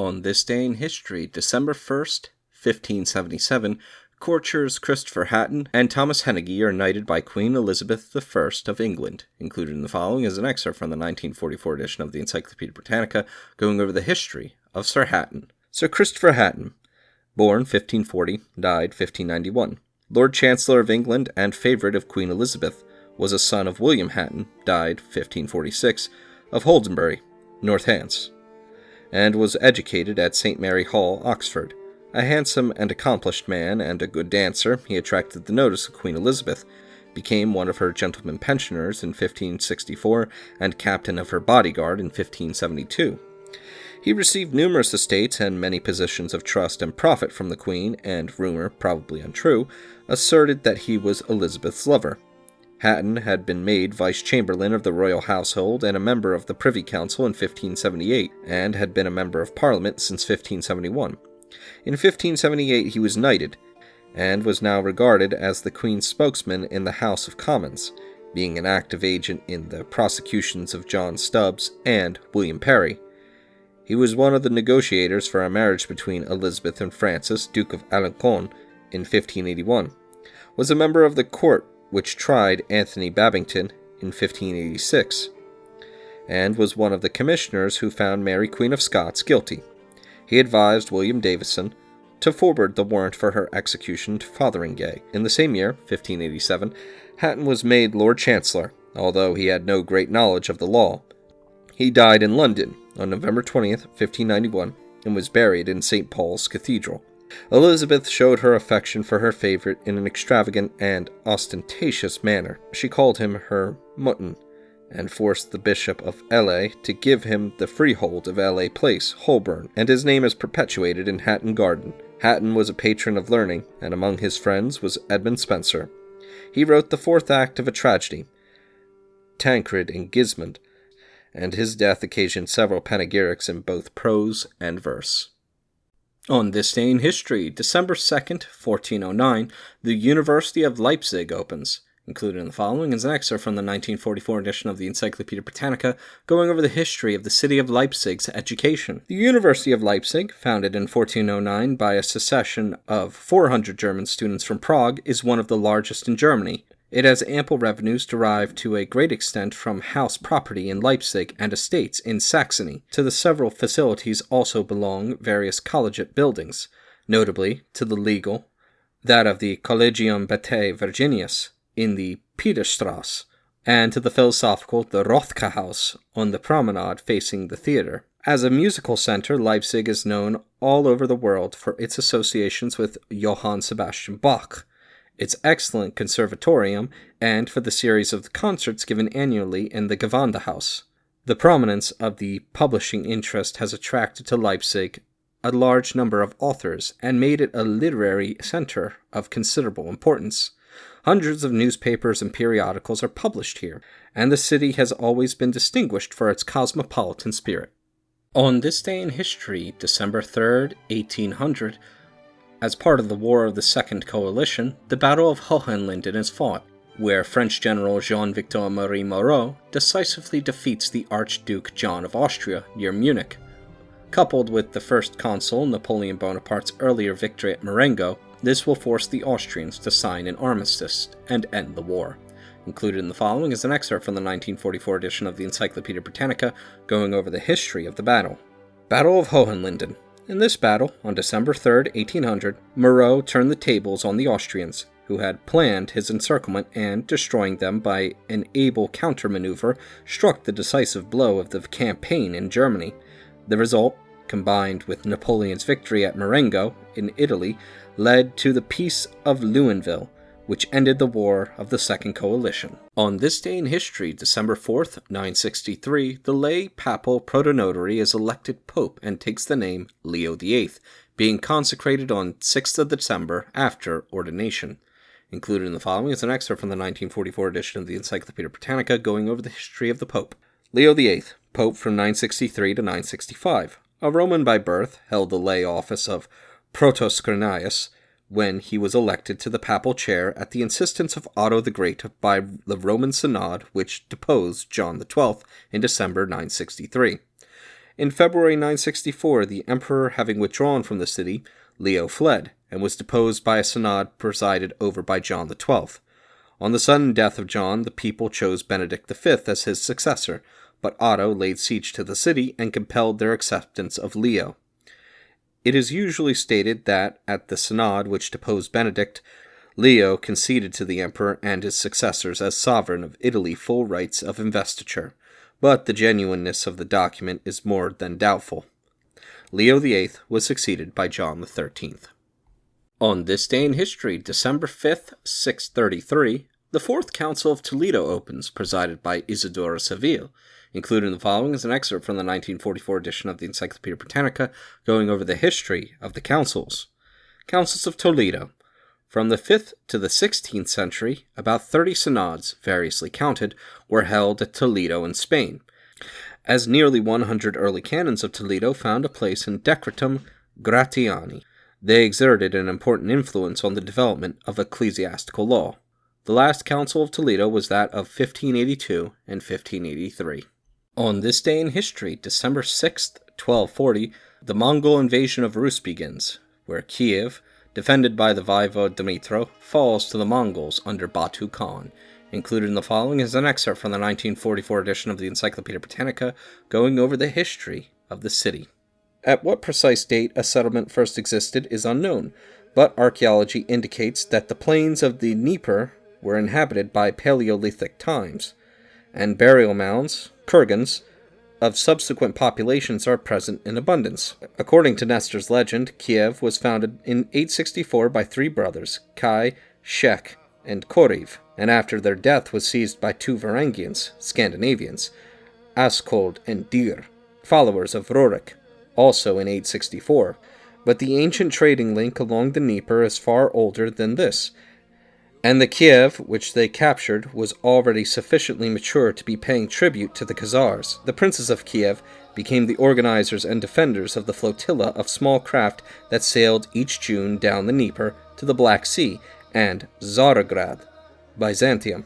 On this day in history, December 1st, 1577, courtiers Christopher Hatton and Thomas Hennigy are knighted by Queen Elizabeth I of England. Included in the following is an excerpt from the 1944 edition of the Encyclopedia Britannica, going over the history of Sir Hatton. Sir Christopher Hatton, born 1540, died 1591. Lord Chancellor of England and favourite of Queen Elizabeth, was a son of William Hatton, died 1546, of Holdenbury, North Hants, and was educated at St. Mary Hall, Oxford. A handsome and accomplished man and a good dancer, he attracted the notice of Queen Elizabeth, became one of her gentlemen pensioners in 1564, and captain of her bodyguard in 1572. He received numerous estates and many positions of trust and profit from the Queen, and rumor, probably untrue, asserted that he was Elizabeth's lover. Hatton had been made Vice-Chamberlain of the royal household and a member of the Privy Council in 1578, and had been a member of Parliament since 1571. In 1578 he was knighted, and was now regarded as the Queen's spokesman in the House of Commons, being an active agent in the prosecutions of John Stubbs and William Parry. He was one of the negotiators for a marriage between Elizabeth and Francis, Duke of Alençon, in 1581, was a member of the court which tried Anthony Babington in 1586, and was one of the commissioners who found Mary Queen of Scots guilty. He advised William Davison to forward the warrant for her execution to Fotheringay. In the same year, 1587, Hatton was made Lord Chancellor, although he had no great knowledge of the law. He died in London on November 20th, 1591, and was buried in St. Paul's Cathedral. Elizabeth showed her affection for her favourite in an extravagant and ostentatious manner. She called him her mutton, and forced the Bishop of Ely to give him the freehold of Ely Place, Holborn, and his name is perpetuated in Hatton Garden. Hatton was a patron of learning, and among his friends was Edmund Spenser. He wrote the fourth act of a tragedy, Tancred and Gismund, and his death occasioned several panegyrics in both prose and verse. On this day in history, December 2nd, 1409, the University of Leipzig opens. Included in the following is an excerpt from the 1944 edition of the Encyclopedia Britannica, going over the history of the city of Leipzig's education. The University of Leipzig, founded in 1409 by a succession of 400 German students from Prague, is one of the largest in Germany. It has ample revenues derived to a great extent from house property in Leipzig and estates in Saxony. To the several facilities also belong various collegiate buildings, notably to the legal, that of the Collegium Beatae Virginius in the Peterstrasse, and to the philosophical, the Rothka House on the promenade facing the theatre. As a musical center, Leipzig is known all over the world for its associations with Johann Sebastian Bach, its excellent conservatorium, and for the series of concerts given annually in the Gewandhaus. The prominence of the publishing interest has attracted to Leipzig a large number of authors and made it a literary center of considerable importance. Hundreds of newspapers and periodicals are published here, and the city has always been distinguished for its cosmopolitan spirit. On this day in history, December 3rd, 1800, as part of the War of the Second Coalition, the Battle of Hohenlinden is fought, where French General Jean-Victor Marie Moreau decisively defeats the Archduke John of Austria near Munich. Coupled with the first consul Napoleon Bonaparte's earlier victory at Marengo, this will force the Austrians to sign an armistice and end the war. Included in the following is an excerpt from the 1944 edition of the Encyclopedia Britannica, going over the history of the battle. Battle of Hohenlinden. In this battle, on December 3rd, 1800, Moreau turned the tables on the Austrians, who had planned his encirclement and, destroying them by an able counter-maneuver, struck the decisive blow of the campaign in Germany. The result, combined with Napoleon's victory at Marengo in Italy, led to the Peace of Lunéville, which ended the War of the Second Coalition. On this day in history, December 4th, 963, the lay papal protonotary is elected pope and takes the name Leo VIII, being consecrated on 6th of December after ordination. Included in the following is an excerpt from the 1944 edition of the Encyclopedia Britannica, going over the history of the Pope. Leo VIII, Pope from 963 to 965. A Roman by birth, held the lay office of Protoscrinius when he was elected to the papal chair at the insistence of Otto the Great by the Roman Synod, which deposed John XII in December 963. In February 964, the emperor having withdrawn from the city, Leo fled, and was deposed by a synod presided over by John XII. On the sudden death of John, the people chose Benedict V as his successor, but Otto laid siege to the city and compelled their acceptance of Leo. It is usually stated that, at the synod which deposed Benedict, Leo conceded to the emperor and his successors as sovereign of Italy full rights of investiture, but the genuineness of the document is more than doubtful. Leo VIII was succeeded by John XIII. On this day in history, December 5th, 633, the Fourth Council of Toledo opens, presided by Isidore of Seville. Included in the following is an excerpt from the 1944 edition of the Encyclopaedia Britannica, going over the history of the councils. Councils of Toledo. From the 5th to the 16th century, about 30 synods, variously counted, were held at Toledo in Spain, as nearly 100 early canons of Toledo found a place in Decretum Gratiani. They exerted an important influence on the development of ecclesiastical law. The last Council of Toledo was that of 1582 and 1583. On this day in history, December 6th, 1240, the Mongol invasion of Rus begins, where Kyiv, defended by the Voivode Dmitro, falls to the Mongols under Batu Khan. Included in the following is an excerpt from the 1944 edition of the Encyclopaedia Britannica, going over the history of the city. At what precise date a settlement first existed is unknown, but archaeology indicates that the plains of the Dnieper were inhabited by Paleolithic times, and burial mounds, kurgans, of subsequent populations are present in abundance. According to Nestor's legend, Kiev was founded in 864 by three brothers, Kai, Shek, and Koriv, and after their death was seized by two Varangians, Scandinavians, Askold and Dyr, followers of Rorik, also in 864. But the ancient trading link along the Dnieper is far older than this, and the Kiev which they captured was already sufficiently mature to be paying tribute to the Khazars. The princes of Kiev became the organizers and defenders of the flotilla of small craft that sailed each June down the Dnieper to the Black Sea and Tsarograd, Byzantium,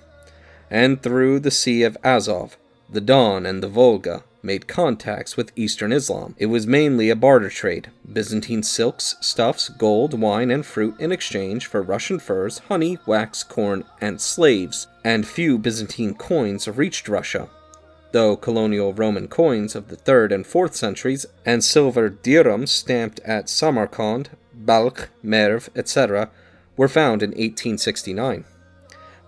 and through the Sea of Azov, the Don and the Volga made contacts with Eastern Islam. It was mainly a barter trade, Byzantine silks, stuffs, gold, wine, and fruit in exchange for Russian furs, honey, wax, corn, and slaves, and few Byzantine coins reached Russia, though colonial Roman coins of the 3rd and 4th centuries and silver dirhams stamped at Samarkand, Balkh, Merv, etc. were found in 1869.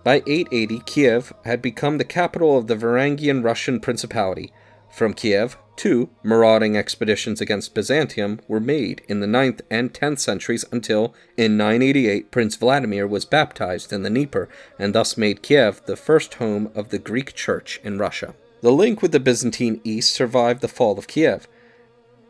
By 880, Kiev had become the capital of the Varangian Russian Principality. From Kiev, two marauding expeditions against Byzantium were made in the 9th and 10th centuries until, in 988, Prince Vladimir was baptized in the Dnieper and thus made Kiev the first home of the Greek Church in Russia. The link with the Byzantine East survived the fall of Kiev.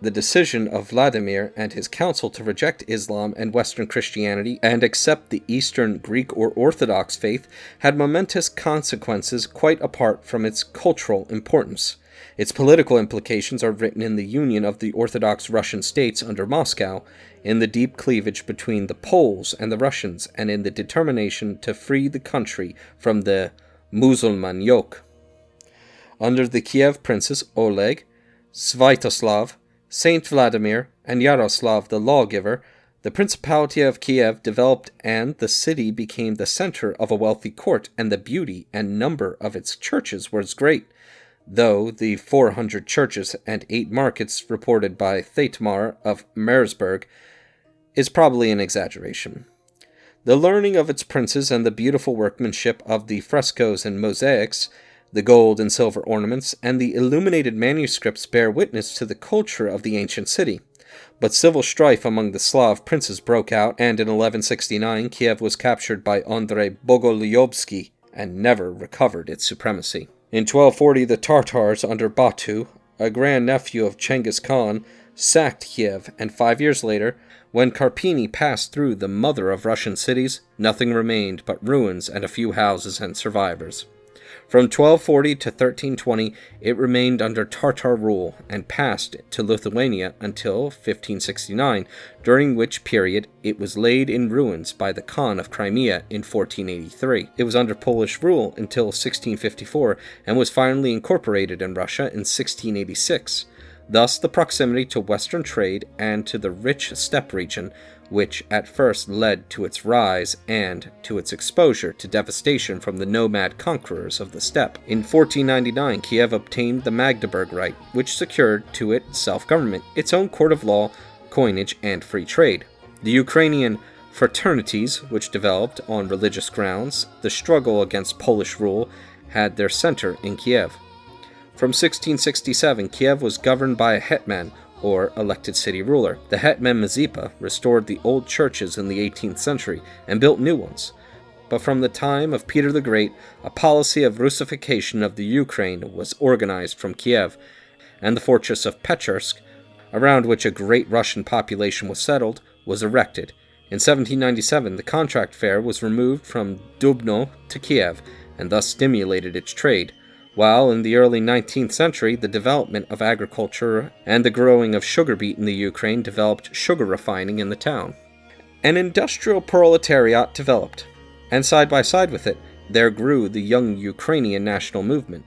The decision of Vladimir and his council to reject Islam and Western Christianity and accept the Eastern Greek or Orthodox faith had momentous consequences quite apart from its cultural importance. Its political implications are written in the union of the Orthodox Russian states under Moscow, in the deep cleavage between the Poles and the Russians, and in the determination to free the country from the Musulman yoke. Under the Kiev princes Oleg, Svyatoslav, Saint Vladimir, and Yaroslav the lawgiver, the Principality of Kiev developed and the city became the center of a wealthy court, and the beauty and number of its churches was great, though the 400 churches and 8 markets reported by Theitmar of Mersburg is probably an exaggeration. The learning of its princes and the beautiful workmanship of the frescoes and mosaics, the gold and silver ornaments, and the illuminated manuscripts bear witness to the culture of the ancient city. But civil strife among the Slav princes broke out, and in 1169 Kiev was captured by Andrei Bogolyubsky and never recovered its supremacy. In 1240 the Tartars under Batu, a grandnephew of Chengiz Khan, sacked Kiev, and 5 years later, when Karpini passed through the mother of Russian cities, nothing remained but ruins and a few houses and survivors. From 1240 to 1320, it remained under Tartar rule and passed to Lithuania until 1569, during which period it was laid in ruins by the Khan of Crimea in 1483. It was under Polish rule until 1654 and was finally incorporated in Russia in 1686. Thus, the proximity to Western trade and to the rich steppe region, which at first led to its rise and to its exposure to devastation from the nomad conquerors of the steppe. In 1499, Kiev obtained the Magdeburg Right, which secured to it self-government, its own court of law, coinage, and free trade. The Ukrainian fraternities, which developed on religious grounds, the struggle against Polish rule, had their center in Kiev. From 1667, Kiev was governed by a hetman, or elected city ruler. The hetman Mazepa restored the old churches in the 18th century and built new ones. But from the time of Peter the Great, a policy of Russification of the Ukraine was organized from Kiev, and the fortress of Pechersk, around which a great Russian population was settled, was erected. In 1797, the contract fare was removed from Dubno to Kiev, and thus stimulated its trade, while in the early 19th century, the development of agriculture and the growing of sugar beet in the Ukraine developed sugar refining in the town. An industrial proletariat developed, and side by side with it, there grew the young Ukrainian national movement.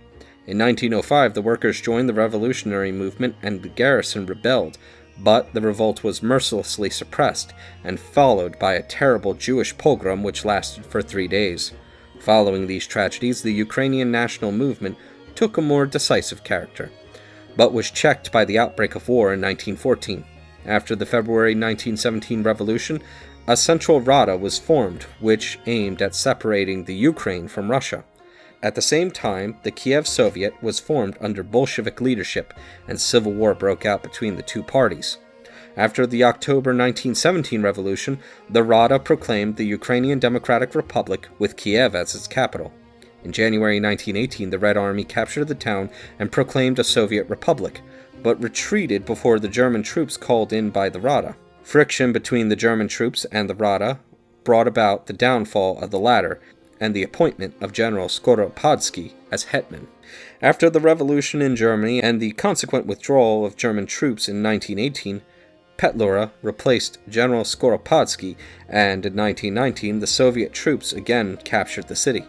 In 1905, the workers joined the revolutionary movement and the garrison rebelled, but the revolt was mercilessly suppressed and followed by a terrible Jewish pogrom which lasted for 3 days. Following these tragedies, the Ukrainian national movement took a more decisive character, but was checked by the outbreak of war in 1914. After the February 1917 revolution, a Central Rada was formed, which aimed at separating the Ukraine from Russia. At the same time, the Kiev Soviet was formed under Bolshevik leadership, and civil war broke out between the two parties. After the October 1917 revolution, the Rada proclaimed the Ukrainian Democratic Republic with Kiev as its capital. In January 1918, the Red Army captured the town and proclaimed a Soviet republic, but retreated before the German troops called in by the Rada. Friction between the German troops and the Rada brought about the downfall of the latter and the appointment of General Skoropadsky as hetman. After the revolution in Germany and the consequent withdrawal of German troops in 1918, Petlura replaced General Skoropadsky, and in 1919 the Soviet troops again captured the city.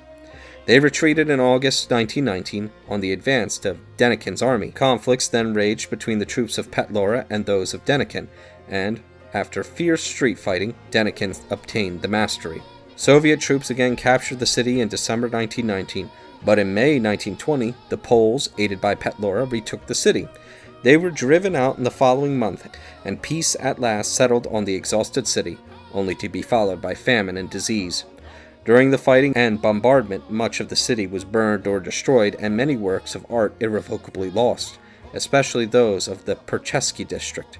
They retreated in August 1919 on the advance of Denikin's army. Conflicts then raged between the troops of Petlura and those of Denikin, and, after fierce street fighting, Denikin obtained the mastery. Soviet troops again captured the city in December 1919, but in May 1920, the Poles, aided by Petlura, retook the city. They were driven out in the following month, and peace at last settled on the exhausted city, only to be followed by famine and disease. During the fighting and bombardment, much of the city was burned or destroyed, and many works of art irrevocably lost, especially those of the Perchesky district.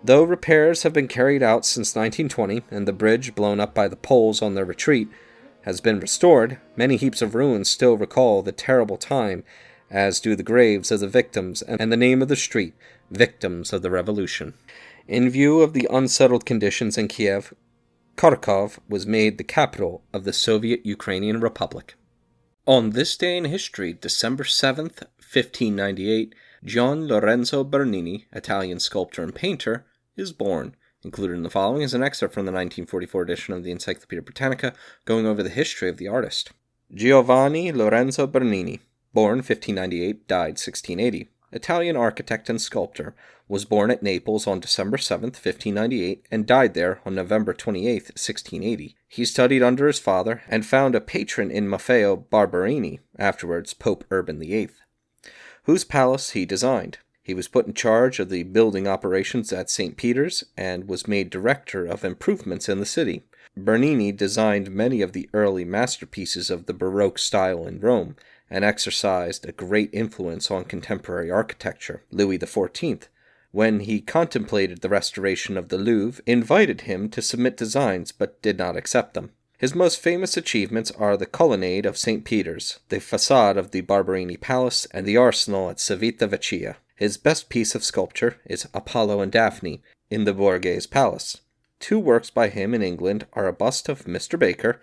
Though repairs have been carried out since 1920, and the bridge, blown up by the Poles on their retreat, has been restored, many heaps of ruins still recall the terrible time, as do the graves of the victims and the name of the street, Victims of the Revolution. In view of the unsettled conditions in Kiev, Kharkov was made the capital of the Soviet Ukrainian Republic. On this day in history, December 7th, 1598, Gian Lorenzo Bernini, Italian sculptor and painter, is born. Included in the following is an excerpt from the 1944 edition of the Encyclopedia Britannica, going over the history of the artist. Giovanni Lorenzo Bernini, born 1598, died 1680. Italian architect and sculptor, was born at Naples on December 7, 1598, and died there on November 28, 1680. He studied under his father and found a patron in Maffeo Barberini, afterwards Pope Urban VIII, whose palace he designed. He was put in charge of the building operations at St. Peter's and was made director of improvements in the city. Bernini designed many of the early masterpieces of the Baroque style in Rome, and exercised a great influence on contemporary architecture. Louis XIV, when he contemplated the restoration of the Louvre, invited him to submit designs but did not accept them. His most famous achievements are the colonnade of St. Peter's, the façade of the Barberini Palace, and the arsenal at Civita Vecchia. His best piece of sculpture is Apollo and Daphne in the Borghese Palace. Two works by him in England are a bust of Mr. Baker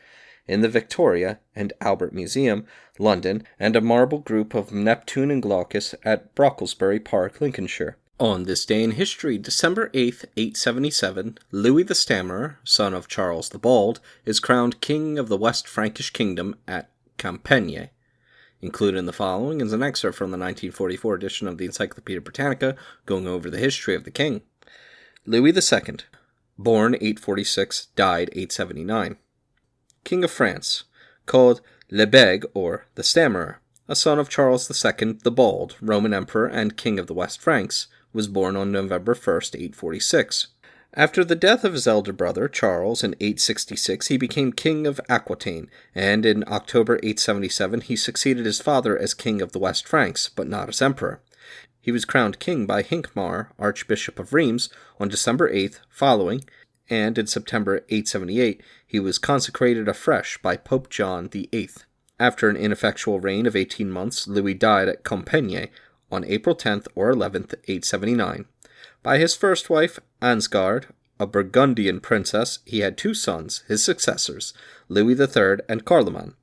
in the Victoria and Albert Museum, London, and a marble group of Neptune and Glaucus at Brocklesbury Park, Lincolnshire. On this day in history, December 8th, 877, Louis the Stammerer, son of Charles the Bald, is crowned king of the West Frankish kingdom at Compiègne. Included in the following is an excerpt from the 1944 edition of the Encyclopedia Britannica, going over the history of the king. Louis II, born 846, died 879. King of France, called Le Bègue or the Stammerer, a son of Charles II the Bald, Roman Emperor and King of the West Franks, was born on November 1st, 846. After the death of his elder brother, Charles, in 866, he became King of Aquitaine, and in October 877 he succeeded his father as King of the West Franks, but not as Emperor. He was crowned king by Hincmar, Archbishop of Reims, on December 8th following, and in September 878 he was consecrated afresh by Pope John VIII. After an ineffectual reign of 18 months, Louis died at Compiègne on April 10th or 11th, 879. By his first wife, Ansgard, a Burgundian princess, he had two sons, his successors, Louis III and Carloman.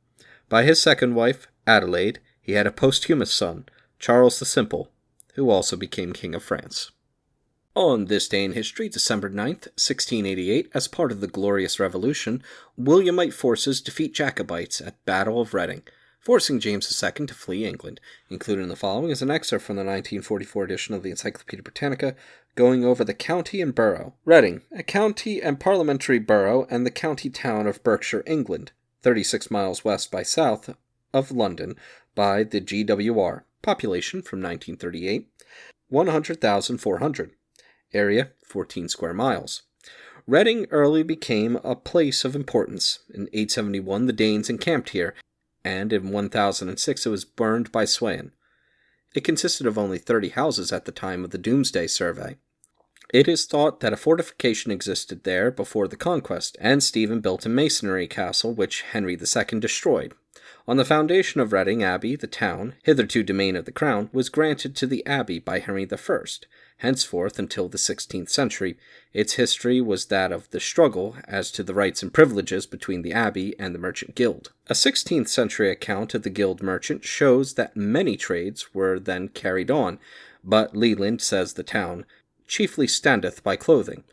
By his second wife, Adelaide, he had a posthumous son, Charles the Simple, who also became King of France. On this day in history, December 9th, 1688, as part of the Glorious Revolution, Williamite forces defeat Jacobites at Battle of Reading, forcing James II to flee England. Included in the following is an excerpt from the 1944 edition of the Encyclopedia Britannica, going over the county and borough. Reading, a county and parliamentary borough and the county town of Berkshire, England, 36 miles west by south of London by the GWR. Population from 1938, 100,400. Area, 14 square miles. Reading early became a place of importance. In 871 the Danes encamped here, and in 1006 it was burned by Sweyn. It consisted of only 30 houses at the time of the Doomsday Survey. It is thought that a fortification existed there before the conquest, and Stephen built a masonry castle which Henry II destroyed. On the foundation of Reading Abbey, the town, hitherto domain of the crown, was granted to the abbey by Henry I. Henceforth, until the 16th century, its history was that of the struggle as to the rights and privileges between the abbey and the merchant guild. A 16th century account of the guild merchant shows that many trades were then carried on, but Leland says the town chiefly standeth by clothing.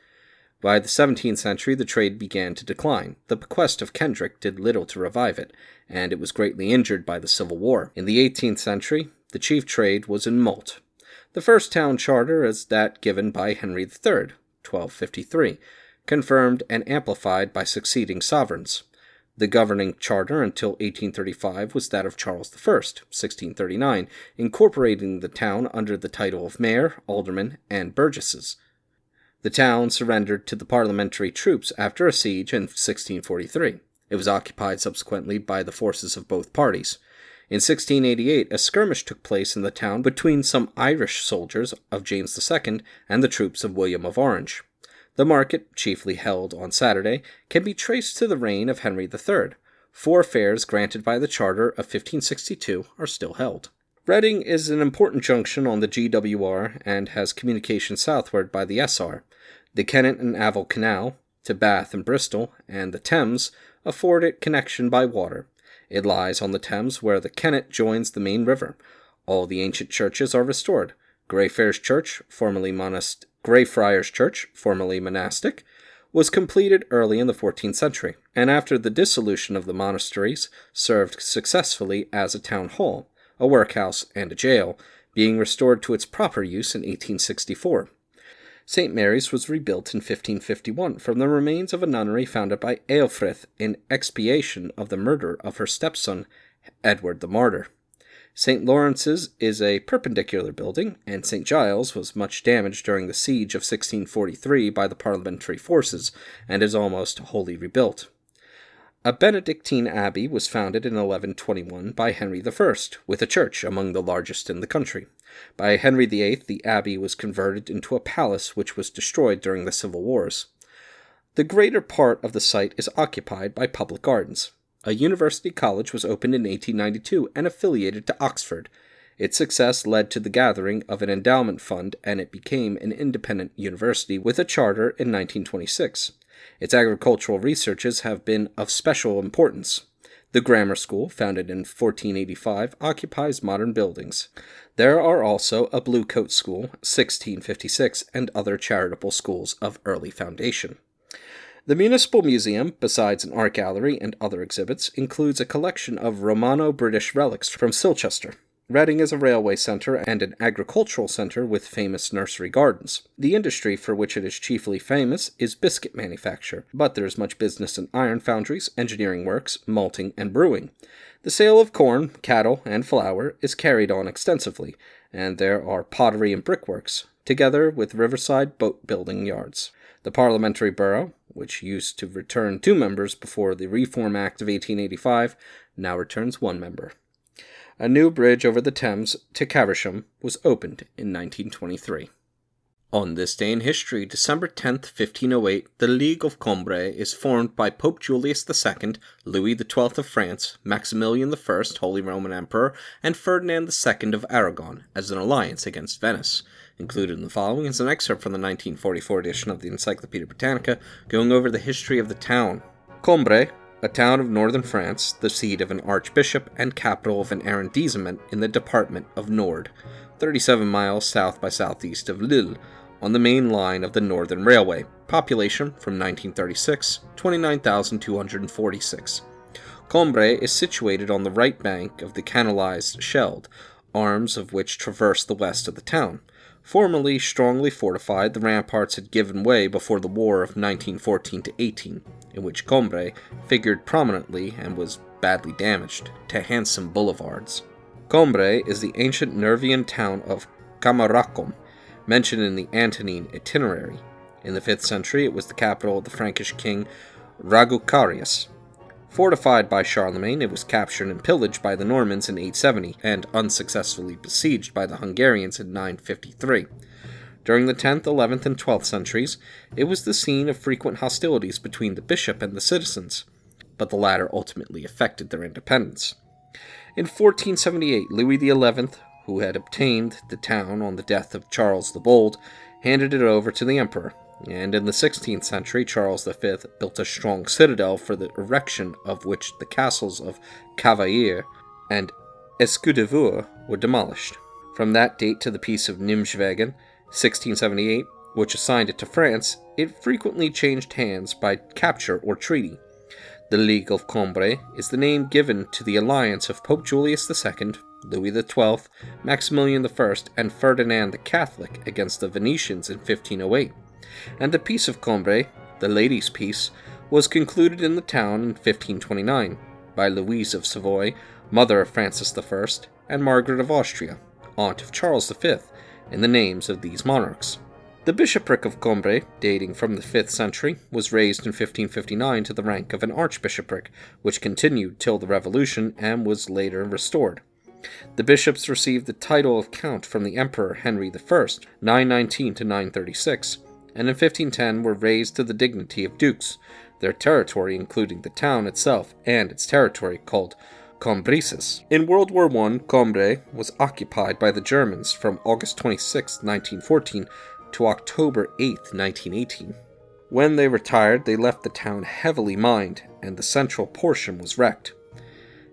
By the 17th century the trade began to decline. The bequest of Kendrick did little to revive it, and it was greatly injured by the Civil War. In the 18th century, the chief trade was in malt. The first town charter is that given by Henry III, 1253, confirmed and amplified by succeeding sovereigns. The governing charter until 1835 was that of Charles I, 1639, incorporating the town under the title of mayor, aldermen, and burgesses. The town surrendered to the parliamentary troops after a siege in 1643. It was occupied subsequently by the forces of both parties. In 1688, a skirmish took place in the town between some Irish soldiers of James II and the troops of William of Orange. The market, chiefly held on Saturday, can be traced to the reign of Henry III. 4 fairs granted by the Charter of 1562 are still held. Reading is an important junction on the GWR and has communication southward by the SR. The Kennet and Avon Canal, to Bath and Bristol, and the Thames afford it connection by water. It lies on the Thames where the Kennet joins the main river. All the ancient churches are restored. Greyfriars Church, formerly monastic, was completed early in the 14th century, and after the dissolution of the monasteries, served successfully as a town hall, a workhouse, and a jail, being restored to its proper use in 1864. St. Mary's was rebuilt in 1551 from the remains of a nunnery founded by Ealfrith in expiation of the murder of her stepson, Edward the Martyr. St. Lawrence's is a perpendicular building, and St. Giles was much damaged during the siege of 1643 by the parliamentary forces, and is almost wholly rebuilt. A Benedictine abbey was founded in 1121 by Henry I, with a church among the largest in the country. By Henry VIII, the abbey was converted into a palace which was destroyed during the Civil Wars. The greater part of the site is occupied by public gardens. A university college was opened in 1892 and affiliated to Oxford. Its success led to the gathering of an endowment fund, and it became an independent university with a charter in 1926. Its agricultural researches have been of special importance. The grammar school, founded in 1485, occupies modern buildings. There are also a Blue Coat School, 1656, and other charitable schools of early foundation. The Municipal Museum, besides an art gallery and other exhibits, includes a collection of Romano-British relics from Silchester. Reading is a railway centre and an agricultural centre with famous nursery gardens. The industry for which it is chiefly famous is biscuit manufacture, but there is much business in iron foundries, engineering works, malting, and brewing. The sale of corn, cattle, and flour is carried on extensively, and there are pottery and brickworks, together with riverside boat-building yards. The parliamentary borough, which used to return 2 members before the Reform Act of 1885, now returns 1 member. A new bridge over the Thames to Caversham was opened in 1923. On this day in history, December 10th, 1508, the League of Cambrai is formed by Pope Julius II, Louis XII of France, Maximilian I, Holy Roman Emperor, and Ferdinand II of Aragon, as an alliance against Venice. Included in the following is an excerpt from the 1944 edition of the Encyclopaedia Britannica, going over the history of the town. Cambrai, a town of northern France, the seat of an archbishop and capital of an arrondissement in the department of Nord, 37 miles south by southeast of Lille, on the main line of the Northern Railway. Population from 1936, 29,246. Cambrai is situated on the right bank of the canalized Schelde, arms of which traverse the west of the town. Formerly strongly fortified, the ramparts had given way before the War of 1914-18, in which Cambrai figured prominently and was badly damaged to handsome boulevards. Cambrai is the ancient Nervian town of Tricamarum, mentioned in the Antonine Itinerary. In the 5th century, it was the capital of the Frankish king Ragucarius. Fortified by Charlemagne, it was captured and pillaged by the Normans in 870, and unsuccessfully besieged by the Hungarians in 953. During the 10th, 11th, and 12th centuries, it was the scene of frequent hostilities between the bishop and the citizens, but the latter ultimately effected their independence. In 1478, Louis XI, who had obtained the town on the death of Charles the Bold, handed it over to the emperor, and in the 16th century, Charles V built a strong citadel for the erection of which the castles of Cavaillé and Escudevure were demolished. From that date to the Peace of Nimwegen, 1678, which assigned it to France, it frequently changed hands by capture or treaty. The League of Cambrai is the name given to the alliance of Pope Julius II, Louis XII, Maximilian I, and Ferdinand the Catholic against the Venetians in 1508, and the Peace of Cambrai, the Ladies' Peace, was concluded in the town in 1529 by Louise of Savoy, mother of Francis I, and Margaret of Austria, aunt of Charles V, in the names of these monarchs. The bishopric of Cambrai, dating from the 5th century, was raised in 1559 to the rank of an archbishopric, which continued till the Revolution and was later restored. The bishops received the title of count from the Emperor Henry I, 919 to 936, and in 1510 were raised to the dignity of dukes, their territory including the town itself and its territory called Cambrisis. In World War I, Cambrai was occupied by the Germans from August 26, 1914 to October 8, 1918. When they retired, they left the town heavily mined, and the central portion was wrecked.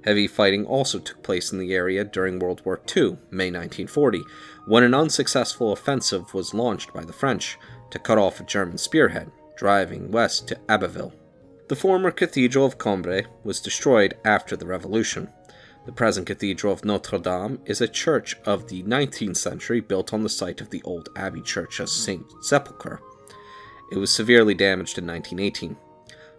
Heavy fighting also took place in the area during World War II, May 1940, when an unsuccessful offensive was launched by the French to cut off a German spearhead, driving west to Abbeville. The former Cathedral of Cambrai was destroyed after the Revolution. The present Cathedral of Notre Dame is a church of the 19th century built on the site of the old Abbey Church of St. Sepulchre. It was severely damaged in 1918.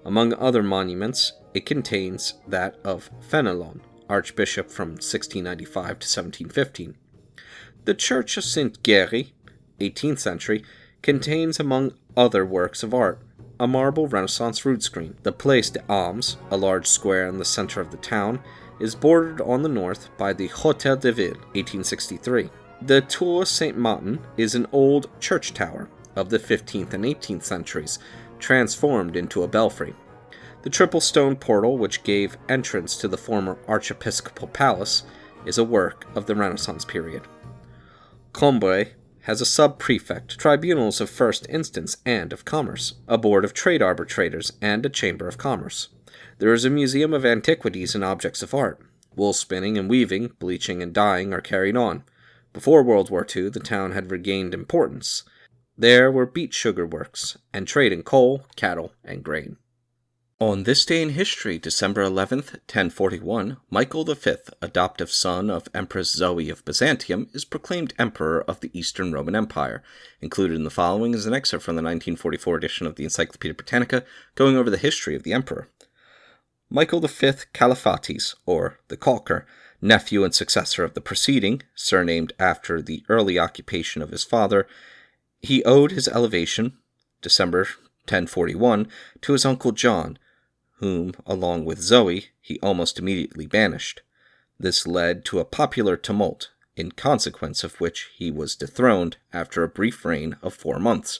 Among other monuments, it contains that of Fenelon, archbishop from 1695 to 1715. The Church of St. Géry, 18th century, contains, among other works of art, a marble Renaissance rood screen. The Place d'Armes, a large square in the center of the town, is bordered on the north by the Hôtel de Ville, 1863. The Tour Saint-Martin is an old church tower of the 15th and 18th centuries, transformed into a belfry. The triple stone portal, which gave entrance to the former archiepiscopal palace, is a work of the Renaissance period. Cambrai has a sub-prefect, tribunals of first instance and of commerce, a board of trade arbitrators, and a chamber of commerce. There is a museum of antiquities and objects of art. Wool spinning and weaving, bleaching and dyeing are carried on. Before World War II, the town had regained importance. There were beet sugar works, and trade in coal, cattle, and grain. On this day in history, December 11th, 1041, Michael V, adoptive son of Empress Zoe of Byzantium, is proclaimed Emperor of the Eastern Roman Empire. Included in the following is an excerpt from the 1944 edition of the Encyclopaedia Britannica, going over the history of the emperor. Michael V Caliphates, or the Calker, nephew and successor of the preceding, surnamed after the early occupation of his father, he owed his elevation, December 1041, to his uncle John, whom, along with Zoe, he almost immediately banished. This led to a popular tumult, in consequence of which he was dethroned after a brief reign of 4 months,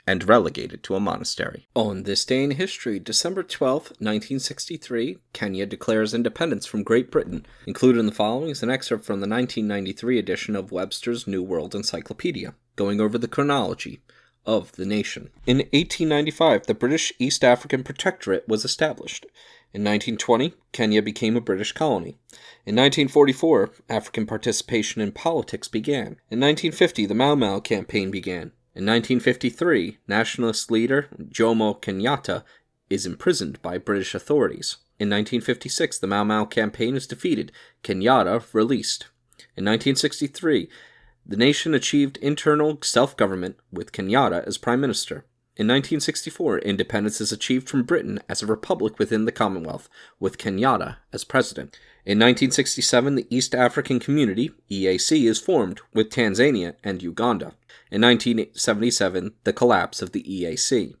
and relegated to a monastery. On this day in history, December 12, 1963, Kenya declares independence from Great Britain. Included in the following is an excerpt from the 1993 edition of Webster's New World Encyclopedia, going over the chronology of the nation. In 1895, the British East African Protectorate was established. In 1920, Kenya became a British colony. In 1944, African participation in politics began. In 1950, the Mau Mau campaign began. In 1953, nationalist leader Jomo Kenyatta is imprisoned by British authorities. In 1956, the Mau Mau campaign is defeated, Kenyatta released. In 1963, the nation achieved internal self-government with Kenyatta as Prime Minister. In 1964, independence is achieved from Britain as a republic within the Commonwealth, with Kenyatta as President. In 1967, the East African Community, EAC, is formed, with Tanzania and Uganda. In 1977, the collapse of the EAC.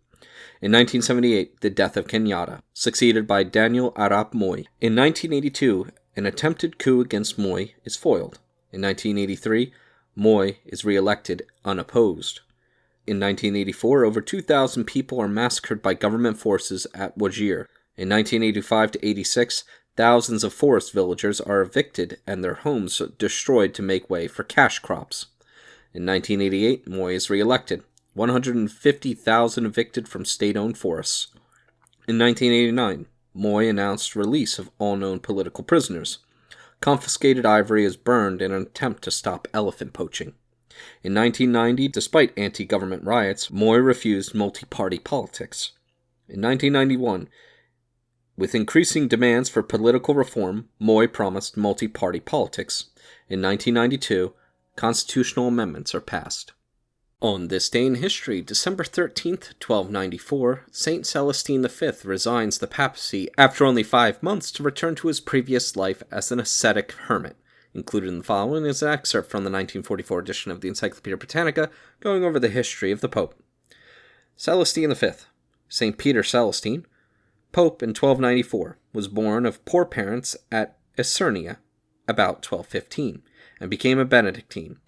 In 1978, the death of Kenyatta, succeeded by Daniel Arap Moi. In 1982, an attempted coup against Moi is foiled. In 1983, Moi is re-elected unopposed. In 1984, over 2,000 people are massacred by government forces at Wajir. In 1985 to 86, thousands of forest villagers are evicted and their homes destroyed to make way for cash crops. In 1988, Moi is re-elected. 150,000 evicted from state-owned forests. In 1989, Moi announced release of all known political prisoners. Confiscated ivory is burned in an attempt to stop elephant poaching. In 1990, despite anti-government riots, Moi refused multi-party politics. In 1991, with increasing demands for political reform, Moi promised multi-party politics. In 1992, constitutional amendments are passed. On this day in history, December 13th, 1294, Saint Celestine V resigns the papacy after only 5 months to return to his previous life as an ascetic hermit. Included in the following is an excerpt from the 1944 edition of the Encyclopaedia Britannica, going over the history of the Pope. Celestine V, St. Peter Celestine, Pope in 1294, was born of poor parents at Isernia about 1215, and became a Benedictine.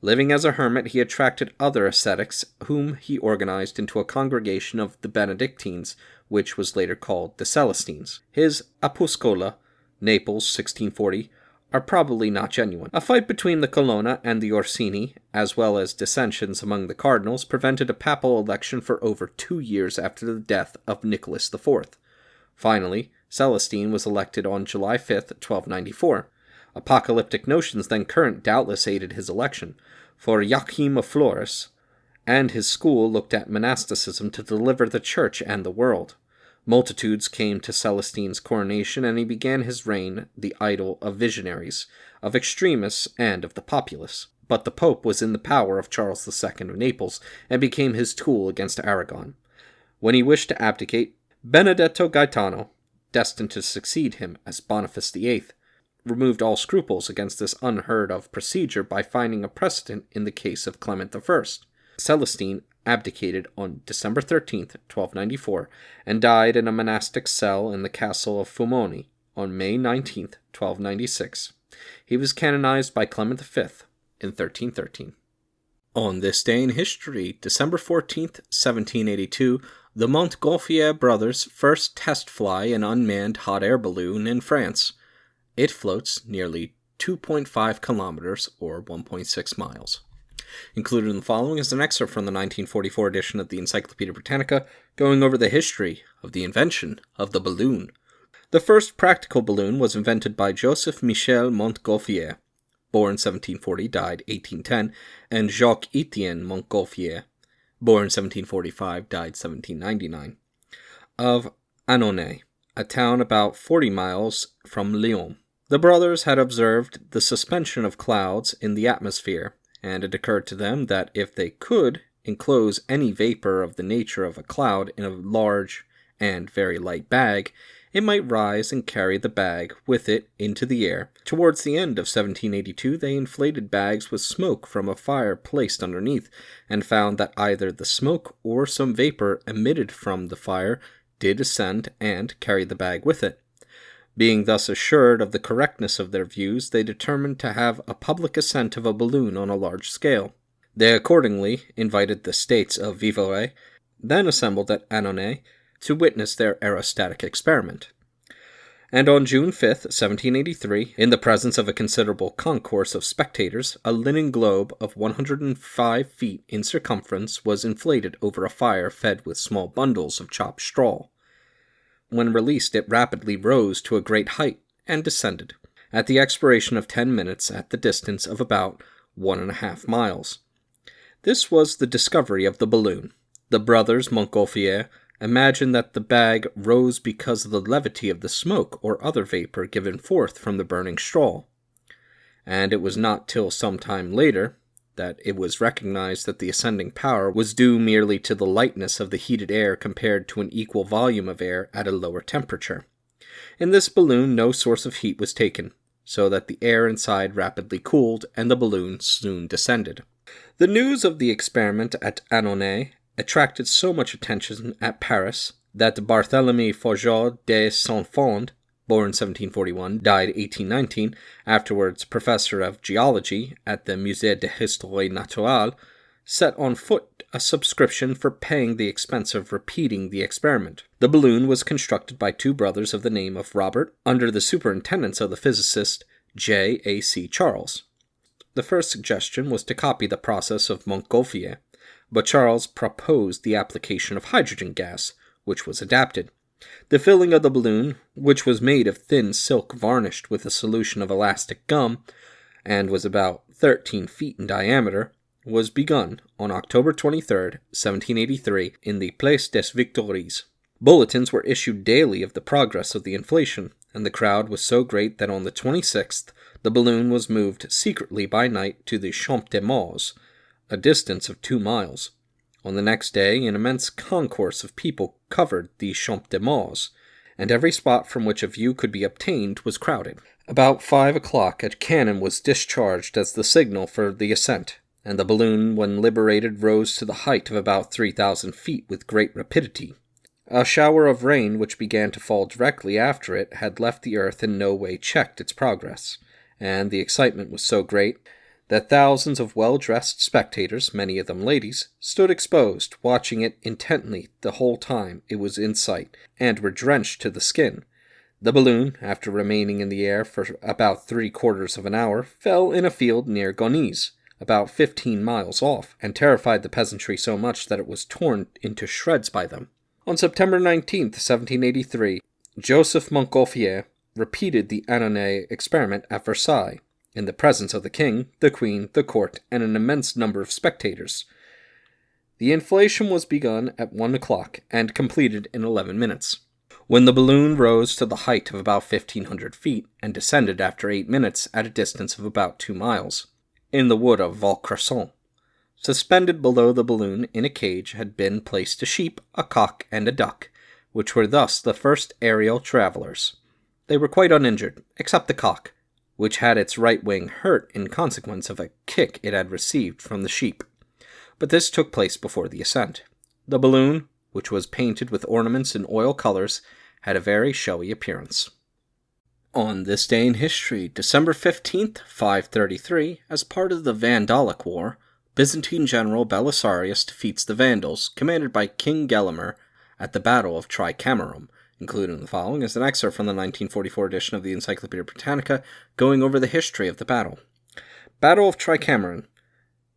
Living as a hermit, he attracted other ascetics, whom he organized into a congregation of the Benedictines, which was later called the Celestines. His Opuscola, Naples, 1640, are probably not genuine. A fight between the Colonna and the Orsini, as well as dissensions among the cardinals, prevented a papal election for over 2 years after the death of Nicholas IV. Finally, Celestine was elected on July 5, 1294. Apocalyptic notions then current doubtless aided his election, for Joachim of Flores and his school looked at monasticism to deliver the church and the world. Multitudes came to Celestine's coronation, and he began his reign the idol of visionaries, of extremists, and of the populace. But the Pope was in the power of Charles II of Naples, and became his tool against Aragon. When he wished to abdicate, Benedetto Gaetano, destined to succeed him as Boniface VIII, removed all scruples against this unheard-of procedure by finding a precedent in the case of Clement I. Celestine abdicated on December 13, 1294, and died in a monastic cell in the castle of Fumoni on May 19, 1296. He was canonized by Clement V in 1313. On this day in history, December 14, 1782, the Montgolfier brothers first test fly an unmanned hot air balloon in France. It floats nearly 2.5 kilometers, or 1.6 miles. Included in the following is an excerpt from the 1944 edition of the Encyclopaedia Britannica, going over the history of the invention of the balloon. The first practical balloon was invented by Joseph Michel Montgolfier, born 1740, died 1810, and Jacques-Étienne Montgolfier, born 1745, died 1799, of Annonay, a town about 40 miles from Lyon. The brothers had observed the suspension of clouds in the atmosphere, and it occurred to them that if they could enclose any vapor of the nature of a cloud in a large and very light bag, it might rise and carry the bag with it into the air. Towards the end of 1782, they inflated bags with smoke from a fire placed underneath, and found that either the smoke or some vapor emitted from the fire did ascend and carry the bag with it. Being thus assured of the correctness of their views, they determined to have a public ascent of a balloon on a large scale. They accordingly invited the states of Vivarais, then assembled at Annonay, to witness their aerostatic experiment. And on June 5th, 1783, in the presence of a considerable concourse of spectators, a linen globe of 105 feet in circumference was inflated over a fire fed with small bundles of chopped straw. When released, it rapidly rose to a great height and descended, at the expiration of 10 minutes, at the distance of about 1.5 miles. This was the discovery of the balloon. The brothers Montgolfier imagined that the bag rose because of the levity of the smoke or other vapor given forth from the burning straw. And it was not till some time later that it was recognized that the ascending power was due merely to the lightness of the heated air compared to an equal volume of air at a lower temperature. In this balloon no source of heat was taken, so that the air inside rapidly cooled, and the balloon soon descended. The news of the experiment at Annonay attracted so much attention at Paris that Barthélemy Fougeot de Saint-Fond, born 1741, died 1819, afterwards professor of geology at the Musée d'Histoire Naturelle, set on foot a subscription for paying the expense of repeating the experiment. The balloon was constructed by two brothers of the name of Robert, under the superintendence of the physicist J.A.C. Charles. The first suggestion was to copy the process of Montgolfier, but Charles proposed the application of hydrogen gas, which was adapted. The filling of the balloon, which was made of thin silk varnished with a solution of elastic gum, and was about 13 feet in diameter, was begun on October 23, 1783, in the Place des Victoires. Bulletins were issued daily of the progress of the inflation, and the crowd was so great that on the 26th the balloon was moved secretly by night to the Champ de Mars, a distance of 2 miles. On the next day an immense concourse of people covered the Champ de Mars, and every spot from which a view could be obtained was crowded. About 5 o'clock a cannon was discharged as the signal for the ascent, and the balloon, when liberated, rose to the height of about 3,000 feet with great rapidity. A shower of rain, which began to fall directly after it, had left the earth in no way checked its progress, and the excitement was so great that thousands of well-dressed spectators, many of them ladies, stood exposed, watching it intently the whole time it was in sight, and were drenched to the skin. The balloon, after remaining in the air for about 3/4 of an hour, fell in a field near Gonise, about 15 miles off, and terrified the peasantry so much that it was torn into shreds by them. On September 19, 1783, Joseph Montgolfier repeated the Annonay experiment at Versailles, in the presence of the king, the queen, the court, and an immense number of spectators. The inflation was begun at 1 o'clock and completed in 11 minutes. When the balloon rose to the height of about 1,500 feet and descended after 8 minutes at a distance of about 2 miles, in the wood of Valcresson. Suspended below the balloon in a cage had been placed a sheep, a cock, and a duck, which were thus the first aerial travelers. They were quite uninjured, except the cock, which had its right wing hurt in consequence of a kick it had received from the sheep. But this took place before the ascent. The balloon, which was painted with ornaments in oil colors, had a very showy appearance. On this day in history, December 15th, 533, as part of the Vandalic War, Byzantine general Belisarius defeats the Vandals, commanded by King Gelimer, at the Battle of Tricamarum. Included in the following is an excerpt from the 1944 edition of the Encyclopaedia Britannica, going over the history of the battle. Battle of Tricamarum,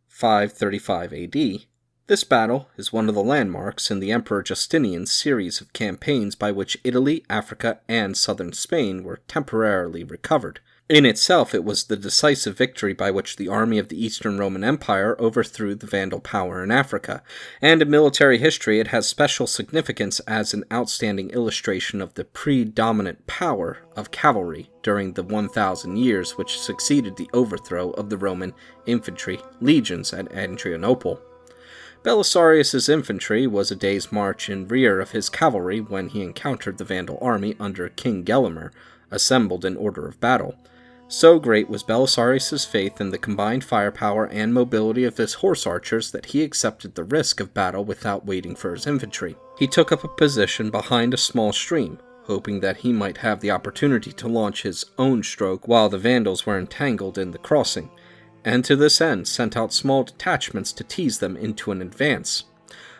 535 AD. This battle is one of the landmarks in the Emperor Justinian's series of campaigns by which Italy, Africa, and southern Spain were temporarily recovered. In itself, it was the decisive victory by which the army of the Eastern Roman Empire overthrew the Vandal power in Africa, and in military history it has special significance as an outstanding illustration of the predominant power of cavalry during the 1,000 years which succeeded the overthrow of the Roman infantry legions at Adrianople. Belisarius's infantry was a day's march in rear of his cavalry when he encountered the Vandal army under King Gelimer, assembled in order of battle. So great was Belisarius's faith in the combined firepower and mobility of his horse archers that he accepted the risk of battle without waiting for his infantry. He took up a position behind a small stream, hoping that he might have the opportunity to launch his own stroke while the Vandals were entangled in the crossing, and to this end sent out small detachments to tease them into an advance.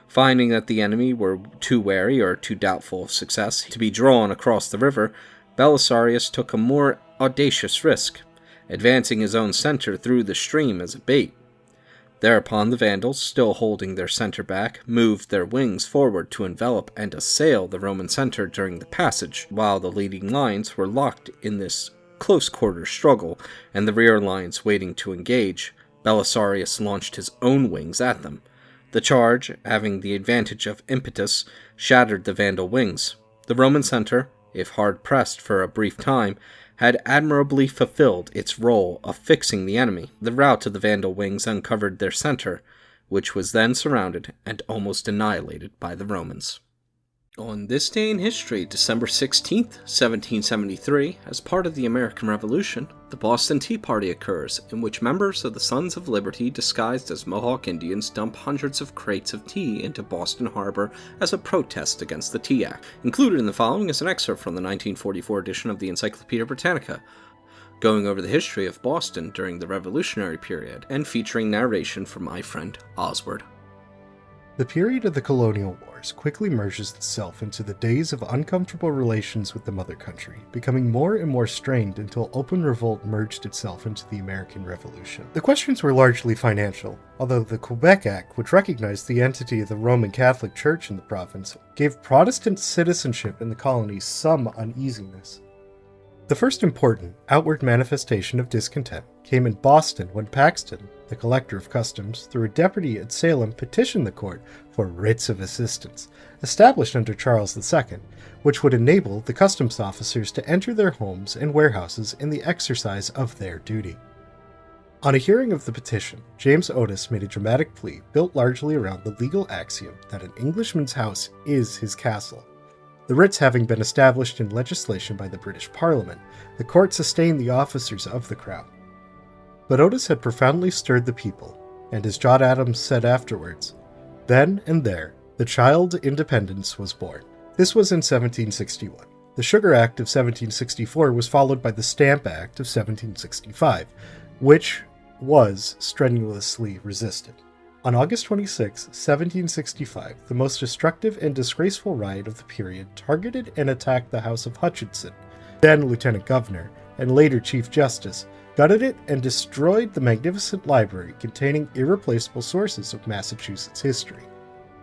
Finding that the enemy were too wary or too doubtful of success to be drawn across the river, Belisarius took a more audacious risk, advancing his own center through the stream as a bait. Thereupon the Vandals, still holding their center back, moved their wings forward to envelop and assail the Roman center during the passage, while the leading lines were locked in this close-quarters struggle, and the rear lines waiting to engage. Belisarius launched his own wings at them. The charge, having the advantage of impetus, shattered the Vandal wings. The Roman center, if hard-pressed for a brief time, had admirably fulfilled its role of fixing the enemy. The rout of the Vandal wings uncovered their center, which was then surrounded and almost annihilated by the Romans. On this day in history, December 16th, 1773, as part of the American Revolution, the Boston Tea Party occurs, in which members of the Sons of Liberty disguised as Mohawk Indians dump hundreds of crates of tea into Boston Harbor as a protest against the Tea Act. Included in the following is an excerpt from the 1944 edition of the Encyclopedia Britannica, going over the history of Boston during the Revolutionary period, and featuring narration from my friend Oswald. The period of the colonial wars quickly merges itself into the days of uncomfortable relations with the mother country, becoming more and more strained until open revolt merged itself into the American Revolution. The questions were largely financial, although the Quebec Act, which recognized the entity of the Roman Catholic Church in the province, gave Protestant citizenship in the colonies some uneasiness. The first important outward manifestation of discontent came in Boston when Paxton, the collector of customs, through a deputy at Salem, petitioned the court for writs of assistance, established under Charles II, which would enable the customs officers to enter their homes and warehouses in the exercise of their duty. On a hearing of the petition, James Otis made a dramatic plea built largely around the legal axiom that an Englishman's house is his castle. The writs having been established in legislation by the British Parliament, the court sustained the officers of the crown. But Otis had profoundly stirred the people, and as John Adams said afterwards, then and there, the child independence was born. This was in 1761. The Sugar Act of 1764 was followed by the Stamp Act of 1765, which was strenuously resisted. On August 26, 1765, the most destructive and disgraceful riot of the period targeted and attacked the house of Hutchinson, then Lieutenant Governor, and later Chief Justice, gutted it and destroyed the magnificent library containing irreplaceable sources of Massachusetts history.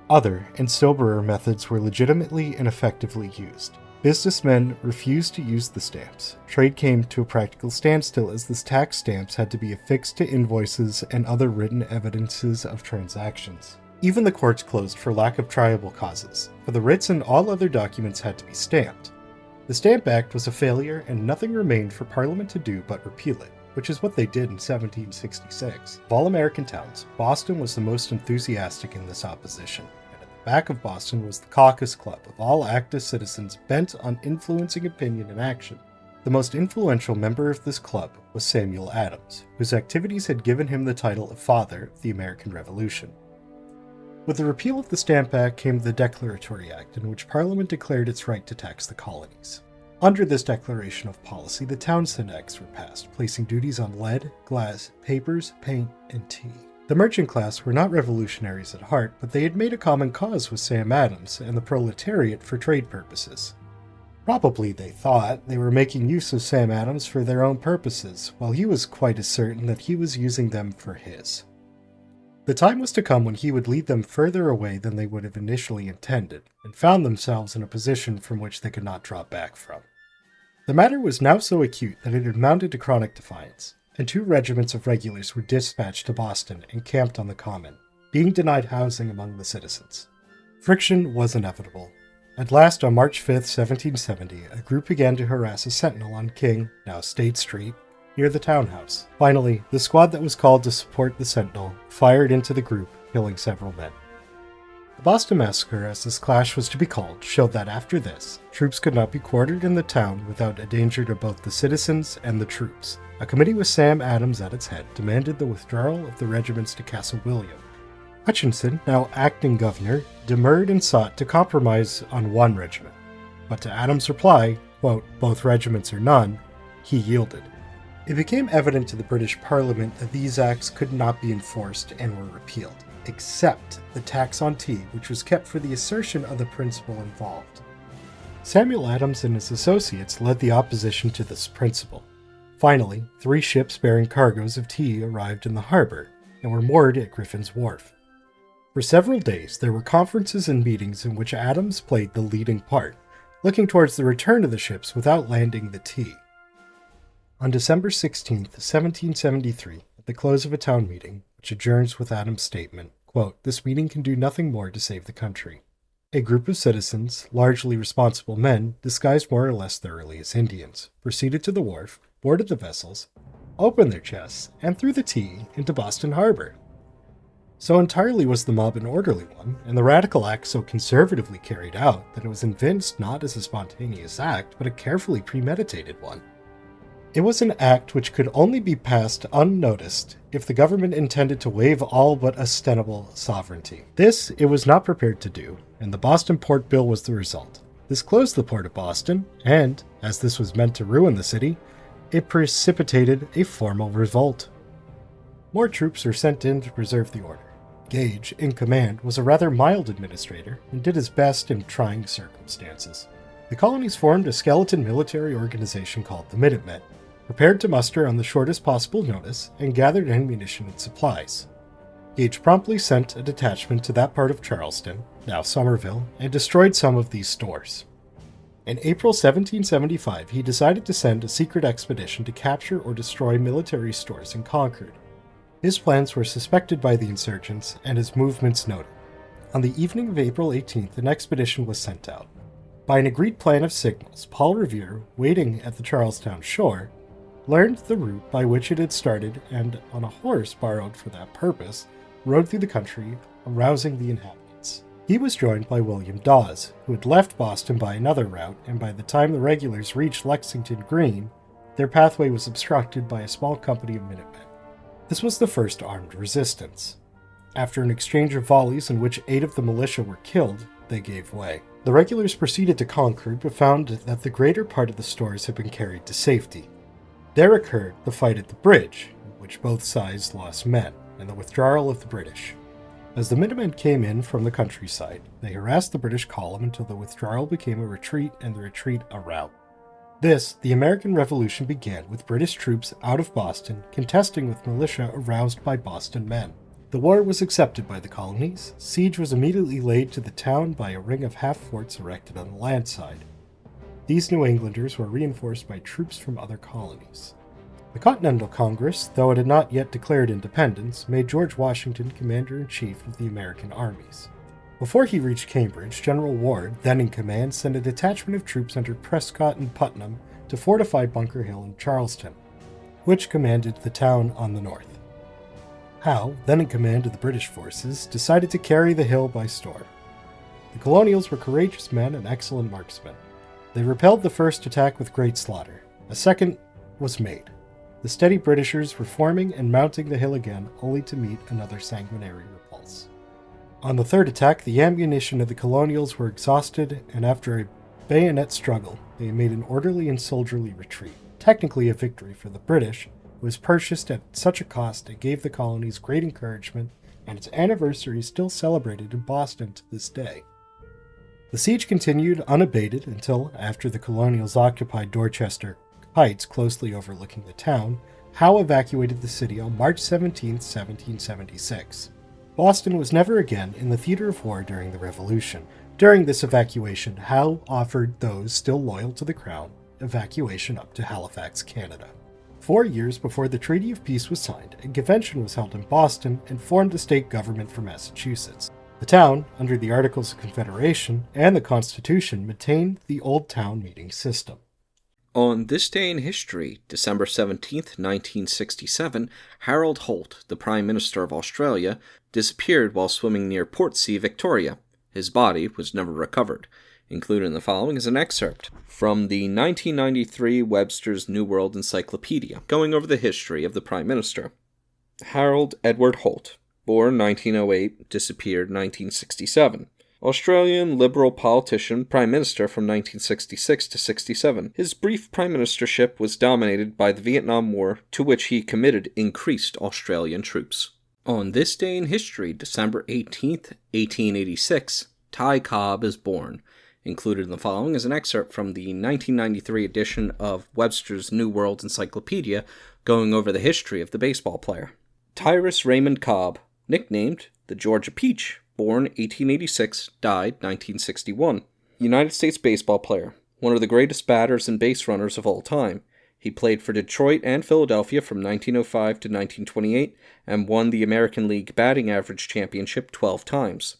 Other and soberer methods were legitimately and effectively used. Businessmen refused to use the stamps. Trade came to a practical standstill as the tax stamps had to be affixed to invoices and other written evidences of transactions. Even the courts closed for lack of triable causes, for the writs and all other documents had to be stamped. The Stamp Act was a failure and nothing remained for Parliament to do but repeal it, which is what they did in 1766. Of all American towns, Boston was the most enthusiastic in this opposition. Back of Boston was the Caucus Club of all active citizens bent on influencing opinion and action. The most influential member of this club was Samuel Adams, whose activities had given him the title of Father of the American Revolution. With the repeal of the Stamp Act came the Declaratory Act, in which Parliament declared its right to tax the colonies. Under this declaration of policy, the Townshend Acts were passed, placing duties on lead, glass, papers, paint, and tea. The merchant class were not revolutionaries at heart, but they had made a common cause with Sam Adams and the proletariat for trade purposes. Probably, they thought, they were making use of Sam Adams for their own purposes, while he was quite as certain that he was using them for his. The time was to come when he would lead them further away than they would have initially intended, and found themselves in a position from which they could not draw back from. The matter was now so acute that it had mounted to chronic defiance, and 2 regiments of regulars were dispatched to Boston and camped on the Common, being denied housing among the citizens. Friction was inevitable. At last, on March 5, 1770, a group began to harass a sentinel on King, now State Street, near the townhouse. Finally, the squad that was called to support the sentinel fired into the group, killing several men. The Boston Massacre, as this clash was to be called, showed that after this, troops could not be quartered in the town without a danger to both the citizens and the troops. A committee with Sam Adams at its head demanded the withdrawal of the regiments to Castle William. Hutchinson, now acting governor, demurred and sought to compromise on 1 regiment. But to Adams' reply, quote, "both regiments or none," he yielded. It became evident to the British Parliament that these acts could not be enforced and were repealed, except the tax on tea, which was kept for the assertion of the principle involved. Samuel Adams and his associates led the opposition to this principle. Finally, 3 ships bearing cargoes of tea arrived in the harbor and were moored at Griffin's Wharf. For several days, there were conferences and meetings in which Adams played the leading part, looking towards the return of the ships without landing the tea. On December 16, 1773, at the close of a town meeting, which adjourns with Adams' statement, quote, "This meeting can do nothing more to save the country," a group of citizens, largely responsible men, disguised more or less thoroughly as Indians, proceeded to the wharf, boarded the vessels, opened their chests, and threw the tea into Boston Harbor. So entirely was the mob an orderly one, and the radical act so conservatively carried out that it was evinced not as a spontaneous act, but a carefully premeditated one. It was an act which could only be passed unnoticed if the government intended to waive all but ostensible sovereignty. This it was not prepared to do, and the Boston Port Bill was the result. This closed the port of Boston, and, as this was meant to ruin the city, it precipitated a formal revolt. More troops were sent in to preserve the order. Gage, in command, was a rather mild administrator and did his best in trying circumstances. The colonies formed a skeleton military organization called the Minutemen, prepared to muster on the shortest possible notice, and gathered ammunition and supplies. Gage promptly sent a detachment to that part of Charleston, now Somerville, and destroyed some of these stores. In April 1775, he decided to send a secret expedition to capture or destroy military stores in Concord. His plans were suspected by the insurgents, and his movements noted. On the evening of April 18th, an expedition was sent out. By an agreed plan of signals, Paul Revere, waiting at the Charlestown shore, learned the route by which it had started and, on a horse borrowed for that purpose, rode through the country, arousing the inhabitants. He was joined by William Dawes, who had left Boston by another route, and by the time the regulars reached Lexington Green, their pathway was obstructed by a small company of Minutemen. This was the first armed resistance. After an exchange of volleys in which 8 of the militia were killed, they gave way. The regulars proceeded to Concord, but found that the greater part of the stores had been carried to safety. There occurred the fight at the bridge, in which both sides lost men, and the withdrawal of the British. As the Minutemen came in from the countryside, they harassed the British column until the withdrawal became a retreat and the retreat a rout. This, the American Revolution, began with British troops out of Boston contesting with militia aroused by Boston men. The war was accepted by the colonies. Siege was immediately laid to the town by a ring of half-forts erected on the land side. These New Englanders were reinforced by troops from other colonies. The Continental Congress, though it had not yet declared independence, made George Washington commander-in-chief of the American armies. Before he reached Cambridge, General Ward, then in command, sent a detachment of troops under Prescott and Putnam to fortify Bunker Hill and Charleston, which commanded the town on the north. Howe, then in command of the British forces, decided to carry the hill by storm. The colonials were courageous men and excellent marksmen. They repelled the first attack with great slaughter. A second was made. The steady Britishers were forming and mounting the hill again, only to meet another sanguinary repulse. On the third attack, the ammunition of the colonials were exhausted, and after a bayonet struggle, they made an orderly and soldierly retreat. Technically a victory for the British, it was purchased at such a cost it gave the colonies great encouragement, and its anniversary is still celebrated in Boston to this day. The siege continued unabated until, after the colonials occupied Dorchester Heights closely overlooking the town, Howe evacuated the city on March 17, 1776. Boston was never again in the theater of war during the Revolution. During this evacuation, Howe offered those still loyal to the crown evacuation up to Halifax, Canada. 4 years before the Treaty of Peace was signed, a convention was held in Boston and formed a state government for Massachusetts. The town, under the Articles of Confederation and the Constitution, maintained the Old Town Meeting system. On this day in history, December 17th, 1967, Harold Holt, the Prime Minister of Australia, disappeared while swimming near Portsea, Victoria. His body was never recovered. Included in the following is an excerpt from the 1993 Webster's New World Encyclopedia, going over the history of the Prime Minister. Harold Edward Holt, born 1908, disappeared 1967. Australian Liberal politician, Prime Minister from 1966 to 67. His brief prime ministership was dominated by the Vietnam War, to which he committed increased Australian troops. On this day in history, December 18th, 1886, Ty Cobb is born. Included in the following is an excerpt from the 1993 edition of Webster's New World Encyclopedia, going over the history of the baseball player. Tyrus Raymond Cobb, nicknamed the Georgia Peach, born 1886, died 1961. United States baseball player, one of the greatest batters and base runners of all time. He played for Detroit and Philadelphia from 1905 to 1928 and won the American League batting average championship 12 times.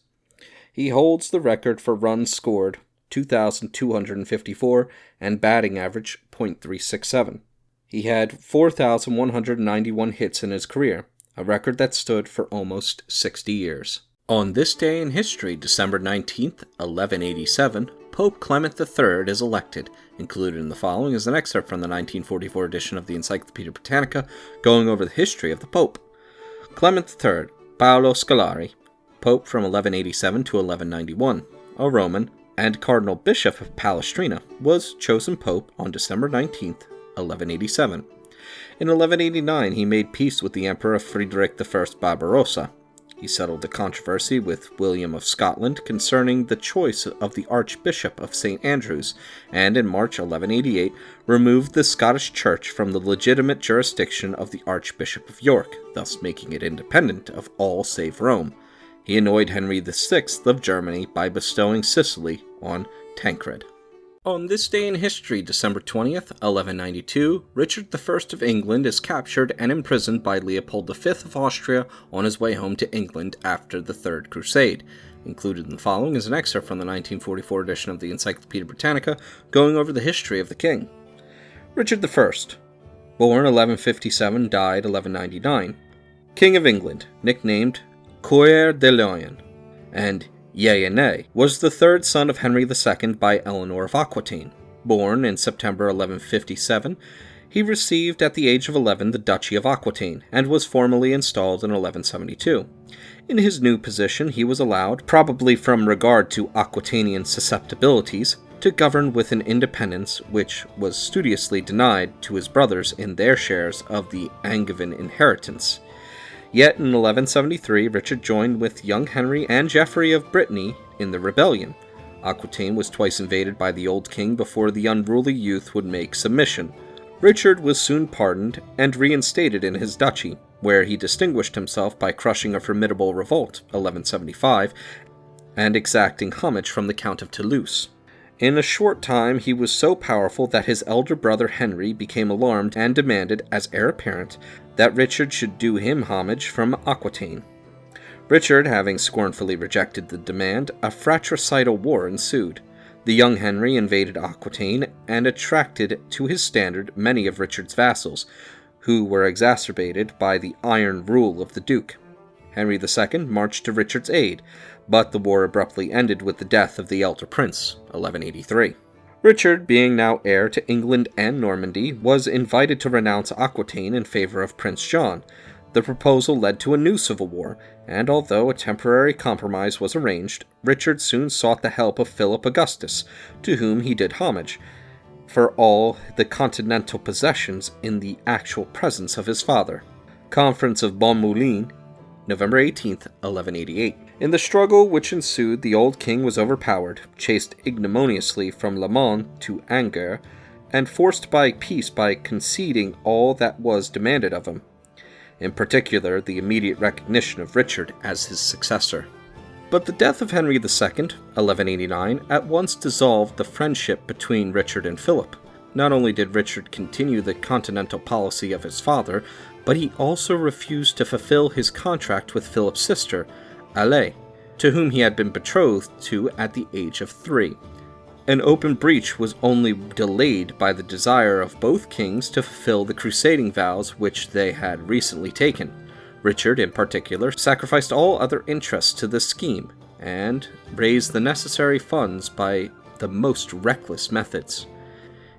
He holds the record for runs scored, 2,254, and batting average, .367. He had 4,191 hits in his career, a record that stood for almost 60 years. On this day in history, December 19th, 1187, Pope Clement III is elected. Included in the following is an excerpt from the 1944 edition of the Encyclopedia Britannica, going over the history of the Pope. Clement III, Paolo Scolari, Pope from 1187 to 1191, a Roman, and Cardinal Bishop of Palestrina, was chosen Pope on December 19th, 1187. In 1189, he made peace with the Emperor Friedrich I Barbarossa. He settled the controversy with William of Scotland concerning the choice of the Archbishop of St. Andrews, and in March 1188 removed the Scottish Church from the legitimate jurisdiction of the Archbishop of York, thus making it independent of all save Rome. He annoyed Henry VI of Germany by bestowing Sicily on Tancred. On this day in history, December 20th, 1192, Richard I of England is captured and imprisoned by Leopold V of Austria on his way home to England after the Third Crusade. Included in the following is an excerpt from the 1944 edition of the Encyclopedia Britannica, going over the history of the king. Richard I, born 1157, died 1199, King of England, nicknamed Coeur de Lion, and Yea and Nay, was the third son of Henry II by Eleanor of Aquitaine. Born in September 1157, he received at the age of 11 the Duchy of Aquitaine, and was formally installed in 1172. In his new position he was allowed, probably from regard to Aquitanian susceptibilities, to govern with an independence which was studiously denied to his brothers in their shares of the Angevin inheritance. Yet in 1173, Richard joined with young Henry and Geoffrey of Brittany in the rebellion. Aquitaine was twice invaded by the old king before the unruly youth would make submission. Richard was soon pardoned and reinstated in his duchy, where he distinguished himself by crushing a formidable revolt, 1175, and exacting homage from the Count of Toulouse. In a short time he was so powerful that his elder brother Henry became alarmed and demanded, as heir apparent, that Richard should do him homage from Aquitaine. Richard, having scornfully rejected the demand, a fratricidal war ensued. The young Henry invaded Aquitaine and attracted to his standard many of Richard's vassals, who were exacerbated by the iron rule of the Duke. Henry II marched to Richard's aid, but the war abruptly ended with the death of the elder prince, 1183. Richard, being now heir to England and Normandy, was invited to renounce Aquitaine in favor of Prince John. The proposal led to a new civil war, and although a temporary compromise was arranged, Richard soon sought the help of Philip Augustus, to whom he did homage, for all the continental possessions in the actual presence of his father. Conference of Bon Moulin, November 18, 1188. In the struggle which ensued, the old king was overpowered, chased ignominiously from Le Mans to Angers, and forced by peace by conceding all that was demanded of him, in particular the immediate recognition of Richard as his successor. But the death of Henry II, 1189, at once dissolved the friendship between Richard and Philip. Not only did Richard continue the continental policy of his father, but he also refused to fulfill his contract with Philip's sister, Aleppo, to whom he had been betrothed to at the age of 3. An open breach was only delayed by the desire of both kings to fulfill the crusading vows which they had recently taken. Richard, in particular, sacrificed all other interests to this scheme, and raised the necessary funds by the most reckless methods.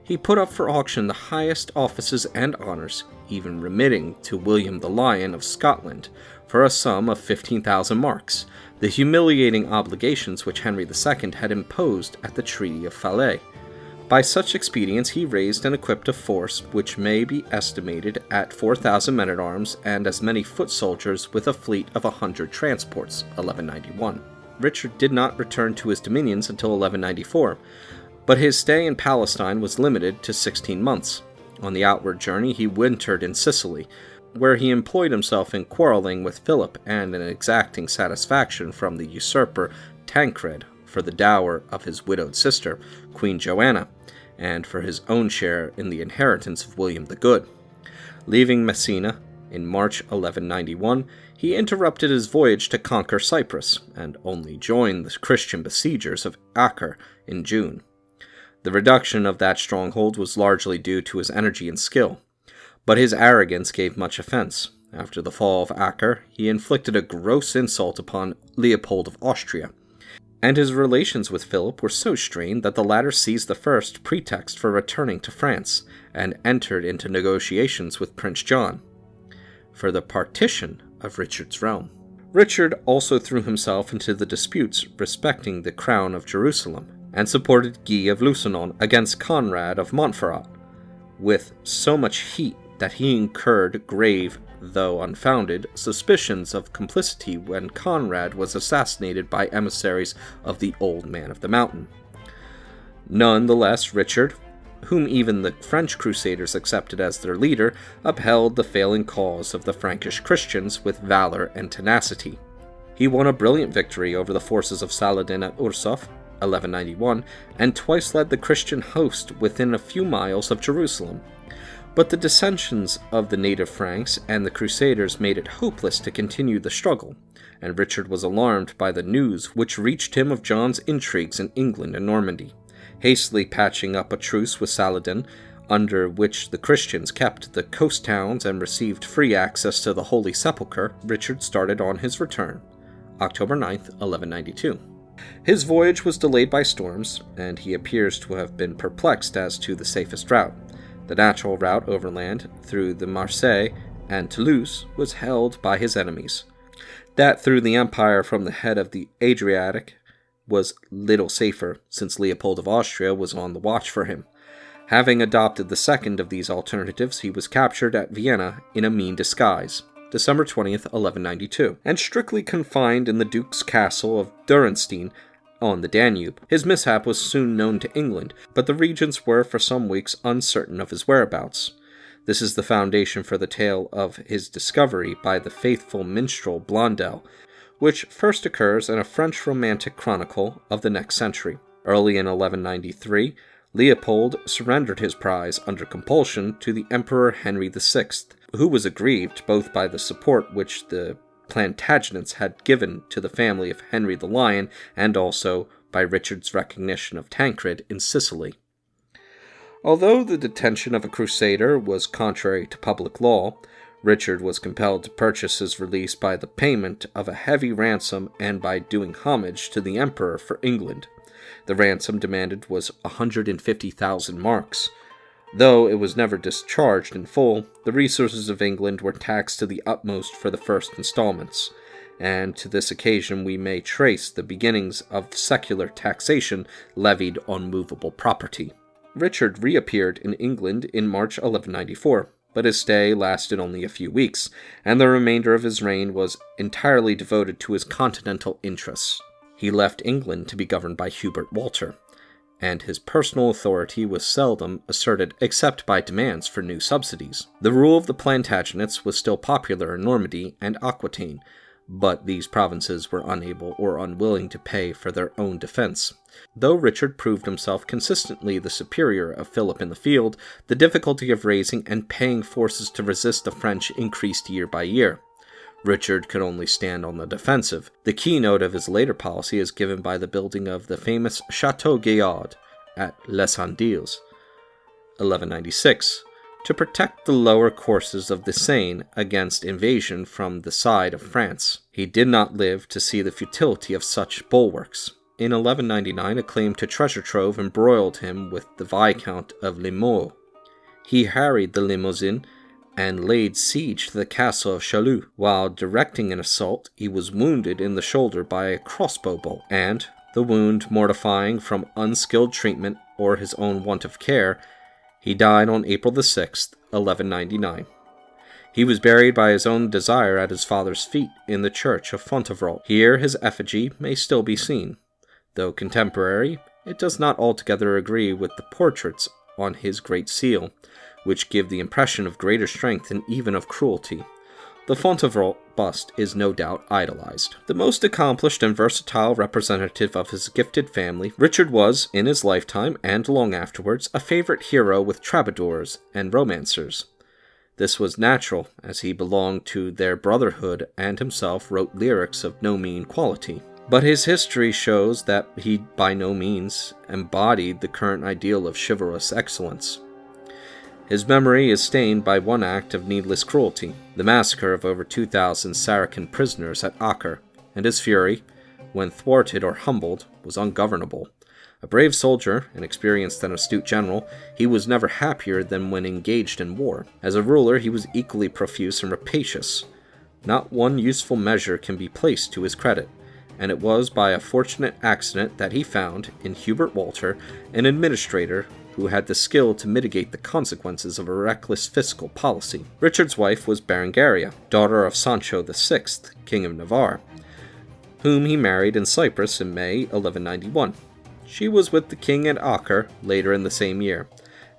He put up for auction the highest offices and honours, even remitting to William the Lion of Scotland, for a sum of 15,000 marks, the humiliating obligations which Henry II had imposed at the Treaty of Falaise. By such expedients he raised and equipped a force which may be estimated at 4,000 men-at-arms and as many foot soldiers with a fleet of 100 transports, 1191. Richard did not return to his dominions until 1194, but his stay in Palestine was limited to 16 months. On the outward journey he wintered in Sicily, where he employed himself in quarreling with Philip and in exacting satisfaction from the usurper Tancred for the dower of his widowed sister, Queen Joanna, and for his own share in the inheritance of William the Good. Leaving Messina in March 1191, he interrupted his voyage to conquer Cyprus, and only joined the Christian besiegers of Acre in June. The reduction of that stronghold was largely due to his energy and skill, but his arrogance gave much offense. After the fall of Acre, he inflicted a gross insult upon Leopold of Austria, and his relations with Philip were so strained that the latter seized the first pretext for returning to France, and entered into negotiations with Prince John for the partition of Richard's realm. Richard also threw himself into the disputes respecting the crown of Jerusalem, and supported Guy of Lusignan against Conrad of Montferrat, with so much heat that he incurred grave, though unfounded, suspicions of complicity when Conrad was assassinated by emissaries of the Old Man of the Mountain. None the less, Richard, whom even the French crusaders accepted as their leader, upheld the failing cause of the Frankish Christians with valor and tenacity. He won a brilliant victory over the forces of Saladin at Ursof, 1191, and twice led the Christian host within a few miles of Jerusalem. But the dissensions of the native Franks and the Crusaders made it hopeless to continue the struggle, and Richard was alarmed by the news which reached him of John's intrigues in England and Normandy. Hastily patching up a truce with Saladin, under which the Christians kept the coast towns and received free access to the Holy Sepulchre, Richard started on his return, October 9th, 1192. His voyage was delayed by storms, and he appears to have been perplexed as to the safest route. The natural route overland through the Marseille and Toulouse was held by his enemies. That through the empire from the head of the Adriatic was little safer, since Leopold of Austria was on the watch for him. Having adopted the second of these alternatives, he was captured at Vienna in a mean disguise, December 20th, 1192, and strictly confined in the Duke's castle of Durenstein on the Danube. His mishap was soon known to England, but the regents were for some weeks uncertain of his whereabouts. This is the foundation for the tale of his discovery by the faithful minstrel Blondel, which first occurs in a French romantic chronicle of the next century. Early in 1193, Leopold surrendered his prize under compulsion to the Emperor Henry VI, who was aggrieved both by the support which the Plantagenets had given to the family of Henry the Lion, and also by Richard's recognition of Tancred in Sicily. Although the detention of a crusader was contrary to public law, Richard was compelled to purchase his release by the payment of a heavy ransom and by doing homage to the emperor for England. The ransom demanded was 150,000 marks. Though it was never discharged in full, the resources of England were taxed to the utmost for the first installments, and to this occasion we may trace the beginnings of secular taxation levied on movable property. Richard reappeared in England in March 1194, but his stay lasted only a few weeks, and the remainder of his reign was entirely devoted to his continental interests. He left England to be governed by Hubert Walter, and his personal authority was seldom asserted except by demands for new subsidies. The rule of the Plantagenets was still popular in Normandy and Aquitaine, but these provinces were unable or unwilling to pay for their own defense. Though Richard proved himself consistently the superior of Philip in the field, the difficulty of raising and paying forces to resist the French increased year by year. Richard could only stand on the defensive. The keynote of his later policy is given by the building of the famous Château Gaillard at Les Andelys, 1196, to protect the lower courses of the Seine against invasion from the side of France. He did not live to see the futility of such bulwarks. In 1199, a claim to treasure trove embroiled him with the Viscount of Limoux. He harried the Limousin and laid siege to the castle of Chaillot. While directing an assault, he was wounded in the shoulder by a crossbow bolt, and, the wound mortifying from unskilled treatment or his own want of care, he died on April the 6th, 1199. He was buried by his own desire at his father's feet in the church of Fontevraud. Here his effigy may still be seen. Though contemporary, it does not altogether agree with the portraits on his great seal, which give the impression of greater strength and even of cruelty. The Fontevraud bust is no doubt idolized. The most accomplished and versatile representative of his gifted family, Richard was, in his lifetime and long afterwards, a favorite hero with troubadours and romancers. This was natural, as he belonged to their brotherhood and himself wrote lyrics of no mean quality. But his history shows that he by no means embodied the current ideal of chivalrous excellence. His memory is stained by one act of needless cruelty, the massacre of over 2,000 Saracen prisoners at Acre, and his fury, when thwarted or humbled, was ungovernable. A brave soldier, an experienced and astute general, he was never happier than when engaged in war. As a ruler, he was equally profuse and rapacious. Not one useful measure can be placed to his credit, and it was by a fortunate accident that he found, in Hubert Walter, an administrator who had the skill to mitigate the consequences of a reckless fiscal policy. Richard's wife was Berengaria, daughter of Sancho VI, King of Navarre, whom he married in Cyprus in May 1191. She was with the king at Acre later in the same year,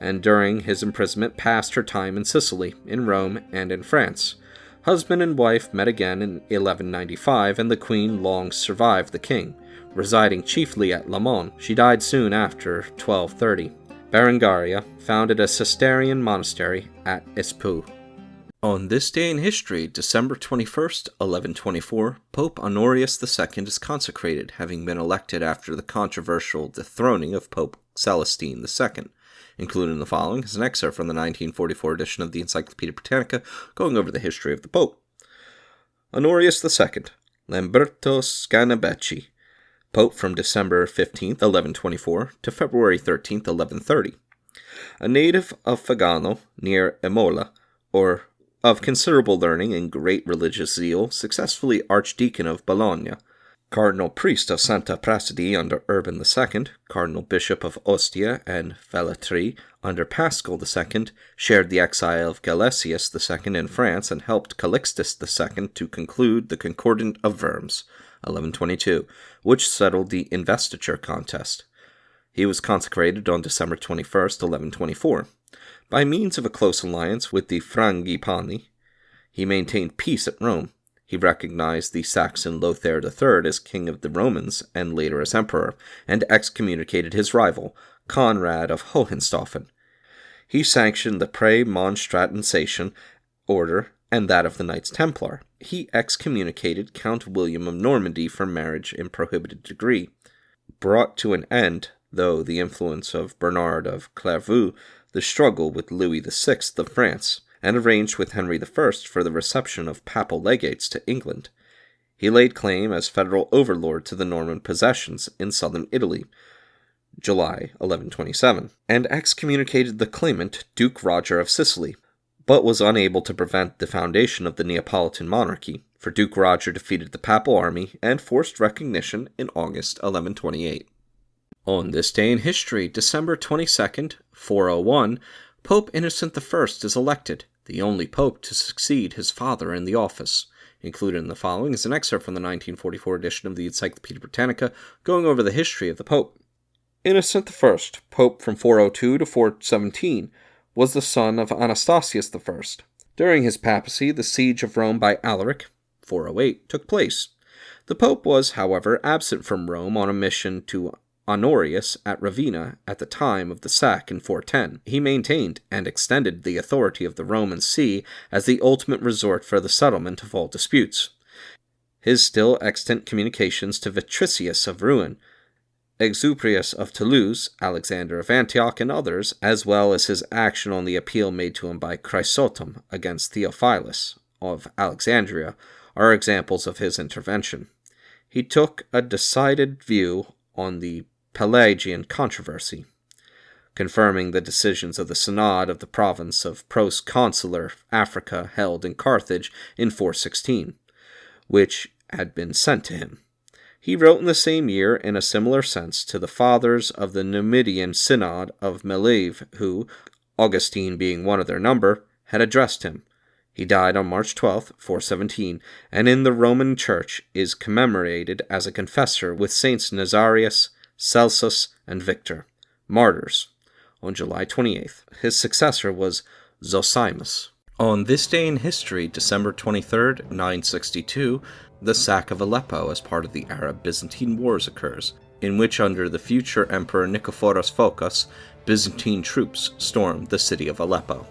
and during his imprisonment passed her time in Sicily, in Rome, and in France. Husband and wife met again in 1195, and the queen long survived the king, residing chiefly at Le Mans. She died soon after 1230. Berengaria founded a Cistercian monastery at Espoo. On this day in history, December 21st, 1124, Pope Honorius II is consecrated, having been elected after the controversial dethroning of Pope Celestine II. Included in the following is an excerpt from the 1944 edition of the Encyclopedia Britannica, going over the history of the Pope. Honorius II, Lamberto Sganabeci, Pope from December 15th, 1124, to February 13th, 1130. A native of Fagano, near Imola, or of considerable learning and great religious zeal, successfully Archdeacon of Bologna, Cardinal Priest of Santa Prassede under Urban II, Cardinal Bishop of Ostia and Velletri under Paschal II, shared the exile of Gelasius II in France and helped Calixtus II to conclude the Concordat of Worms, 1122, which settled the investiture contest. He was consecrated on December 21st, 1124. By means of a close alliance with the Frangipani, he maintained peace at Rome. He recognized the Saxon Lothair III as king of the Romans and later as emperor, and excommunicated his rival, Conrad of Hohenstaufen. He sanctioned the Premonstratensian order and that of the Knights Templar. He excommunicated Count William of Normandy for marriage in prohibited degree, brought to an end, though the influence of Bernard of Clairvaux, the struggle with Louis VI of France, and arranged with Henry I for the reception of papal legates to England. He laid claim as federal overlord to the Norman possessions in southern Italy, July 1127, and excommunicated the claimant Duke Roger of Sicily, but was unable to prevent the foundation of the Neapolitan monarchy, for Duke Roger defeated the papal army and forced recognition in August 1128. On this day in history, December 22nd, 401, Pope Innocent I is elected, the only pope to succeed his father in the office. Included in the following is an excerpt from the 1944 edition of the Encyclopedia Britannica, going over the history of the pope. Innocent I, pope from 402 to 417, was the son of Anastasius I. During his papacy, the siege of Rome by Alaric, 408, took place. The Pope was, however, absent from Rome on a mission to Honorius at Ravenna at the time of the sack in 410. He maintained and extended the authority of the Roman See as the ultimate resort for the settlement of all disputes. His still extant communications to Vitricius of Rouen, Exuprius of Toulouse, Alexander of Antioch, and others, as well as his action on the appeal made to him by Chrysostom against Theophilus of Alexandria, are examples of his intervention. He took a decided view on the Pelagian controversy, confirming the decisions of the Synod of the province of Proconsular Africa held in Carthage in 416, which had been sent to him. He wrote in the same year, in a similar sense, to the fathers of the Numidian Synod of Melave, who, Augustine being one of their number, had addressed him. He died on March 12, 417, and in the Roman Church is commemorated as a confessor with Saints Nazarius, Celsus, and Victor, martyrs, on July 28th. His successor was Zosimus. On this day in history, December 23rd, 962, the sack of Aleppo as part of the Arab-Byzantine Wars occurs, in which under the future Emperor Nikephoros Phocas, Byzantine troops stormed the city of Aleppo.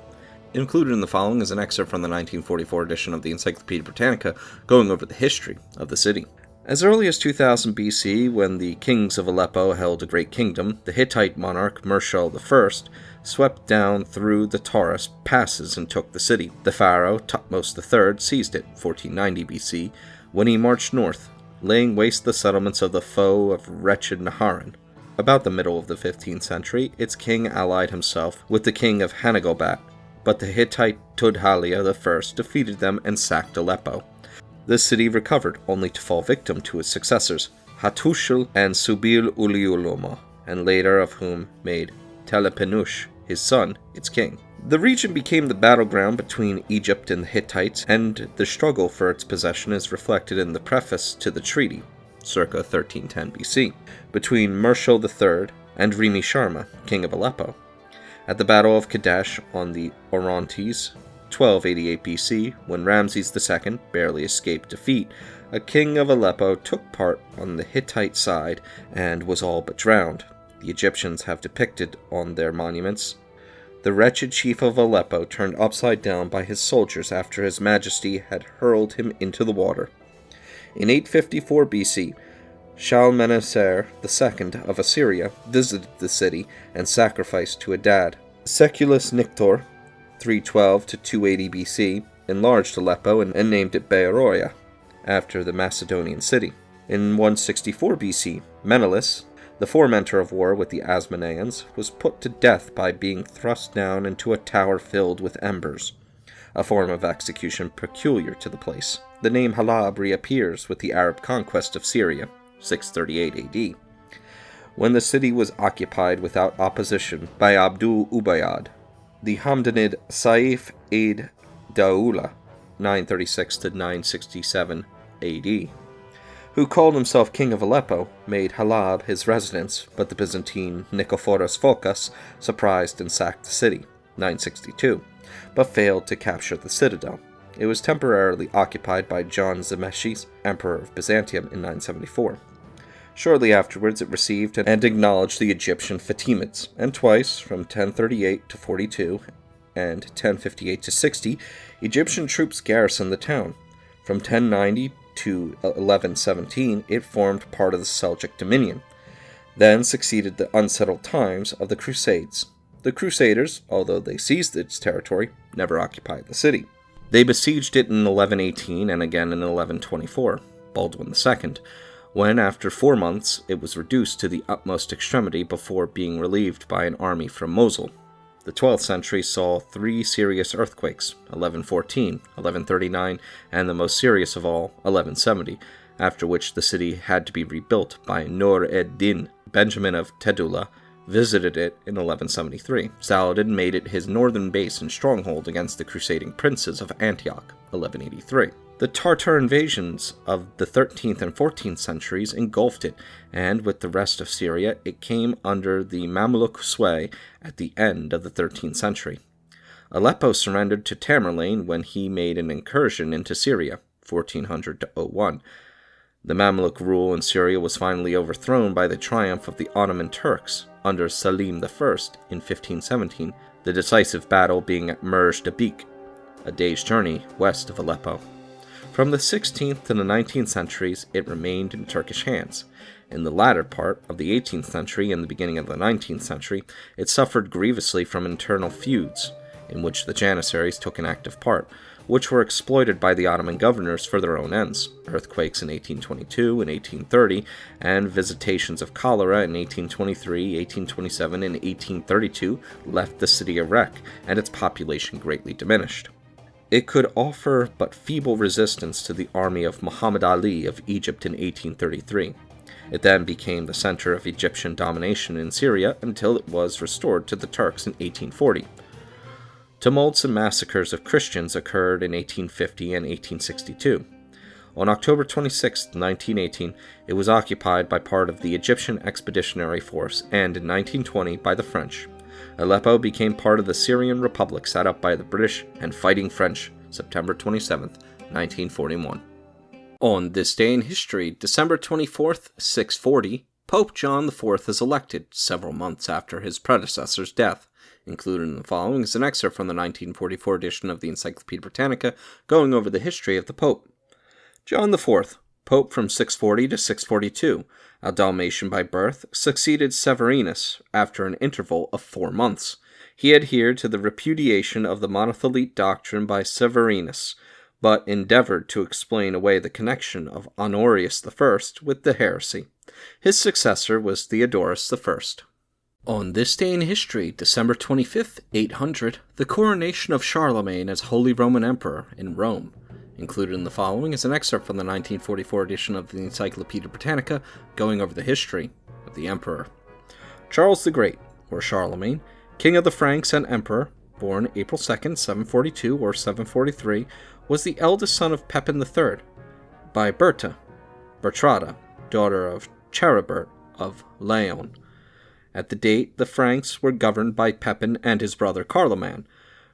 Included in the following is an excerpt from the 1944 edition of the Encyclopaedia Britannica going over the history of the city. As early as 2000 BC, when the kings of Aleppo held a great kingdom, the Hittite monarch Mershal I swept down through the Taurus passes and took the city. The pharaoh Thutmose III seized it, 1490 BC, when he marched north, laying waste the settlements of the foe of wretched Naharan. About the middle of the 15th century, its king allied himself with the king of Hanagobat, but the Hittite Tudhaliya I defeated them and sacked Aleppo. The city recovered, only to fall victim to its successors, Hattushil and Subil Uliuluma, and later of whom made Telepenush, his son, its king. The region became the battleground between Egypt and the Hittites, and the struggle for its possession is reflected in the preface to the treaty, circa 1310 BC, between Mershal III and Rimi Sharma, king of Aleppo. At the Battle of Kadesh on the Orontes, 1288 BC, when Ramses II barely escaped defeat, a king of Aleppo took part on the Hittite side and was all but drowned. The Egyptians have depicted on their monuments the wretched chief of Aleppo turned upside down by his soldiers after his majesty had hurled him into the water. In 854 BC, Shalmaneser II of Assyria visited the city and sacrificed to Adad. Seculus Nictor, 312 to 280 BC, enlarged Aleppo and named it Beoroia, after the Macedonian city. In 164 BC, Menelaus, the fomenter of war with the Asmoneans, was put to death by being thrust down into a tower filled with embers, a form of execution peculiar to the place. The name Halab reappears with the Arab conquest of Syria, 638 AD, when the city was occupied without opposition by Abdul Ubayyad. The Hamdanid Saif Eid Daula, 936 to 967 AD, who called himself king of Aleppo, made Halab his residence, but the Byzantine Nikephoros Phocas surprised and sacked the city, 962, but failed to capture the citadel. It was temporarily occupied by John Zimisces, emperor of Byzantium, in 974. Shortly afterwards it received and acknowledged the Egyptian Fatimids, and twice, from 1038 to 42 and 1058 to 60, Egyptian troops garrisoned the town. From 1090 to 1117, it formed part of the Seljuk dominion. Then succeeded the unsettled times of the Crusades. The Crusaders, although they seized its territory, never occupied the city. They besieged it in 1118 and again in 1124, Baldwin II, when after 4 months it was reduced to the utmost extremity before being relieved by an army from Mosul. The 12th century saw 3 serious earthquakes, 1114, 1139, and the most serious of all, 1170, after which the city had to be rebuilt by Nur ed-Din. Benjamin of Tedula visited it in 1173. Saladin made it his northern base and stronghold against the crusading princes of Antioch, 1183. The Tartar invasions of the 13th and 14th centuries engulfed it, and with the rest of Syria, it came under the Mamluk sway at the end of the 13th century. Aleppo surrendered to Tamerlane when he made an incursion into Syria, 1400 to 01. The Mamluk rule in Syria was finally overthrown by the triumph of the Ottoman Turks under Selim I in 1517, the decisive battle being at Merj Dabik, a day's journey west of Aleppo. From the 16th to the 19th centuries, it remained in Turkish hands. In the latter part of the 18th century and the beginning of the 19th century, it suffered grievously from internal feuds, in which the Janissaries took an active part, which were exploited by the Ottoman governors for their own ends. Earthquakes in 1822 and 1830, and visitations of cholera in 1823, 1827, and 1832 left the city a wreck, and its population greatly diminished. It could offer but feeble resistance to the army of Muhammad Ali of Egypt in 1833. It then became the center of Egyptian domination in Syria until it was restored to the Turks in 1840. Tumults and massacres of Christians occurred in 1850 and 1862. On October 26, 1918, it was occupied by part of the Egyptian Expeditionary Force and in 1920 by the French. Aleppo became part of the Syrian Republic set up by the British and Fighting French, September 27, 1941. On this day in history, December 24th, 640, Pope John IV is elected, several months after his predecessor's death. Included in the following is an excerpt from the 1944 edition of the Encyclopedia Britannica, going over the history of the Pope. John IV, Pope from 640 to 642, a Dalmatian by birth, succeeded Severinus after an interval of 4 months. He adhered to the repudiation of the monothelite doctrine by Severinus, but endeavored to explain away the connection of Honorius I with the heresy. His successor was Theodorus I. On this day in history, December 25th, 800, the coronation of Charlemagne as Holy Roman Emperor in Rome. Included in the following is an excerpt from the 1944 edition of the Encyclopedia Britannica, going over the history of the emperor. Charles the Great, or Charlemagne, king of the Franks and emperor, born April 2nd, 742 or 743, was the eldest son of Pepin III, by Bertrada, daughter of Charibert of Laon. At the date, the Franks were governed by Pepin and his brother Carloman,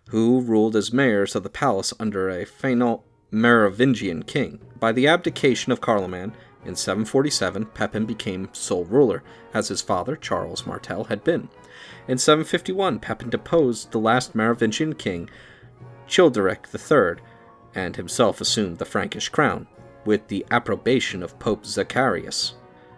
who ruled as mayors of the palace under a Fainéant Merovingian king. By the abdication of Carloman, in 747, Pepin became sole ruler, as his father, Charles Martel, had been. In 751, Pepin deposed the last Merovingian king, Childeric III, and himself assumed the Frankish crown, with the approbation of Pope Zacharias.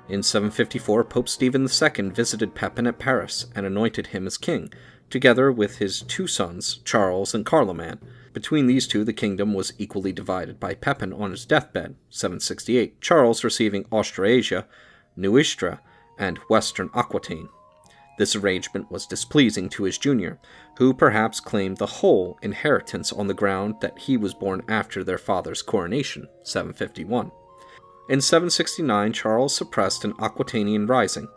In 754, Pope Stephen II visited Pepin at Paris and anointed him as king, together with his 2 sons, Charles and Carloman. Between these two, the kingdom was equally divided by Pepin on his deathbed, 768, Charles receiving Austrasia, Neustria, and western Aquitaine. This arrangement was displeasing to his junior, who perhaps claimed the whole inheritance on the ground that he was born after their father's coronation, 751. In 769, Charles suppressed an Aquitanian rising,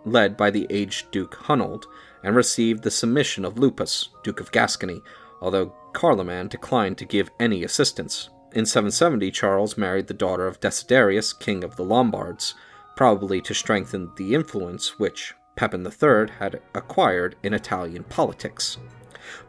led by the aged Duke Hunold, and received the submission of Lupus, Duke of Gascony, although Carloman declined to give any assistance. In 770, Charles married the daughter of Desiderius, king of the Lombards, probably to strengthen the influence which Pepin III had acquired in Italian politics.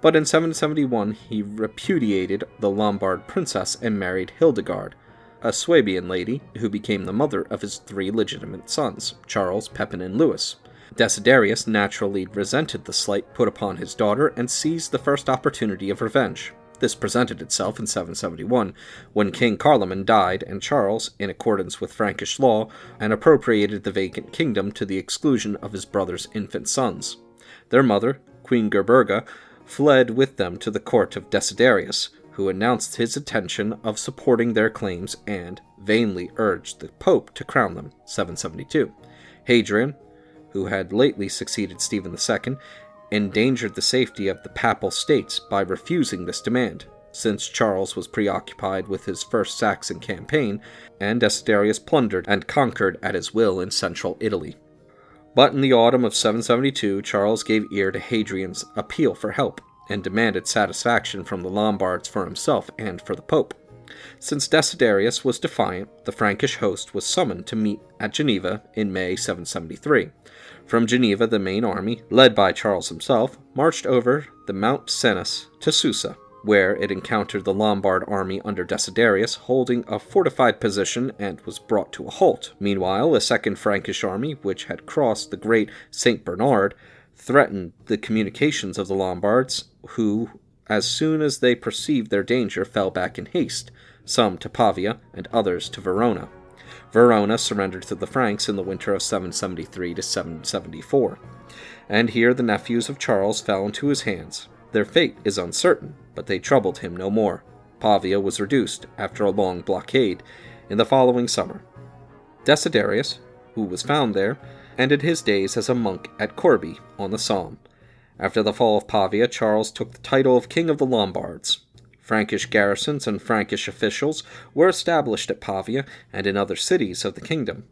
But in 771, he repudiated the Lombard princess and married Hildegard, a Swabian lady who became the mother of his 3 legitimate sons, Charles, Pepin, and Louis. Desiderius naturally resented the slight put upon his daughter and seized the first opportunity of revenge. This presented itself in 771, when King Carloman died and Charles, in accordance with Frankish law, and appropriated the vacant kingdom to the exclusion of his brother's infant sons. Their mother, Queen Gerberga, fled with them to the court of Desiderius, who announced his intention of supporting their claims and vainly urged the Pope to crown them, 772. Hadrian, who had lately succeeded Stephen II, endangered the safety of the Papal States by refusing this demand, since Charles was preoccupied with his first Saxon campaign, and Desiderius plundered and conquered at his will in central Italy. But in the autumn of 772, Charles gave ear to Hadrian's appeal for help, and demanded satisfaction from the Lombards for himself and for the Pope. Since Desiderius was defiant, the Frankish host was summoned to meet at Geneva in May 773. From Geneva, the main army, led by Charles himself, marched over the Mount Cenis to Susa, where it encountered the Lombard army under Desiderius, holding a fortified position, and was brought to a halt. Meanwhile, a second Frankish army, which had crossed the Great St. Bernard, threatened the communications of the Lombards, who, as soon as they perceived their danger, fell back in haste, some to Pavia and others to Verona. Verona surrendered to the Franks in the winter of 773 to 774, and here the nephews of Charles fell into his hands. Their fate is uncertain, but they troubled him no more. Pavia was reduced, after a long blockade, in the following summer. Desiderius, who was found there, ended his days as a monk at Corbie on the Somme. After the fall of Pavia, Charles took the title of King of the Lombards. Frankish garrisons and Frankish officials were established at Pavia and in other cities of the kingdom,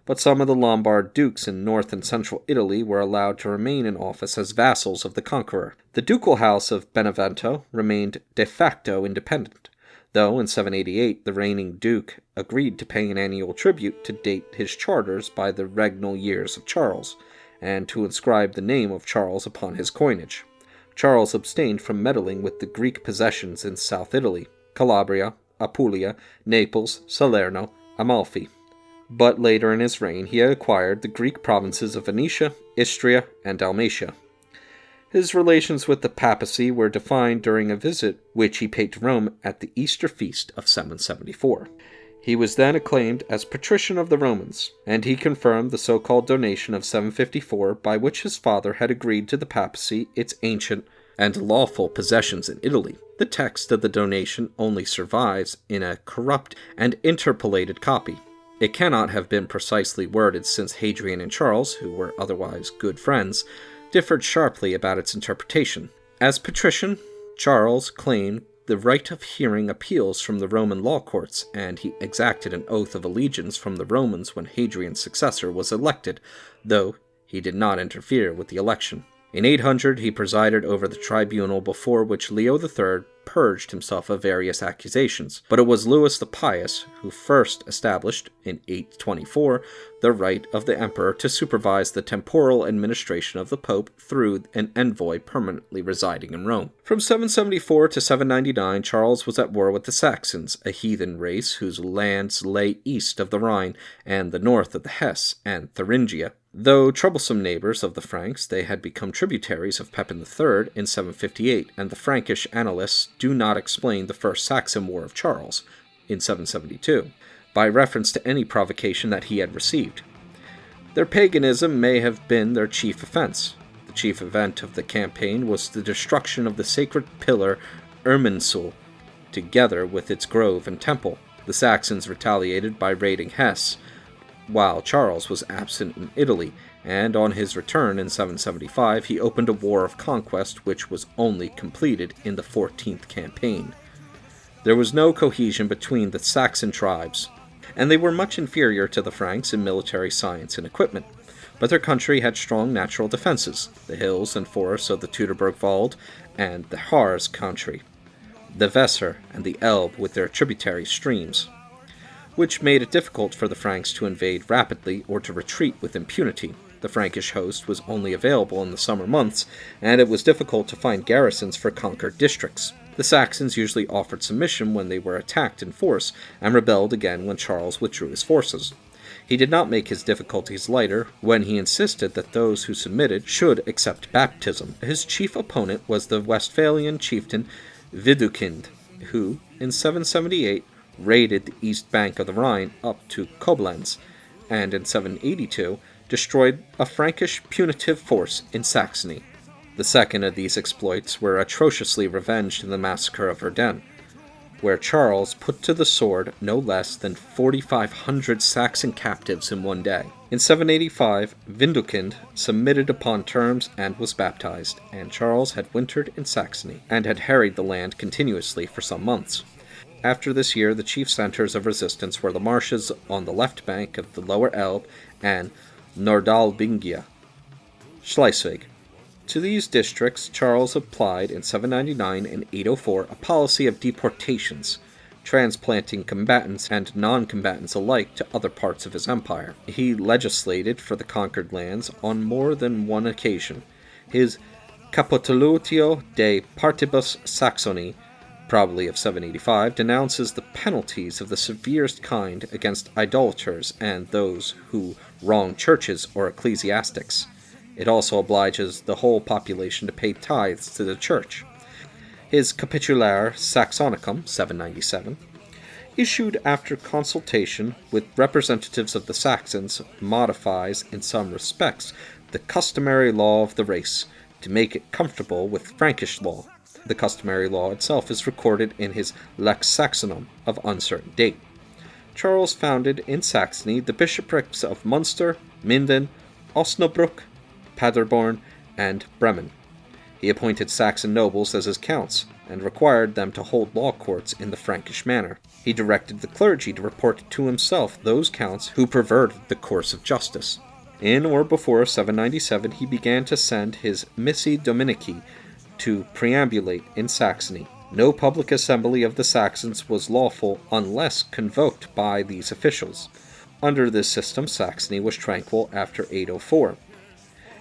but some of the Lombard dukes in north and central Italy were allowed to remain in office as vassals of the conqueror. The ducal house of Benevento remained de facto independent, though in 788 the reigning duke agreed to pay an annual tribute to date his charters by the regnal years of Charles, and to inscribe the name of Charles upon his coinage. Charles abstained from meddling with the Greek possessions in South Italy, Calabria, Apulia, Naples, Salerno, Amalfi. But later in his reign he acquired the Greek provinces of Venetia, Istria, and Dalmatia. His relations with the papacy were defined during a visit which he paid to Rome at the Easter feast of 774. He was then acclaimed as Patrician of the Romans, and he confirmed the so-called donation of 754 by which his father had agreed to the papacy its ancient and lawful possessions in Italy. The text of the donation only survives in a corrupt and interpolated copy. It cannot have been precisely worded, since Hadrian and Charles, who were otherwise good friends, differed sharply about its interpretation. As patrician, Charles claimed the right of hearing appeals from the Roman law courts, and he exacted an oath of allegiance from the Romans when Hadrian's successor was elected, though he did not interfere with the election. In 800, he presided over the tribunal before which Leo III purged himself of various accusations, but it was Louis the Pious who first established, in 824, the right of the emperor to supervise the temporal administration of the pope through an envoy permanently residing in Rome. From 774 to 799, Charles was at war with the Saxons, a heathen race whose lands lay east of the Rhine and the north of the Hesse and Thuringia. Though troublesome neighbors of the Franks, they had become tributaries of Pepin III in 758, and the Frankish annalists do not explain the First Saxon War of Charles, in 772, by reference to any provocation that he had received. Their paganism may have been their chief offense. The chief event of the campaign was the destruction of the sacred pillar Irminsul, together with its grove and temple. The Saxons retaliated by raiding Hesse, while Charles was absent in Italy, and on his return in 775 he opened a war of conquest which was only completed in the 14th campaign. There was no cohesion between the Saxon tribes, and they were much inferior to the Franks in military science and equipment, but their country had strong natural defenses, the hills and forests of the Teutoburg Wald and the Harz country, the Weser and the Elbe with their tributary streams, which made it difficult for the Franks to invade rapidly or to retreat with impunity. The Frankish host was only available in the summer months, and it was difficult to find garrisons for conquered districts. The Saxons usually offered submission when they were attacked in force, and rebelled again when Charles withdrew his forces. He did not make his difficulties lighter when he insisted that those who submitted should accept baptism. His chief opponent was the Westphalian chieftain Widukind, who, in 778, raided the east bank of the Rhine up to Koblenz, and in 782 destroyed a Frankish punitive force in Saxony. The second of these exploits were atrociously revenged in the massacre of Verdun, where Charles put to the sword no less than 4,500 Saxon captives in one day. In 785, Windukind submitted upon terms and was baptized, and Charles had wintered in Saxony, and had harried the land continuously for some months. After this year, the chief centers of resistance were the marshes on the left bank of the lower Elbe and Nordalbingia, Schleswig. To these districts, Charles applied in 799 and 804 a policy of deportations, transplanting combatants and non-combatants alike to other parts of his empire. He legislated for the conquered lands on more than one occasion. His Capitulatio de Partibus Saxoni probably of 785, denounces the penalties of the severest kind against idolaters and those who wrong churches or ecclesiastics. It also obliges the whole population to pay tithes to the church. His Capitulare Saxonicum, 797, issued after consultation with representatives of the Saxons, modifies in some respects the customary law of the race to make it comfortable with Frankish law. The customary law itself is recorded in his Lex Saxonum of uncertain date. Charles founded in Saxony the bishoprics of Munster, Minden, Osnabrück, Paderborn, and Bremen. He appointed Saxon nobles as his counts, and required them to hold law courts in the Frankish manner. He directed the clergy to report to himself those counts who perverted the course of justice. In or before 797 he began to send his Missi Dominici to preambulate in Saxony. No public assembly of the Saxons was lawful unless convoked by these officials. Under this system, Saxony was tranquil after 804.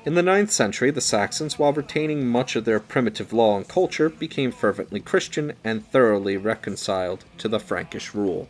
In the 9th century, the Saxons, while retaining much of their primitive law and culture, became fervently Christian and thoroughly reconciled to the Frankish rule.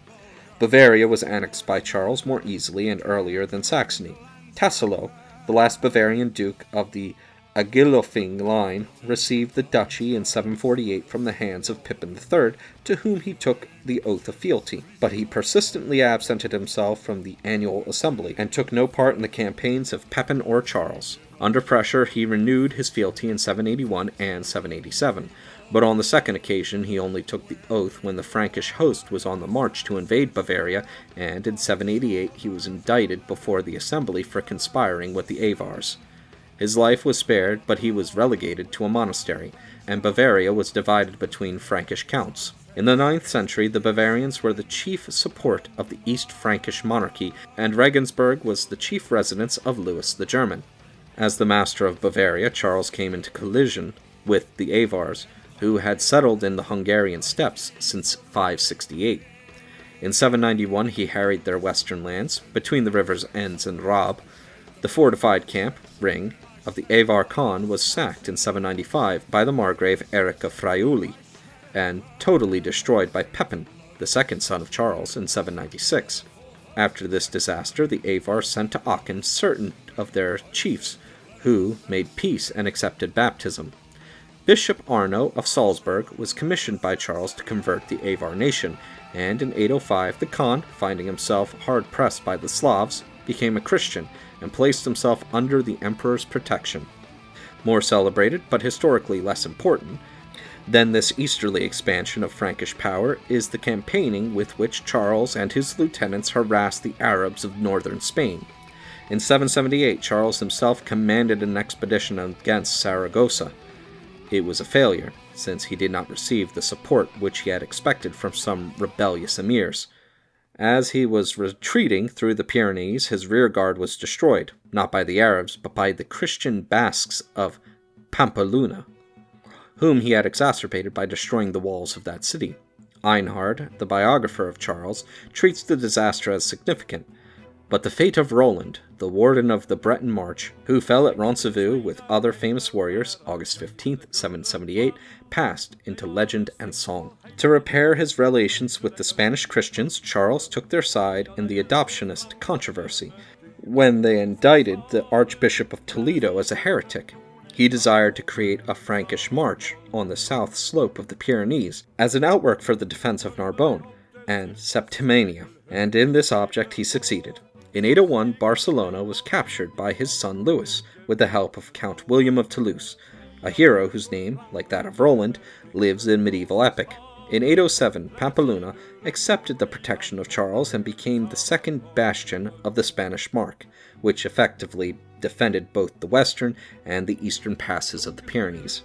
Bavaria was annexed by Charles more easily and earlier than Saxony. Tassilo, the last Bavarian duke of the Agilolfing line, received the duchy in 748 from the hands of Pippin III, to whom he took the oath of fealty, but he persistently absented himself from the annual assembly, and took no part in the campaigns of Pepin or Charles. Under pressure, he renewed his fealty in 781 and 787, but on the second occasion he only took the oath when the Frankish host was on the march to invade Bavaria, and in 788 he was indicted before the assembly for conspiring with the Avars. His life was spared, but he was relegated to a monastery, and Bavaria was divided between Frankish counts. In the 9th century, the Bavarians were the chief support of the East Frankish monarchy, and Regensburg was the chief residence of Louis the German. As the master of Bavaria, Charles came into collision with the Avars, who had settled in the Hungarian steppes since 568. In 791 he harried their western lands, between the rivers Enns and Raab. The fortified camp, Ring, of the Avar Khan was sacked in 795 by the Margrave Eric of Friuli, and totally destroyed by Pepin, the second son of Charles, in 796. After this disaster, the Avars sent to Aachen certain of their chiefs, who made peace and accepted baptism. Bishop Arno of Salzburg was commissioned by Charles to convert the Avar nation, and in 805 the Khan, finding himself hard-pressed by the Slavs, became a Christian and placed himself under the emperor's protection. More celebrated, but historically less important, than this easterly expansion of Frankish power is the campaigning with which Charles and his lieutenants harassed the Arabs of northern Spain. In 778, Charles himself commanded an expedition against Saragossa. It was a failure, since he did not receive the support which he had expected from some rebellious emirs. As he was retreating through the Pyrenees, his rearguard was destroyed, not by the Arabs, but by the Christian Basques of Pampeluna, whom he had exacerbated by destroying the walls of that city. Einhard, the biographer of Charles, treats the disaster as significant, but the fate of Roland, the warden of the Breton March, who fell at Roncevaux with other famous warriors, August 15, 778, passed into legend and song. To repair his relations with the Spanish Christians, Charles took their side in the adoptionist controversy, when they indicted the Archbishop of Toledo as a heretic. He desired to create a Frankish march on the south slope of the Pyrenees as an outwork for the defense of Narbonne and Septimania, and in this object he succeeded. In 801, Barcelona was captured by his son Louis, with the help of Count William of Toulouse, a hero whose name, like that of Roland, lives in medieval epic. In 807, Pampeluna accepted the protection of Charles and became the second bastion of the Spanish Mark, which effectively defended both the western and the eastern passes of the Pyrenees.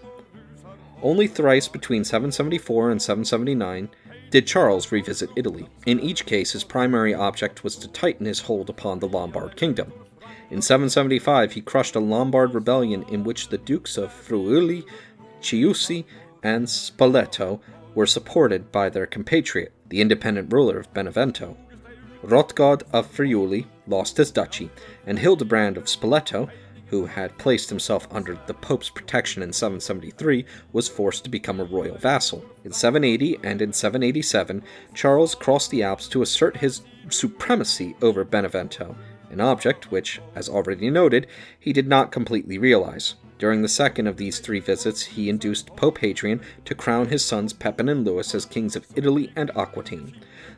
Only thrice between 774 and 779 did Charles revisit Italy. In each case, his primary object was to tighten his hold upon the Lombard kingdom. In 775, he crushed a Lombard rebellion in which the dukes of Friuli, Chiusi, and Spoleto were supported by their compatriot, the independent ruler of Benevento. Hrodgaud of Friuli lost his duchy, and Hildebrand of Spoleto, who had placed himself under the Pope's protection in 773, was forced to become a royal vassal. In 780 and in 787, Charles crossed the Alps to assert his supremacy over Benevento, an object which, as already noted, he did not completely realize. During the second of these 3 visits, he induced Pope Hadrian to crown his sons Pepin and Louis as kings of Italy and Aquitaine.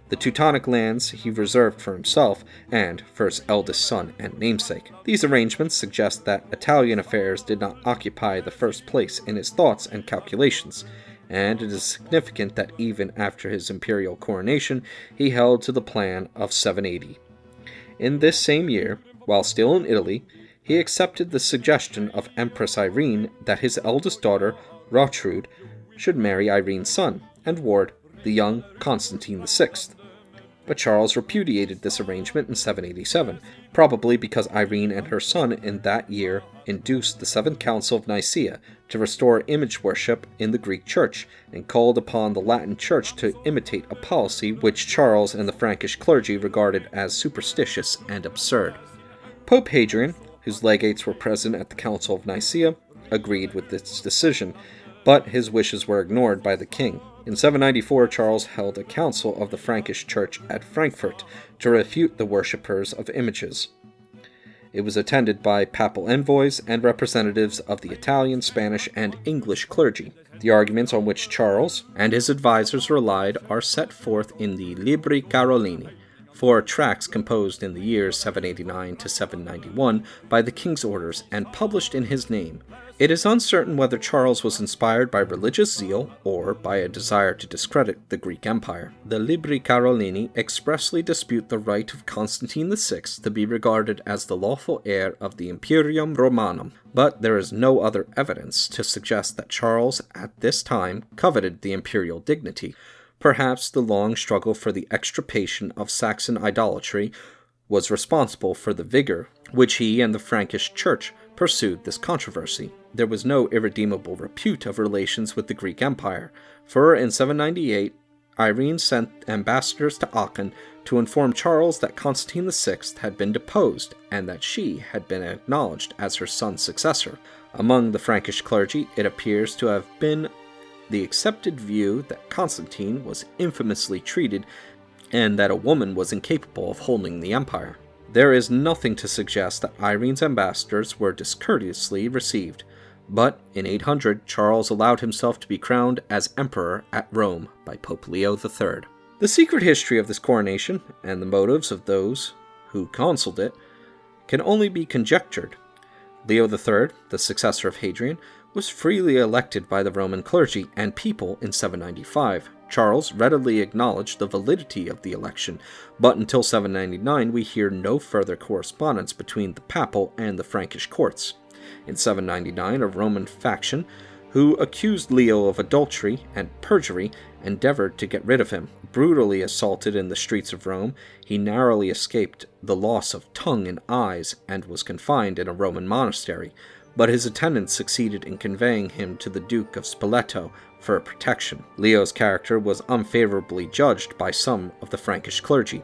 The Teutonic lands he reserved for himself and for his eldest son and namesake. These arrangements suggest that Italian affairs did not occupy the first place in his thoughts and calculations, and it is significant that even after his imperial coronation, he held to the plan of 780. In this same year, while still in Italy, he accepted the suggestion of Empress Irene that his eldest daughter, Rotrud, should marry Irene's son and ward, the young Constantine VI. But Charles repudiated this arrangement in 787, probably because Irene and her son in that year induced the Seventh Council of Nicaea to restore image worship in the Greek Church, and called upon the Latin Church to imitate a policy which Charles and the Frankish clergy regarded as superstitious and absurd. Pope Hadrian, whose legates were present at the Council of Nicaea, agreed with this decision, but his wishes were ignored by the king. In 794, Charles held a council of the Frankish Church at Frankfurt to refute the worshippers of images. It was attended by papal envoys and representatives of the Italian, Spanish, and English clergy. The arguments on which Charles and his advisors relied are set forth in the Libri Carolini, 4 tracts composed in the years 789 to 791 by the king's orders and published in his name. It is uncertain whether Charles was inspired by religious zeal or by a desire to discredit the Greek Empire. The Libri Carolini expressly dispute the right of Constantine VI to be regarded as the lawful heir of the Imperium Romanum, but there is no other evidence to suggest that Charles at this time coveted the imperial dignity. Perhaps the long struggle for the extirpation of Saxon idolatry was responsible for the vigor which he and the Frankish Church pursued this controversy. There was no irredeemable repute of relations with the Greek Empire, for in 798 Irene sent ambassadors to Aachen to inform Charles that Constantine VI had been deposed and that she had been acknowledged as her son's successor. Among the Frankish clergy, it appears to have been the accepted view that Constantine was infamously treated and that a woman was incapable of holding the empire. There is nothing to suggest that Irene's ambassadors were discourteously received, but in 800 Charles allowed himself to be crowned as emperor at Rome by Pope Leo III. The secret history of this coronation, and the motives of those who counseled it, can only be conjectured. Leo III, the successor of Hadrian, was freely elected by the Roman clergy and people in 795. Charles readily acknowledged the validity of the election, but until 799 we hear no further correspondence between the papal and the Frankish courts. In 799, a Roman faction, who accused Leo of adultery and perjury, endeavored to get rid of him. Brutally assaulted in the streets of Rome, he narrowly escaped the loss of tongue and eyes and was confined in a Roman monastery, but his attendants succeeded in conveying him to the Duke of Spoleto for protection. Leo's character was unfavorably judged by some of the Frankish clergy,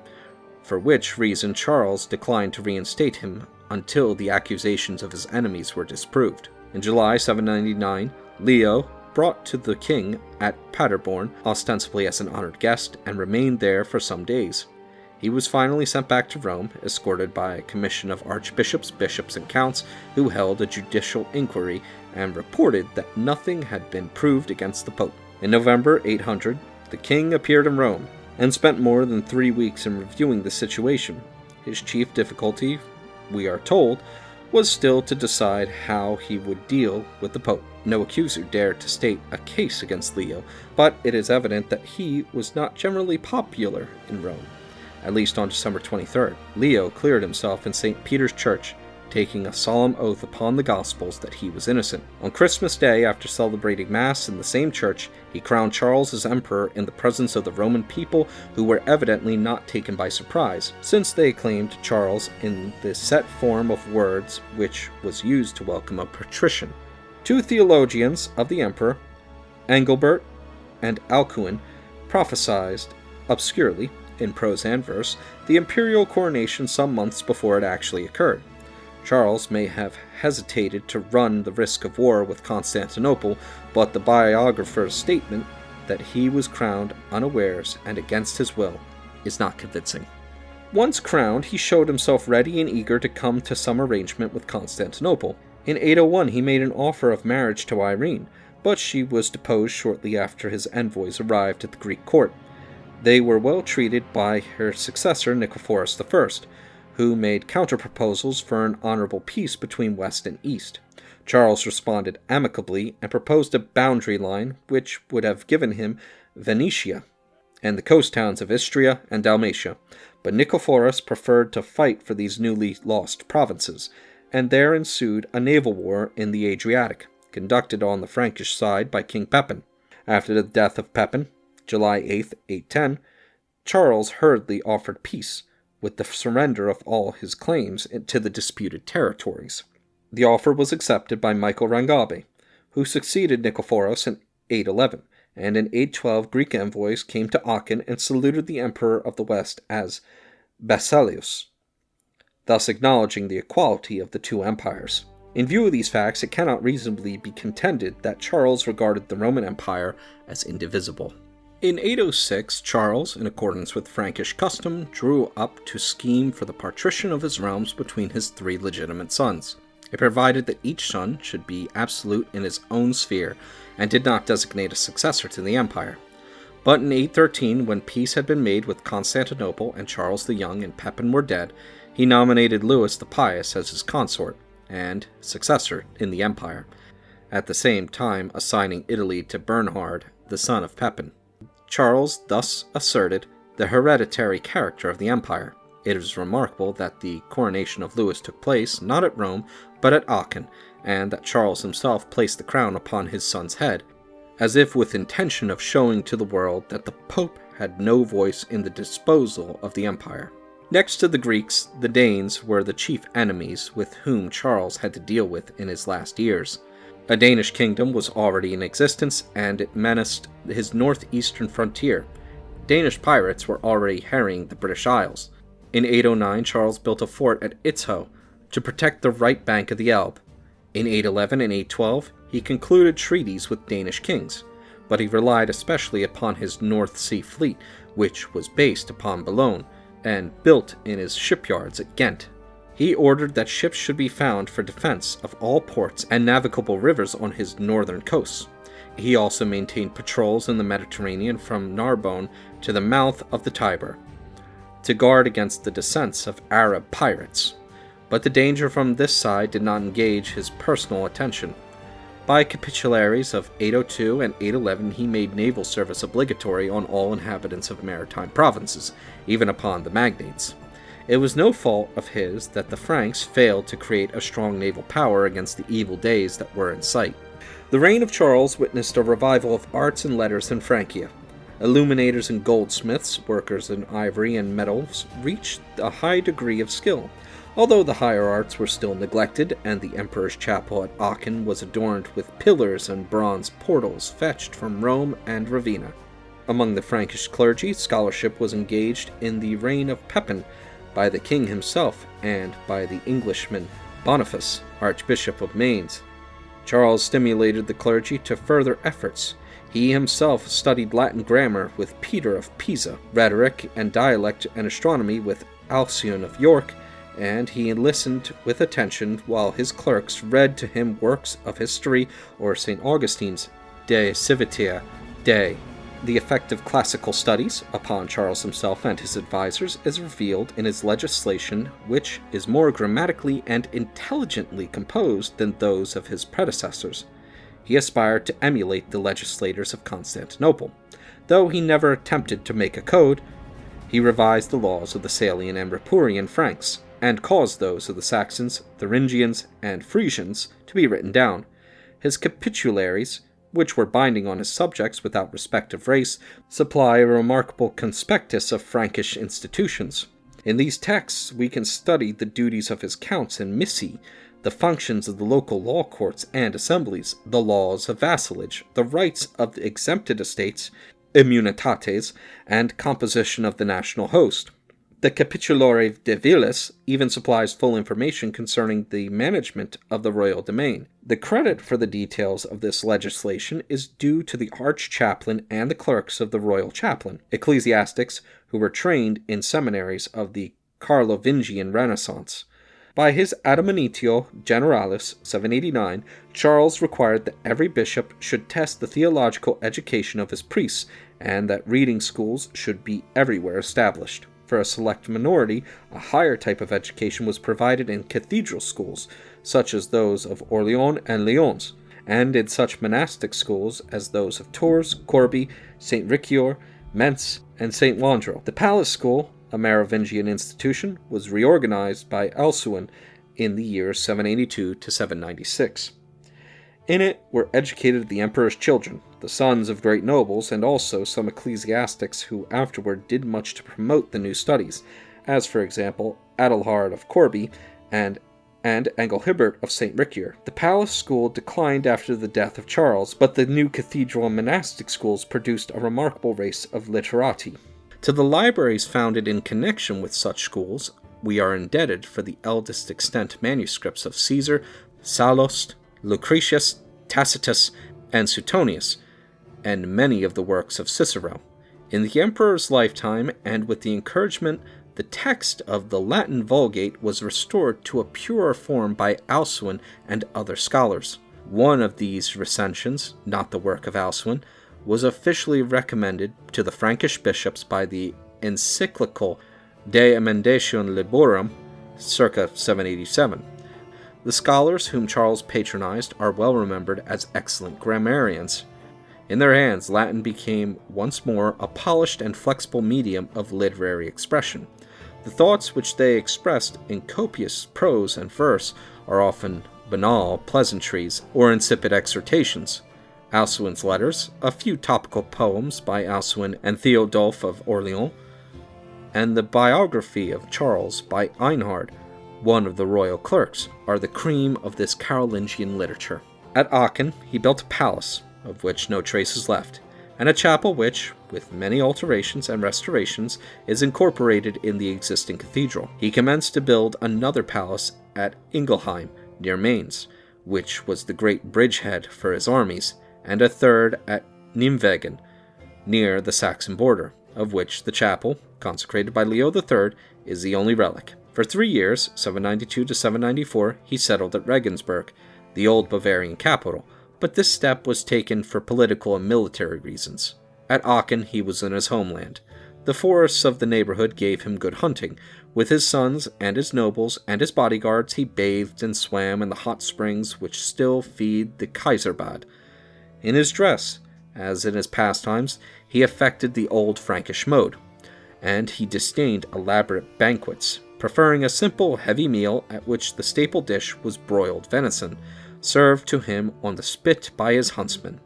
for which reason Charles declined to reinstate him until the accusations of his enemies were disproved. In July 799, Leo brought to the king at Paderborn, ostensibly as an honored guest, and remained there for some days. He was finally sent back to Rome, escorted by a commission of archbishops, bishops, and counts who held a judicial inquiry and reported that nothing had been proved against the Pope. In November 800, the king appeared in Rome and spent more than 3 weeks in reviewing the situation. His chief difficulty, we are told, was still to decide how he would deal with the Pope. No accuser dared to state a case against Leo, but it is evident that he was not generally popular in Rome. At least on December 23rd, Leo cleared himself in St. Peter's Church, taking a solemn oath upon the Gospels that he was innocent. On Christmas Day, after celebrating Mass in the same church, he crowned Charles as emperor in the presence of the Roman people, who were evidently not taken by surprise, since they acclaimed Charles in the set form of words which was used to welcome a patrician. 2 theologians of the emperor, Engelbert and Alcuin, prophesied obscurely, in prose and verse, the imperial coronation some months before it actually occurred. Charles may have hesitated to run the risk of war with Constantinople, but the biographer's statement that he was crowned unawares and against his will is not convincing. Once crowned, he showed himself ready and eager to come to some arrangement with Constantinople. In 801 he made an offer of marriage to Irene, but she was deposed shortly after his envoys arrived at the Greek court. They were well treated by her successor Nicephorus I, who made counter-proposals for an honorable peace between West and East. Charles responded amicably and proposed a boundary line which would have given him Venetia and the coast towns of Istria and Dalmatia, but Nicephorus preferred to fight for these newly lost provinces, and there ensued a naval war in the Adriatic, conducted on the Frankish side by King Pepin. After the death of Pepin, July 8, 810, Charles hurriedly offered peace, with the surrender of all his claims to the disputed territories. The offer was accepted by Michael Rangabe, who succeeded Nicephorus in 811, and in 812 Greek envoys came to Aachen and saluted the Emperor of the West as Basileus, thus acknowledging the equality of the two empires. In view of these facts, it cannot reasonably be contended that Charles regarded the Roman Empire as indivisible. In 806, Charles, in accordance with Frankish custom, drew up to scheme for the partition of his realms between his three legitimate sons. It provided that each son should be absolute in his own sphere, and did not designate a successor to the empire. But in 813, when peace had been made with Constantinople and Charles the Young and Pepin were dead, he nominated Louis the Pious as his consort and successor in the empire, at the same time assigning Italy to Bernhard, the son of Pepin. Charles thus asserted the hereditary character of the empire. It is remarkable that the coronation of Louis took place not at Rome, but at Aachen, and that Charles himself placed the crown upon his son's head, as if with intention of showing to the world that the Pope had no voice in the disposal of the empire. Next to the Greeks, the Danes were the chief enemies with whom Charles had to deal with in his last years. A Danish kingdom was already in existence, and it menaced his northeastern frontier. Danish pirates were already harrying the British Isles. In 809, Charles built a fort at Itzehoe to protect the right bank of the Elbe. In 811 and 812, he concluded treaties with Danish kings, but he relied especially upon his North Sea fleet, which was based upon Boulogne and built in his shipyards at Ghent. He ordered that ships should be found for defense of all ports and navigable rivers on his northern coasts. He also maintained patrols in the Mediterranean from Narbonne to the mouth of the Tiber, to guard against the descents of Arab pirates. But the danger from this side did not engage his personal attention. By capitularies of 802 and 811 he made naval service obligatory on all inhabitants of maritime provinces, even upon the magnates. It was no fault of his that the Franks failed to create a strong naval power against the evil days that were in sight. The reign of Charles witnessed a revival of arts and letters in Francia. Illuminators and goldsmiths, workers in ivory and metals, reached a high degree of skill, although the higher arts were still neglected, and the emperor's chapel at Aachen was adorned with pillars and bronze portals fetched from Rome and Ravenna. Among the Frankish clergy, scholarship was engaged in the reign of Pepin, by the king himself and by the Englishman Boniface, Archbishop of Mainz. Charles stimulated the clergy to further efforts. He himself studied Latin grammar with Peter of Pisa, rhetoric and dialect and astronomy with Alcuin of York, and he listened with attention while his clerks read to him works of history or St. Augustine's De Civitate Dei. The effect of classical studies upon Charles himself and his advisors is revealed in his legislation, which is more grammatically and intelligently composed than those of his predecessors. He aspired to emulate the legislators of Constantinople. Though he never attempted to make a code, he revised the laws of the Salian and Ripuarian Franks, and caused those of the Saxons, Thuringians, and Frisians to be written down. His capitularies, which were binding on his subjects without respect of race, supply a remarkable conspectus of Frankish institutions. In these texts we can study the duties of his counts and missi, the functions of the local law courts and assemblies, the laws of vassalage, the rights of the exempted estates, immunitates, and composition of the national host. The Capitulare de Villas even supplies full information concerning the management of the royal domain. The credit for the details of this legislation is due to the arch-chaplain and the clerks of the royal chaplain, ecclesiastics who were trained in seminaries of the Carlovingian Renaissance. By his Admonitio Generalis 789, Charles required that every bishop should test the theological education of his priests, and that reading schools should be everywhere established. For a select minority, a higher type of education was provided in cathedral schools, such as those of Orléans and Lyons, and in such monastic schools as those of Tours, Corbie, St. Riquier, Mentz, and St. Wandrel. The Palace School, a Merovingian institution, was reorganized by Alcuin in the years 782 to 796. In it were educated the emperor's children, the sons of great nobles, and also some ecclesiastics who afterward did much to promote the new studies, as for example Adelhard of Corbie and Engelhibert of St. Riquier. The palace school declined after the death of Charles, but the new cathedral and monastic schools produced a remarkable race of literati. To the libraries founded in connection with such schools, we are indebted for the eldest extant manuscripts of Caesar, Sallust, Lucretius, Tacitus, and Suetonius, and many of the works of Cicero. In the emperor's lifetime, and with the encouragement, the text of the Latin Vulgate was restored to a purer form by Alcuin and other scholars. One of these recensions, not the work of Alcuin, was officially recommended to the Frankish bishops by the encyclical De Emendatione Liborum, circa 787. The scholars whom Charles patronized are well remembered as excellent grammarians. In their hands, Latin became once more a polished and flexible medium of literary expression. The thoughts which they expressed in copious prose and verse are often banal pleasantries or insipid exhortations. Alcuin's letters, a few topical poems by Alcuin and Theodulf of Orleans, and the biography of Charles by Lionheart, one of the royal clerks, are the cream of this Carolingian literature. At Aachen he built a palace, of which no trace is left, and a chapel which, with many alterations and restorations, is incorporated in the existing cathedral. He commenced to build another palace at Ingelheim, near Mainz, which was the great bridgehead for his armies, and a third at Nimwegen, near the Saxon border, of which the chapel, consecrated by Leo III, is the only relic. For 3 years, 792 to 794, he settled at Regensburg, the old Bavarian capital, but this step was taken for political and military reasons. At Aachen he was in his homeland. The forests of the neighborhood gave him good hunting. With his sons and his nobles and his bodyguards he bathed and swam in the hot springs which still feed the Kaiserbad. In his dress, as in his pastimes, he affected the old Frankish mode, and he disdained elaborate banquets, preferring a simple, heavy meal at which the staple dish was broiled venison, served to him on the spit by his huntsmen.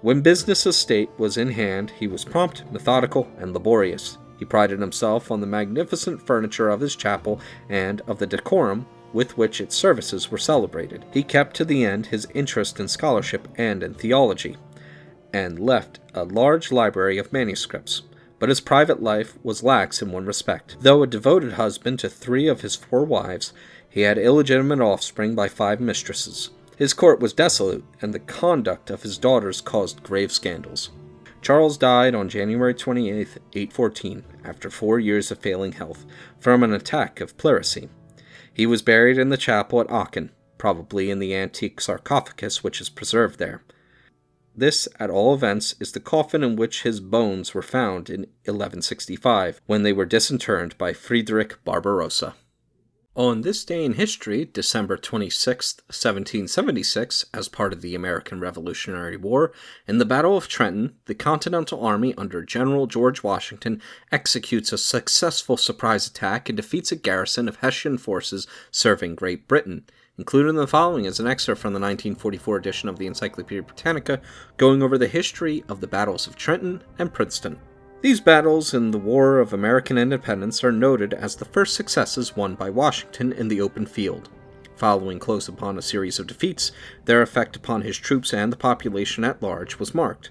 When business of state was in hand, he was prompt, methodical, and laborious. He prided himself on the magnificent furniture of his chapel and of the decorum with which its services were celebrated. He kept to the end his interest in scholarship and in theology, and left a large library of manuscripts. But his private life was lax in one respect. Though a devoted husband to 3 of his 4 wives, he had illegitimate offspring by 5 mistresses. His court was desolate, and the conduct of his daughters caused grave scandals. Charles died on January 28, 814, after 4 years of failing health, from an attack of pleurisy. He was buried in the chapel at Aachen, probably in the antique sarcophagus which is preserved there. This, at all events, is the coffin in which his bones were found in 1165, when they were disinterred by Friedrich Barbarossa. On this day in history, December 26, 1776, as part of the American Revolutionary War, in the Battle of Trenton, the Continental Army under General George Washington executes a successful surprise attack and defeats a garrison of Hessian forces serving Great Britain. Included in the following is an excerpt from the 1944 edition of the Encyclopedia Britannica, going over the history of the battles of Trenton and Princeton. These battles in the War of American Independence are noted as the first successes won by Washington in the open field. Following close upon a series of defeats, their effect upon his troops and the population at large was marked.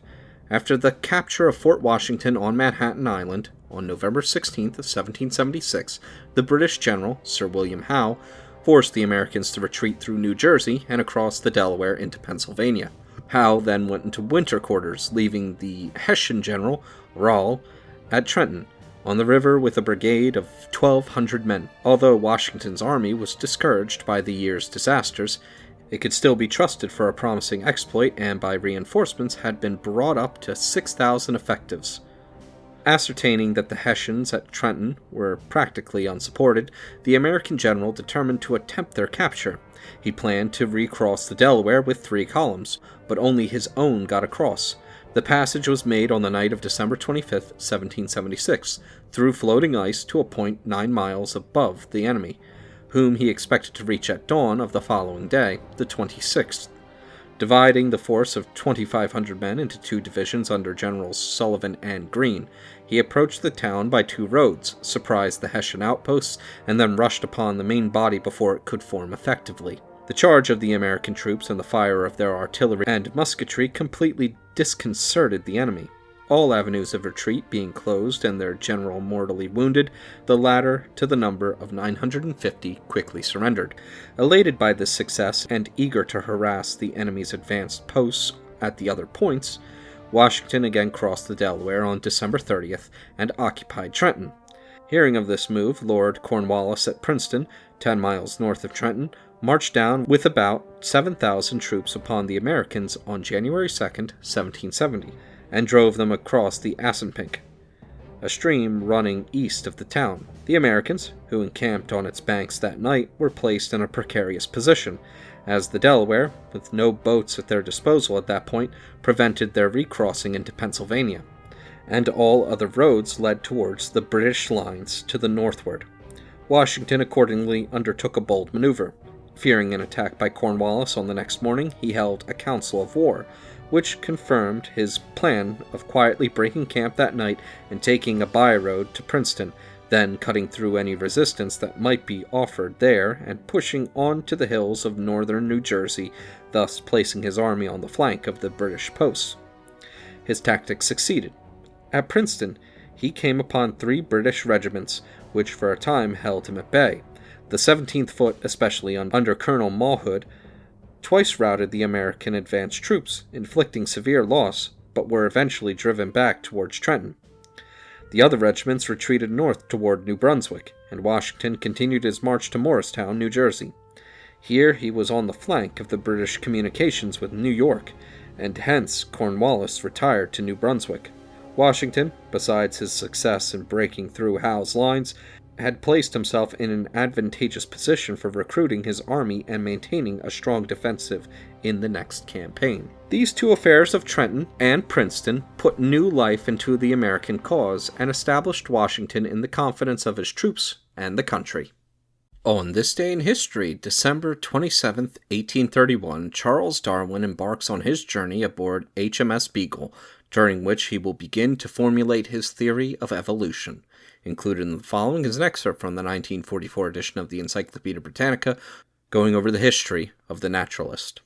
After the capture of Fort Washington on Manhattan Island, on November 16th, 1776, the British general, Sir William Howe, forced the Americans to retreat through New Jersey and across the Delaware into Pennsylvania. Howe then went into winter quarters, leaving the Hessian general, Rall, at Trenton, on the river with a brigade of 1,200 men. Although Washington's army was discouraged by the year's disasters, it could still be trusted for a promising exploit and by reinforcements had been brought up to 6,000 effectives. Ascertaining that the Hessians at Trenton were practically unsupported, the American general determined to attempt their capture. He planned to recross the Delaware with 3 columns, but only his own got across. The passage was made on the night of December 25, 1776, through floating ice to a point 9 miles above the enemy, whom he expected to reach at dawn of the following day, the 26th. Dividing the force of 2,500 men into 2 divisions under Generals Sullivan and Greene, he approached the town by 2 roads, surprised the Hessian outposts, and then rushed upon the main body before it could form effectively. The charge of the American troops and the fire of their artillery and musketry completely disconcerted the enemy. All avenues of retreat being closed and their general mortally wounded, the latter, to the number of 950, quickly surrendered. Elated by this success and eager to harass the enemy's advanced posts at the other points, Washington again crossed the Delaware on December 30th and occupied Trenton. Hearing of this move, Lord Cornwallis at Princeton, 10 miles north of Trenton, marched down with about 7,000 troops upon the Americans on January 2nd, 1770. And drove them across the Assunpink, a stream running east of the town. The Americans, who encamped on its banks that night, were placed in a precarious position, as the Delaware, with no boats at their disposal at that point, prevented their recrossing into Pennsylvania, and all other roads led towards the British lines to the northward. Washington accordingly undertook a bold maneuver. Fearing an attack by Cornwallis on the next morning, he held a council of war, which confirmed his plan of quietly breaking camp that night and taking a by-road to Princeton, then cutting through any resistance that might be offered there and pushing on to the hills of northern New Jersey, thus placing his army on the flank of the British posts. His tactics succeeded. At Princeton, he came upon 3 British regiments, which for a time held him at bay. The 17th Foot, especially under Colonel Mawhood, twice routed the American advance troops, inflicting severe loss, but were eventually driven back towards Trenton. The other regiments retreated north toward New Brunswick, and Washington continued his march to Morristown, New Jersey. Here he was on the flank of the British communications with New York, and hence Cornwallis retired to New Brunswick. Washington, besides his success in breaking through Howe's lines, had placed himself in an advantageous position for recruiting his army and maintaining a strong defensive in the next campaign. These 2 affairs of Trenton and Princeton put new life into the American cause and established Washington in the confidence of his troops and the country. On this day in history, December 27, 1831, Charles Darwin embarks on his journey aboard HMS Beagle, during which he will begin to formulate his theory of evolution. Included in the following is an excerpt from the 1944 edition of the Encyclopedia Britannica, going over the history of the naturalist.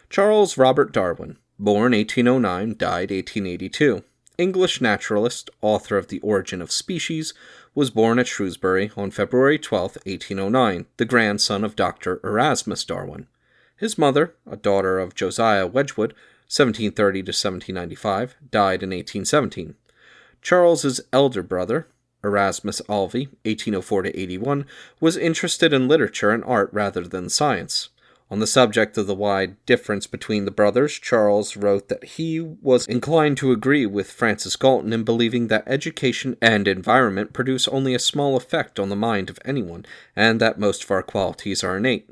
Charles Robert Darwin, born 1809, died 1882. English naturalist, author of The Origin of Species, was born at Shrewsbury on February 12, 1809, the grandson of Dr. Erasmus Darwin. His mother, a daughter of Josiah Wedgwood, 1730 to 1795, died in 1817. Charles's elder brother, Erasmus Alvey, 1804 to 81, was interested in literature and art rather than science. On the subject of the wide difference between the brothers, Charles wrote that he was inclined to agree with Francis Galton in believing that education and environment produce only a small effect on the mind of anyone, and that most of our qualities are innate.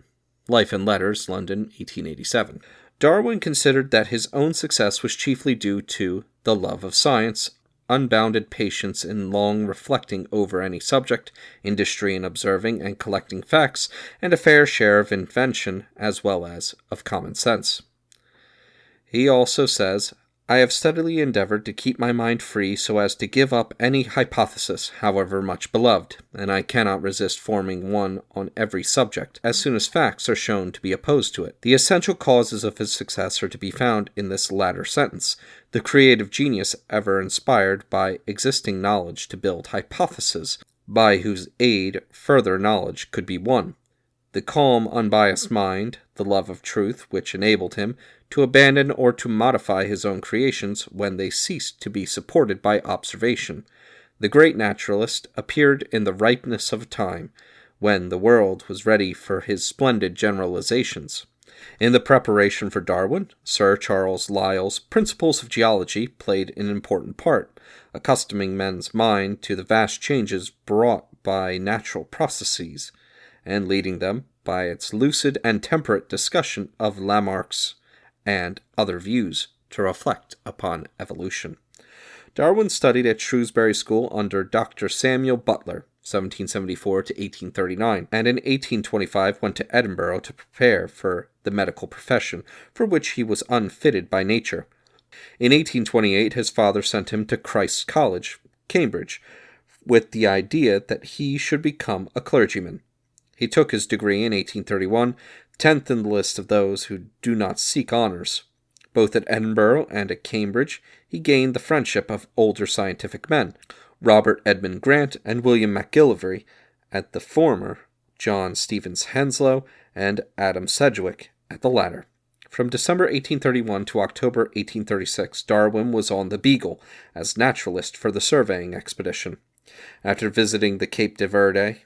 Life and Letters, London, 1887. Darwin considered that his own success was chiefly due to the love of science, unbounded patience in long reflecting over any subject, industry in observing and collecting facts, and a fair share of invention as well as of common sense. He also says, I have steadily endeavored to keep my mind free so as to give up any hypothesis, however much beloved, and I cannot resist forming one on every subject, as soon as facts are shown to be opposed to it. The essential causes of his success are to be found in this latter sentence, the creative genius ever inspired by existing knowledge to build hypotheses, by whose aid further knowledge could be won. The calm, unbiased mind, the love of truth, which enabled him to abandon or to modify his own creations when they ceased to be supported by observation. The great naturalist appeared in the ripeness of time, when the world was ready for his splendid generalizations. In the preparation for Darwin, Sir Charles Lyell's Principles of Geology played an important part, accustoming men's mind to the vast changes brought by natural processes, and leading them, by its lucid and temperate discussion of Lamarck's and other views, to reflect upon evolution. Darwin studied at Shrewsbury School under Dr. Samuel Butler, 1774 to 1839, and in 1825 went to Edinburgh to prepare for the medical profession, for which he was unfitted by nature. In 1828 his father sent him to Christ's College, Cambridge, with the idea that he should become a clergyman. He took his degree in 1831, 10th in the list of those who do not seek honors. Both at Edinburgh and at Cambridge, he gained the friendship of older scientific men, Robert Edmund Grant and William McGillivray; at the former, John Stevens Henslow and Adam Sedgwick at the latter. From December 1831 to October 1836, Darwin was on the Beagle as naturalist for the surveying expedition. After visiting the Cape de Verde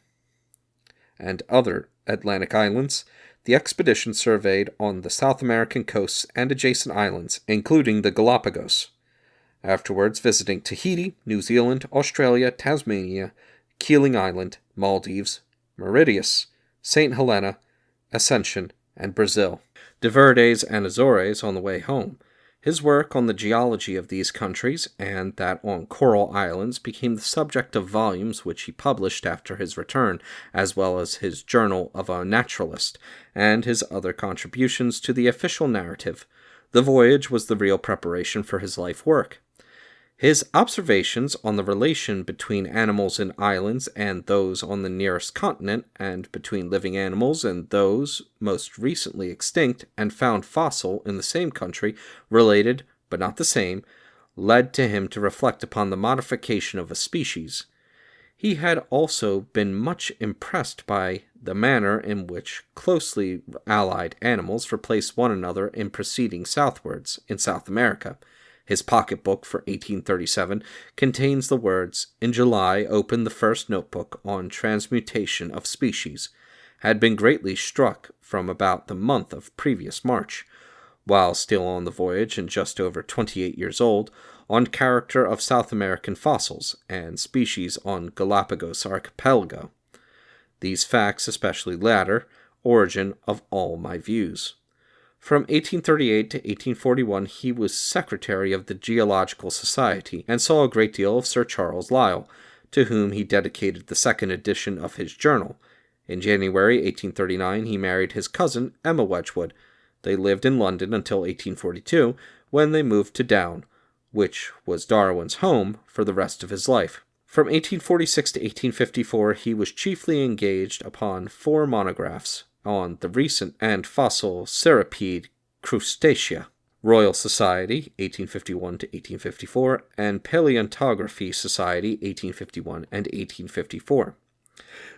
and other Atlantic islands, the expedition surveyed on the South American coasts and adjacent islands, including the Galapagos. Afterwards, visiting Tahiti, New Zealand, Australia, Tasmania, Keeling Island, Maldives, Mauritius, St. Helena, Ascension, and Brazil. De Verdes and Azores on the way home. His work on the geology of these countries and that on coral islands became the subject of volumes which he published after his return, as well as his Journal of a Naturalist, and his other contributions to the official narrative. The voyage was the real preparation for his life work. His observations on the relation between animals in islands and those on the nearest continent, and between living animals and those most recently extinct and found fossil in the same country, related but not the same, led to him to reflect upon the modification of a species. He had also been much impressed by the manner in which closely allied animals replace one another in proceeding southwards in South America. His pocketbook for 1837 contains the words, "In July opened the first notebook on transmutation of species. Had been greatly struck from about the month of previous March, while still on the voyage and just over 28 years old, on character of South American fossils and species on Galapagos archipelago. These facts, especially latter, origin of all my views." From 1838 to 1841 he was secretary of the Geological Society, and saw a great deal of Sir Charles Lyell, to whom he dedicated the second edition of his journal. In January 1839 he married his cousin Emma Wedgwood. They lived in London until 1842, when they moved to Down, which was Darwin's home for the rest of his life. From 1846 to 1854 he was chiefly engaged upon 4 monographs on the recent and fossil cirripede Crustacea, Royal Society, 1851 to 1854, and Paleontography Society, 1851 and 1854.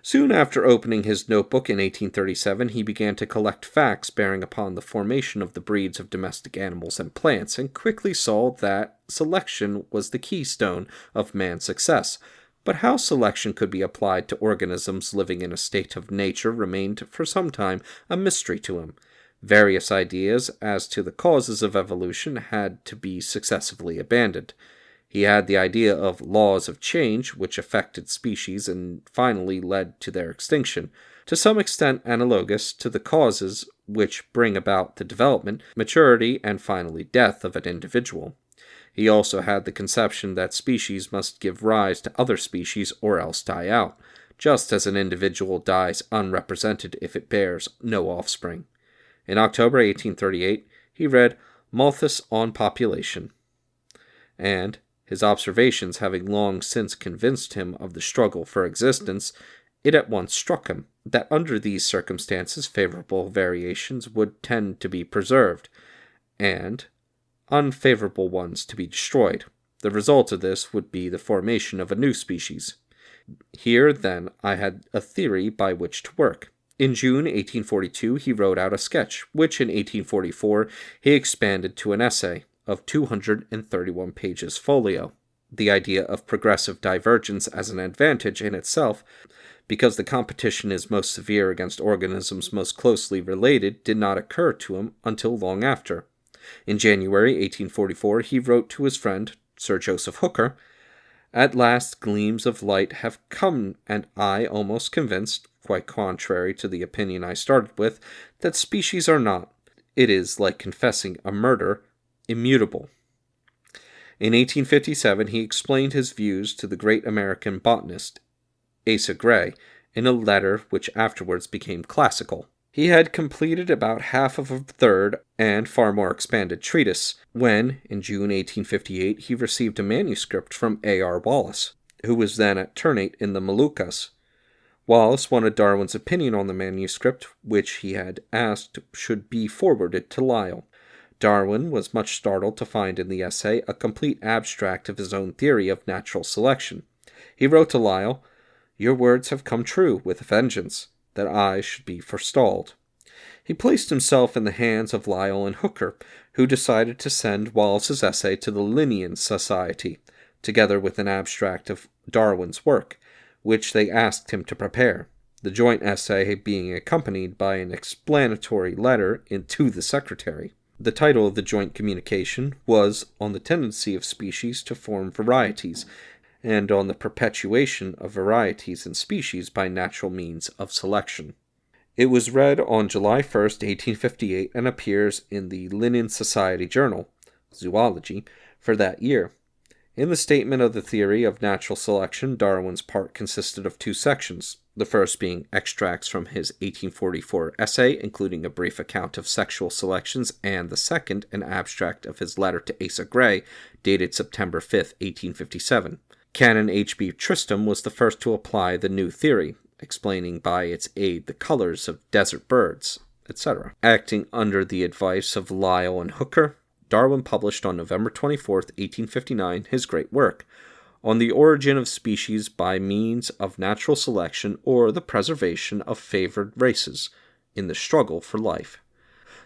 Soon after opening his notebook in 1837, he began to collect facts bearing upon the formation of the breeds of domestic animals and plants, and quickly saw that selection was the keystone of man's success. But how selection could be applied to organisms living in a state of nature remained for some time a mystery to him. Various ideas as to the causes of evolution had to be successively abandoned. He had the idea of laws of change which affected species and finally led to their extinction, to some extent analogous to the causes which bring about the development, maturity, and finally death of an individual. He also had the conception that species must give rise to other species or else die out, just as an individual dies unrepresented if it bears no offspring. In October 1838, he read Malthus on Population. and, his observations having long since convinced him of the struggle for existence, it at once struck him that under these circumstances favorable variations would tend to be preserved, and unfavorable ones to be destroyed. The result of this would be the formation of a new species. Here, then, I had a theory by which to work. In June 1842 he wrote out a sketch, which in 1844 he expanded to an essay of 231 pages folio. The idea of progressive divergence as an advantage in itself, because the competition is most severe against organisms most closely related, did not occur to him until long after. In January 1844 he wrote to his friend, Sir Joseph Hooker, "At last gleams of light have come, and I almost convinced, quite contrary to the opinion I started with, that species are not, it is like confessing a murder, immutable." In 1857 he explained his views to the great American botanist, Asa Gray, in a letter which afterwards became classical. He had completed about half of a third and far more expanded treatise, when, in June 1858, he received a manuscript from A.R. Wallace, who was then at Ternate in the Moluccas. Wallace wanted Darwin's opinion on the manuscript, which he had asked should be forwarded to Lyell. Darwin was much startled to find in the essay a complete abstract of his own theory of natural selection. He wrote to Lyell, "Your words have come true with a vengeance, that I should be forestalled." He placed himself in the hands of Lyell and Hooker, who decided to send Wallace's essay to the Linnean Society, together with an abstract of Darwin's work, which they asked him to prepare, the joint essay being accompanied by an explanatory letter to the secretary. The title of the joint communication was On the Tendency of Species to Form Varieties, and on the perpetuation of varieties and species by natural means of selection. It was read on July 1st, 1858, and appears in the Linnean Society Journal, Zoology, for that year. In the statement of the theory of natural selection, Darwin's part consisted of two sections, the first being extracts from his 1844 essay, including a brief account of sexual selections, and the second, an abstract of his letter to Asa Gray, dated September 5th, 1857. Canon H.B. Tristram was the first to apply the new theory, explaining by its aid the colors of desert birds, etc. Acting under the advice of Lyell and Hooker, Darwin published on November 24, 1859, his great work, On the Origin of Species by Means of Natural Selection or the Preservation of Favored Races in the Struggle for Life.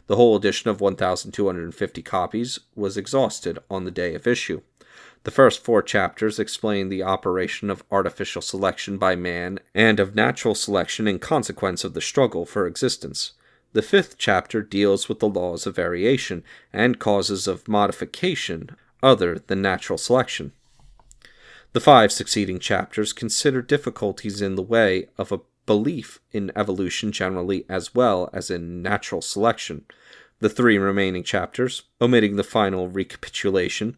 The whole edition of 1,250 copies was exhausted on the day of issue. The first 4 chapters explain the operation of artificial selection by man and of natural selection in consequence of the struggle for existence. The 5th chapter deals with the laws of variation and causes of modification other than natural selection. The 5 succeeding chapters consider difficulties in the way of a belief in evolution generally as well as in natural selection. The 3 remaining chapters, omitting the final recapitulation,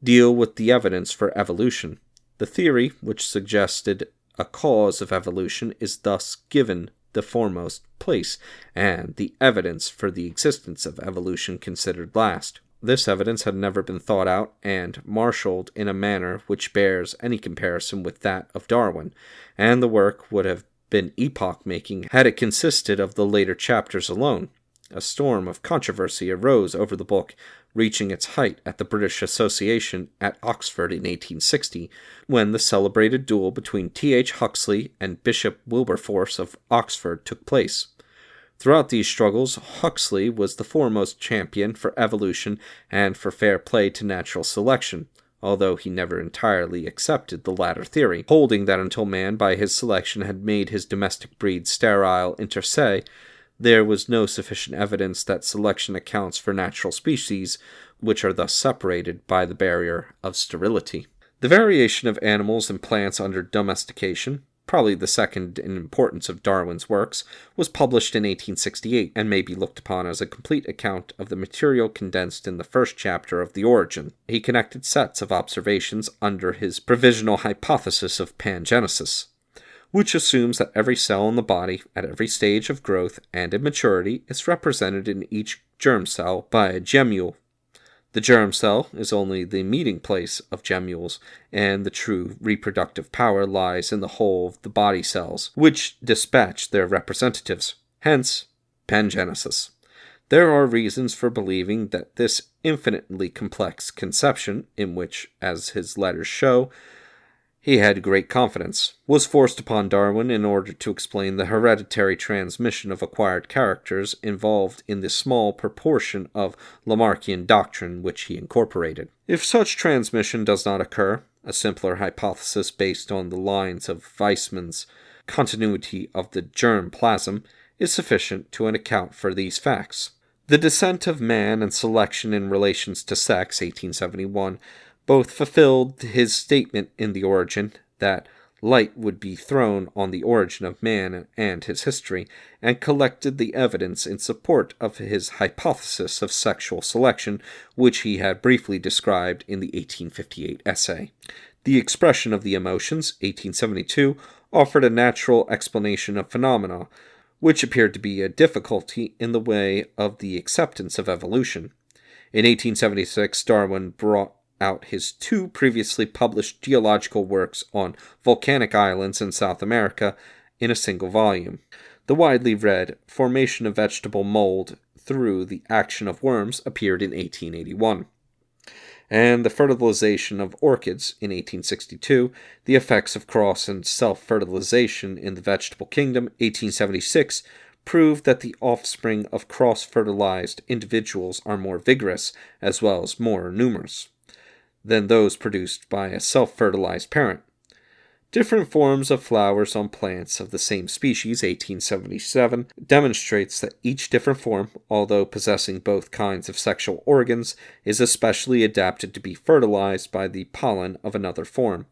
deal with the evidence for evolution. The theory, which suggested a cause of evolution, is thus given the foremost place, and the evidence for the existence of evolution considered last. This evidence had never been thought out and marshaled in a manner which bears any comparison with that of Darwin, and the work would have been epoch-making had it consisted of the later chapters alone. A storm of controversy arose over the book, reaching its height at the British Association at Oxford in 1860, when the celebrated duel between T.H. Huxley and Bishop Wilberforce of Oxford took place. Throughout these struggles, Huxley was the foremost champion for evolution and for fair play to natural selection, although he never entirely accepted the latter theory, holding that until man by his selection had made his domestic breed sterile inter se, there was no sufficient evidence that selection accounts for natural species, which are thus separated by the barrier of sterility. The variation of animals and plants under domestication, probably the second in importance of Darwin's works, was published in 1868, and may be looked upon as a complete account of the material condensed in the first chapter of The Origin. He connected sets of observations under his provisional hypothesis of pangenesis, which assumes that every cell in the body, at every stage of growth and in maturity, is represented in each germ cell by a gemmule. The germ cell is only the meeting place of gemmules, and the true reproductive power lies in the whole of the body cells, which dispatch their representatives. Hence, pangenesis. There are reasons for believing that this infinitely complex conception, in which, as his letters show, he had great confidence, was forced upon Darwin in order to explain the hereditary transmission of acquired characters involved in the small proportion of Lamarckian doctrine which he incorporated. If such transmission does not occur, a simpler hypothesis based on the lines of Weismann's continuity of the germ plasm is sufficient to account for these facts. The Descent of Man and Selection in Relations to Sex, 1871, both fulfilled his statement in The Origin that light would be thrown on the origin of man and his history, and collected the evidence in support of his hypothesis of sexual selection, which he had briefly described in the 1858 essay. The Expression of the Emotions, 1872, offered a natural explanation of phenomena, which appeared to be a difficulty in the way of the acceptance of evolution. In 1876, Darwin brought out his two previously published geological works on volcanic islands in South America in a single volume. The widely read Formation of Vegetable Mold Through the Action of Worms appeared in 1881. And The Fertilization of Orchids in 1862, The Effects of Cross and Self-Fertilization in the Vegetable Kingdom, 1876, proved that the offspring of cross-fertilized individuals are more vigorous, as well as more numerous, than those produced by a self-fertilized parent. Different Forms of Flowers on Plants of the Same Species, 1877, demonstrates that each different form, although possessing both kinds of sexual organs, is especially adapted to be fertilized by the pollen of another form,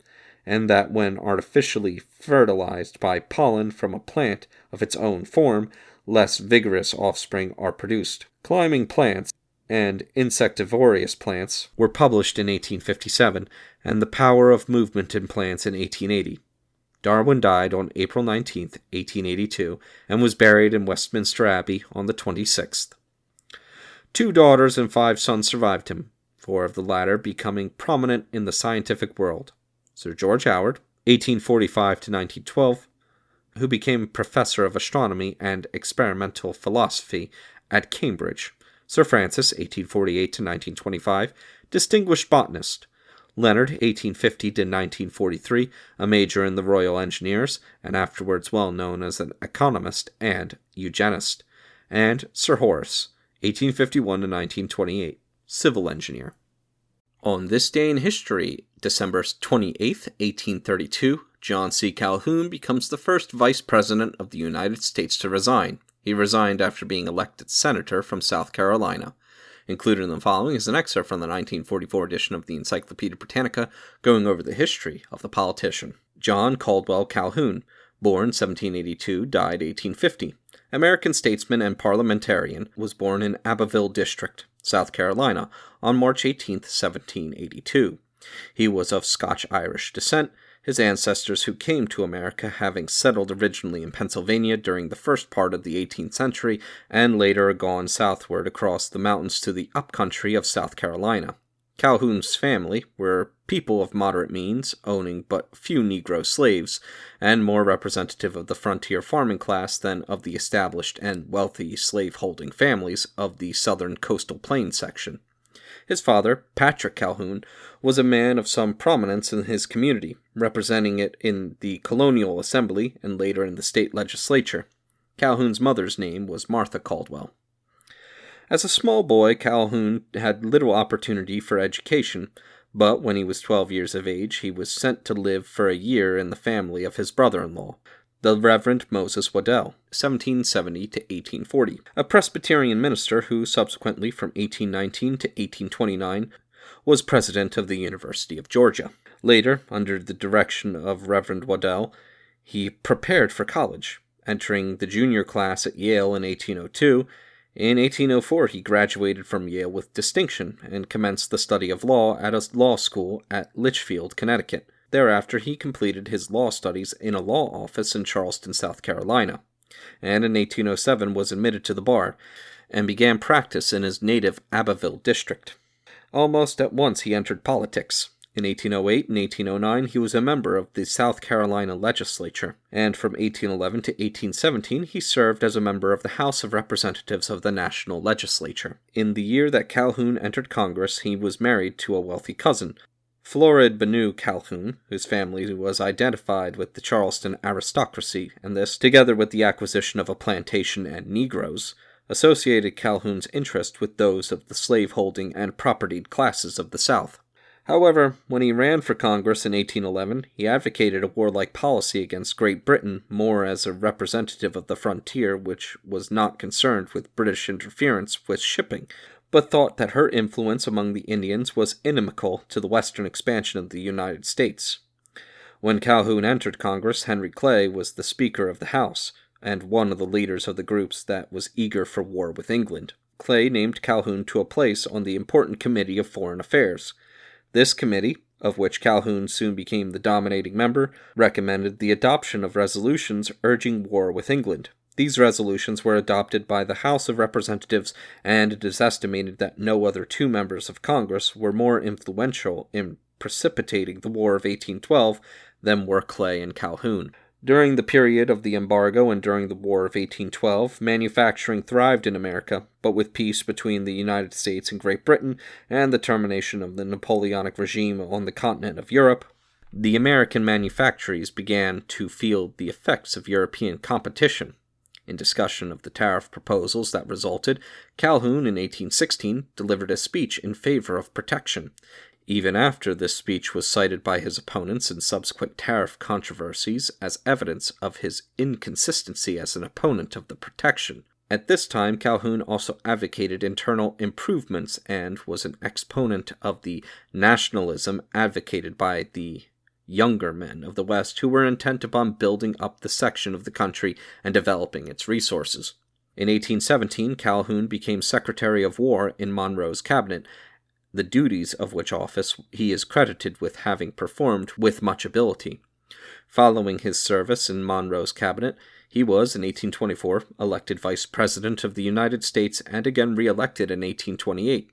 and that when artificially fertilized by pollen from a plant of its own form, less vigorous offspring are produced. Climbing plants and insectivorous plants were published in 1857, and The Power of Movement in Plants in 1880. Darwin died on April 19, 1882, and was buried in Westminster Abbey on the 26th. 2 daughters and 5 sons survived him, 4 of the latter becoming prominent in the scientific world. Sir George Howard, 1845 to 1912, who became professor of astronomy and experimental philosophy at Cambridge. Sir Francis, 1848 to 1925, distinguished botanist. Leonard, 1850 to 1943, a major in the Royal Engineers, and afterwards well known as an economist and eugenist. And Sir Horace, 1851 to 1928, civil engineer. On this day in history, December 28, 1832, John C. Calhoun becomes the first Vice President of the United States to resign. He resigned after being elected senator from South Carolina. Included in the following is an excerpt from the 1944 edition of the Encyclopedia Britannica going over the history of the politician. John Caldwell Calhoun, born 1782, died 1850. American statesman and parliamentarian, was born in Abbeville District, South Carolina, on March 18, 1782. He was of Scotch-Irish descent, his ancestors who came to America having settled originally in Pennsylvania during the first part of the 18th century and later gone southward across the mountains to the upcountry of South Carolina. Calhoun's family were people of moderate means, owning but few Negro slaves, and more representative of the frontier farming class than of the established and wealthy slave-holding families of the southern coastal plain section. His father, Patrick Calhoun, was a man of some prominence in his community, representing it in the Colonial Assembly and later in the state legislature. Calhoun's mother's name was Martha Caldwell. As a small boy, Calhoun had little opportunity for education, but when he was 12 years of age, he was sent to live for a year in the family of his brother-in-law, the Reverend Moses Waddell, 1770 to 1840, a Presbyterian minister who subsequently, from 1819 to 1829, was president of the University of Georgia. Later, under the direction of Reverend Waddell, he prepared for college, entering the junior class at Yale in 1802. In 1804, he graduated from Yale with distinction and commenced the study of law at a law school at Litchfield, Connecticut. Thereafter, he completed his law studies in a law office in Charleston, South Carolina, and in 1807 was admitted to the bar and began practice in his native Abbeville district. Almost at once he entered politics. In 1808 and 1809 he was a member of the South Carolina legislature, and from 1811 to 1817 he served as a member of the House of Representatives of the national legislature. In the year that Calhoun entered Congress, he was married to a wealthy cousin, Florid Benu Calhoun, whose family was identified with the Charleston aristocracy, and this, together with the acquisition of a plantation and Negroes, associated Calhoun's interest with those of the slaveholding and propertied classes of the South. However, when he ran for Congress in 1811, he advocated a warlike policy against Great Britain more as a representative of the frontier, which was not concerned with British interference with shipping, but thought that her influence among the Indians was inimical to the western expansion of the United States. When Calhoun entered Congress, Henry Clay was the Speaker of the House, and one of the leaders of the groups that was eager for war with England. Clay named Calhoun to a place on the important Committee of Foreign Affairs. This committee, of which Calhoun soon became the dominating member, recommended the adoption of resolutions urging war with England. These resolutions were adopted by the House of Representatives, and it is estimated that no other two members of Congress were more influential in precipitating the War of 1812 than were Clay and Calhoun. During the period of the embargo and during the War of 1812, manufacturing thrived in America, but with peace between the United States and Great Britain and the termination of the Napoleonic regime on the continent of Europe, the American manufactories began to feel the effects of European competition. In discussion of the tariff proposals that resulted, Calhoun in 1816 delivered a speech in favor of protection. Even after this speech was cited by his opponents in subsequent tariff controversies as evidence of his inconsistency as an opponent of the protection. At this time, Calhoun also advocated internal improvements and was an exponent of the nationalism advocated by the younger men of the West who were intent upon building up the section of the country and developing its resources. In 1817, Calhoun became Secretary of War in Monroe's cabinet, the duties of which office he is credited with having performed with much ability. Following his service in Monroe's cabinet, he was, in 1824, elected Vice President of the United States and again re-elected in 1828.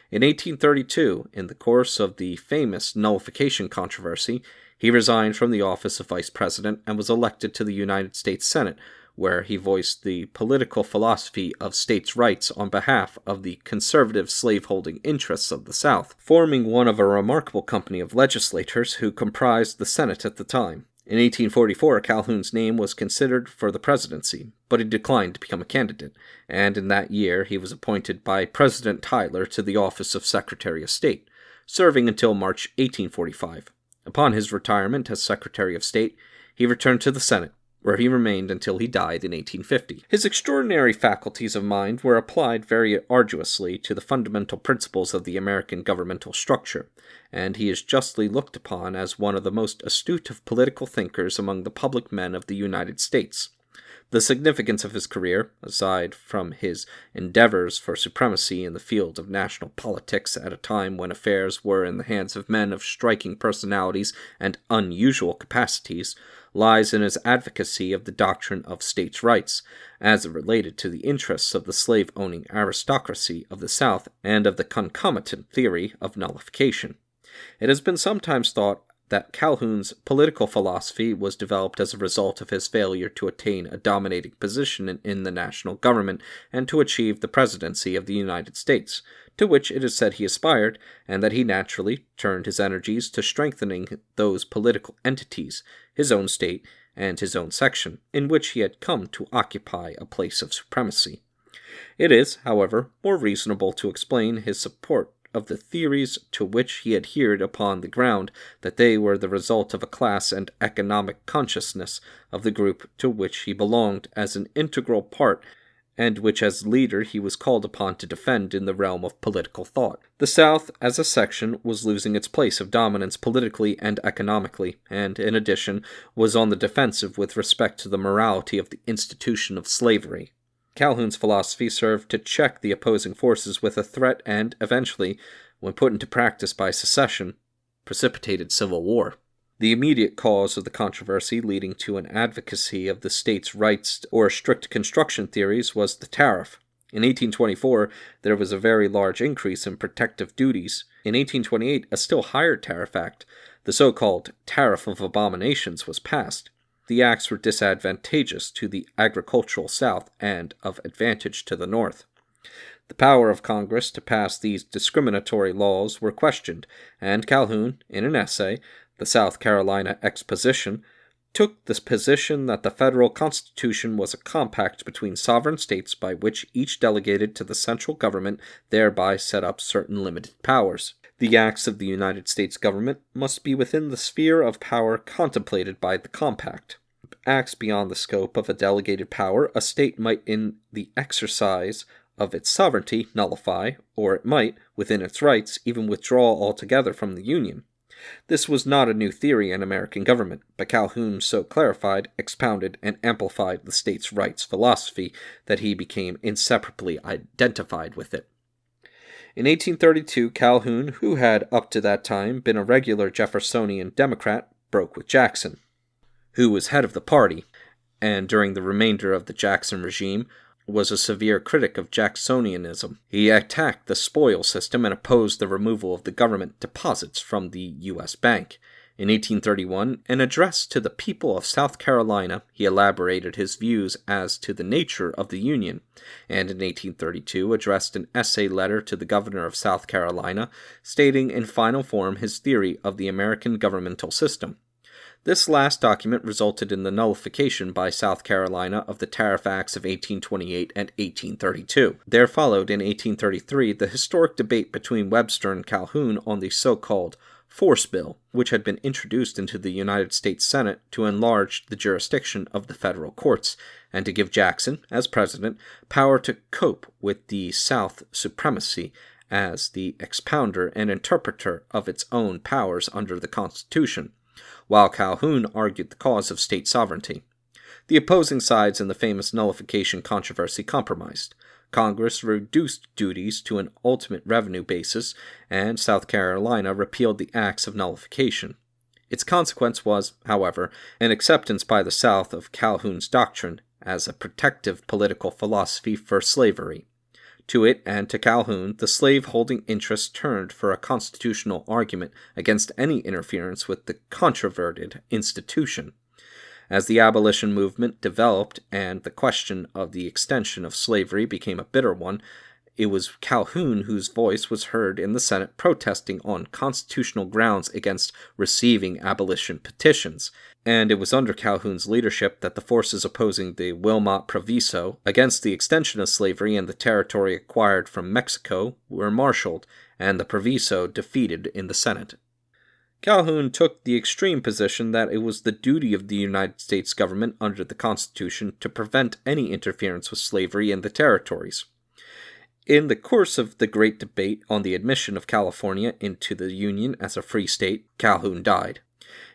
In 1832, in the course of the famous nullification controversy, he resigned from the office of Vice President and was elected to the United States Senate, where he voiced the political philosophy of states' rights on behalf of the conservative slaveholding interests of the South, forming one of a remarkable company of legislators who comprised the Senate at the time. In 1844, Calhoun's name was considered for the presidency, but he declined to become a candidate, and in that year he was appointed by President Tyler to the office of Secretary of State, serving until March 1845. Upon his retirement as Secretary of State, he returned to the Senate, where he remained until he died in 1850. His extraordinary faculties of mind were applied very arduously to the fundamental principles of the American governmental structure, and he is justly looked upon as one of the most astute of political thinkers among the public men of the United States. The significance of his career, aside from his endeavors for supremacy in the field of national politics at a time when affairs were in the hands of men of striking personalities and unusual capacities, lies in his advocacy of the doctrine of states' rights, as it related to the interests of the slave-owning aristocracy of the South and of the concomitant theory of nullification. It has been sometimes thought that Calhoun's political philosophy was developed as a result of his failure to attain a dominating position in the national government and to achieve the presidency of the United States, to which it is said he aspired, and that he naturally turned his energies to strengthening those political entities, his own state and his own section, in which he had come to occupy a place of supremacy. It is, however, more reasonable to explain his support of the theories to which he adhered upon the ground that they were the result of a class and economic consciousness of the group to which he belonged as an integral part and which as leader he was called upon to defend in the realm of political thought. The South, as a section, was losing its place of dominance politically and economically, and, in addition, was on the defensive with respect to the morality of the institution of slavery. Calhoun's philosophy served to check the opposing forces with a threat and, eventually, when put into practice by secession, precipitated civil war. The immediate cause of the controversy leading to an advocacy of the states' rights or strict construction theories was the tariff. In 1824, there was a very large increase in protective duties. In 1828, a still higher tariff act, the so-called Tariff of Abominations, was passed. The acts were disadvantageous to the agricultural South and of advantage to the North. The power of Congress to pass these discriminatory laws were questioned, and Calhoun, in an essay, The South Carolina Exposition, took the position that the federal constitution was a compact between sovereign states by which each delegated to the central government thereby set up certain limited powers. The acts of the United States government must be within the sphere of power contemplated by the compact. Acts beyond the scope of a delegated power a state might in the exercise of its sovereignty nullify, or it might, within its rights, even withdraw altogether from the Union. This was not a new theory in American government, but Calhoun so clarified, expounded, and amplified the states' rights philosophy that he became inseparably identified with it. In 1832, Calhoun, who had up to that time been a regular Jeffersonian Democrat, broke with Jackson, who was head of the party, and during the remainder of the Jackson regime was a severe critic of Jacksonianism. He attacked the spoil system and opposed the removal of the government deposits from the U.S. Bank. In 1831, an address to the people of South Carolina, he elaborated his views as to the nature of the Union, and in 1832 addressed an essay letter to the governor of South Carolina, stating in final form his theory of the American governmental system. This last document resulted in the nullification by South Carolina of the Tariff Acts of 1828 and 1832. There followed in 1833 the historic debate between Webster and Calhoun on the so-called Force Bill, which had been introduced into the United States Senate to enlarge the jurisdiction of the federal courts, and to give Jackson, as president, power to cope with the South supremacy as the expounder and interpreter of its own powers under the Constitution, while Calhoun argued the cause of state sovereignty. The opposing sides in the famous nullification controversy compromised. Congress reduced duties to an ultimate revenue basis, and South Carolina repealed the acts of nullification. Its consequence was, however, an acceptance by the South of Calhoun's doctrine as a protective political philosophy for slavery. To it and to Calhoun, the slave-holding interest turned for a constitutional argument against any interference with the controverted institution. As the abolition movement developed and the question of the extension of slavery became a bitter one, it was Calhoun whose voice was heard in the Senate protesting on constitutional grounds against receiving abolition petitions, and it was under Calhoun's leadership that the forces opposing the Wilmot Proviso against the extension of slavery in the territory acquired from Mexico were marshaled, and the Proviso defeated in the Senate. Calhoun took the extreme position that it was the duty of the United States government under the Constitution to prevent any interference with slavery in the territories. In the course of the great debate on the admission of California into the Union as a free state, Calhoun died.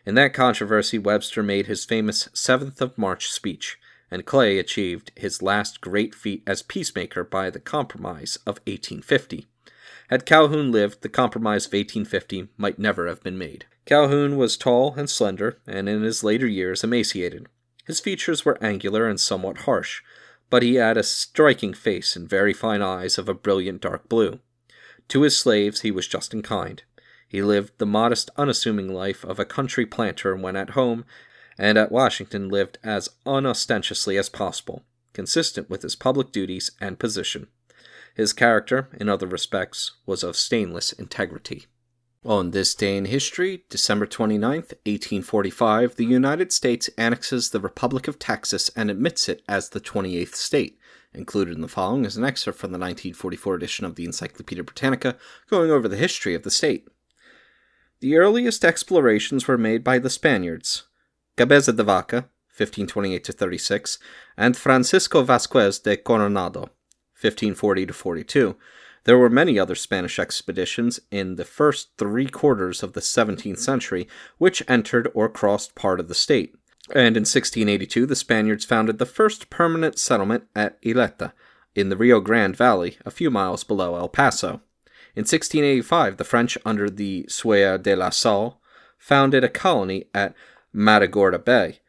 In that controversy, Webster made his famous 7th of March speech, and Clay achieved his last great feat as peacemaker by the Compromise of 1850. Had Calhoun lived, the Compromise of 1850 might never have been made. Calhoun was tall and slender, and in his later years emaciated. His features were angular and somewhat harsh, but he had a striking face and very fine eyes of a brilliant dark blue. To his slaves he was just and kind. He lived the modest, unassuming life of a country planter when at home, and at Washington lived as unostentatiously as possible, consistent with his public duties and position. His character, in other respects, was of stainless integrity. On this day in history, December 29th, 1845, the United States annexes the Republic of Texas and admits it as the 28th state. Included in the following is an excerpt from the 1944 edition of the Encyclopedia Britannica, going over the history of the state. The earliest explorations were made by the Spaniards, Cabeza de Vaca, 1528-36, and Francisco Vasquez de Coronado, 1540-42. There were many other Spanish expeditions in the first 3/4 of the 17th century which entered or crossed part of the state, and in 1682 the Spaniards founded the first permanent settlement at Ileta, in the Rio Grande Valley, a few miles below El Paso. In 1685 the French, under the Sieur de la Salle, founded a colony at Matagorda Bay,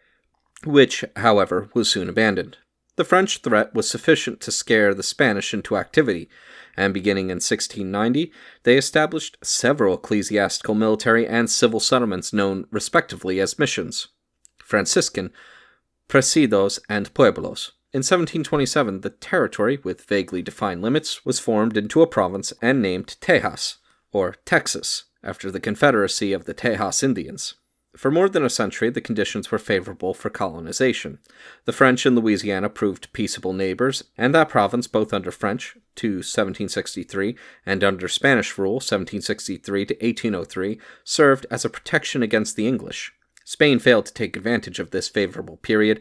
which, however, was soon abandoned. The French threat was sufficient to scare the Spanish into activity, and beginning in 1690, they established several ecclesiastical, military, and civil settlements known respectively as missions: Franciscan, presidios, and pueblos. In 1727, the territory, with vaguely defined limits, was formed into a province and named Tejas, or Texas, after the confederacy of the Tejas Indians. For more than a century, the conditions were favorable for colonization. The French in Louisiana proved peaceable neighbors, and that province, both under French to 1763 and under Spanish rule 1763 to 1803, served as a protection against the English. Spain failed to take advantage of this favorable period,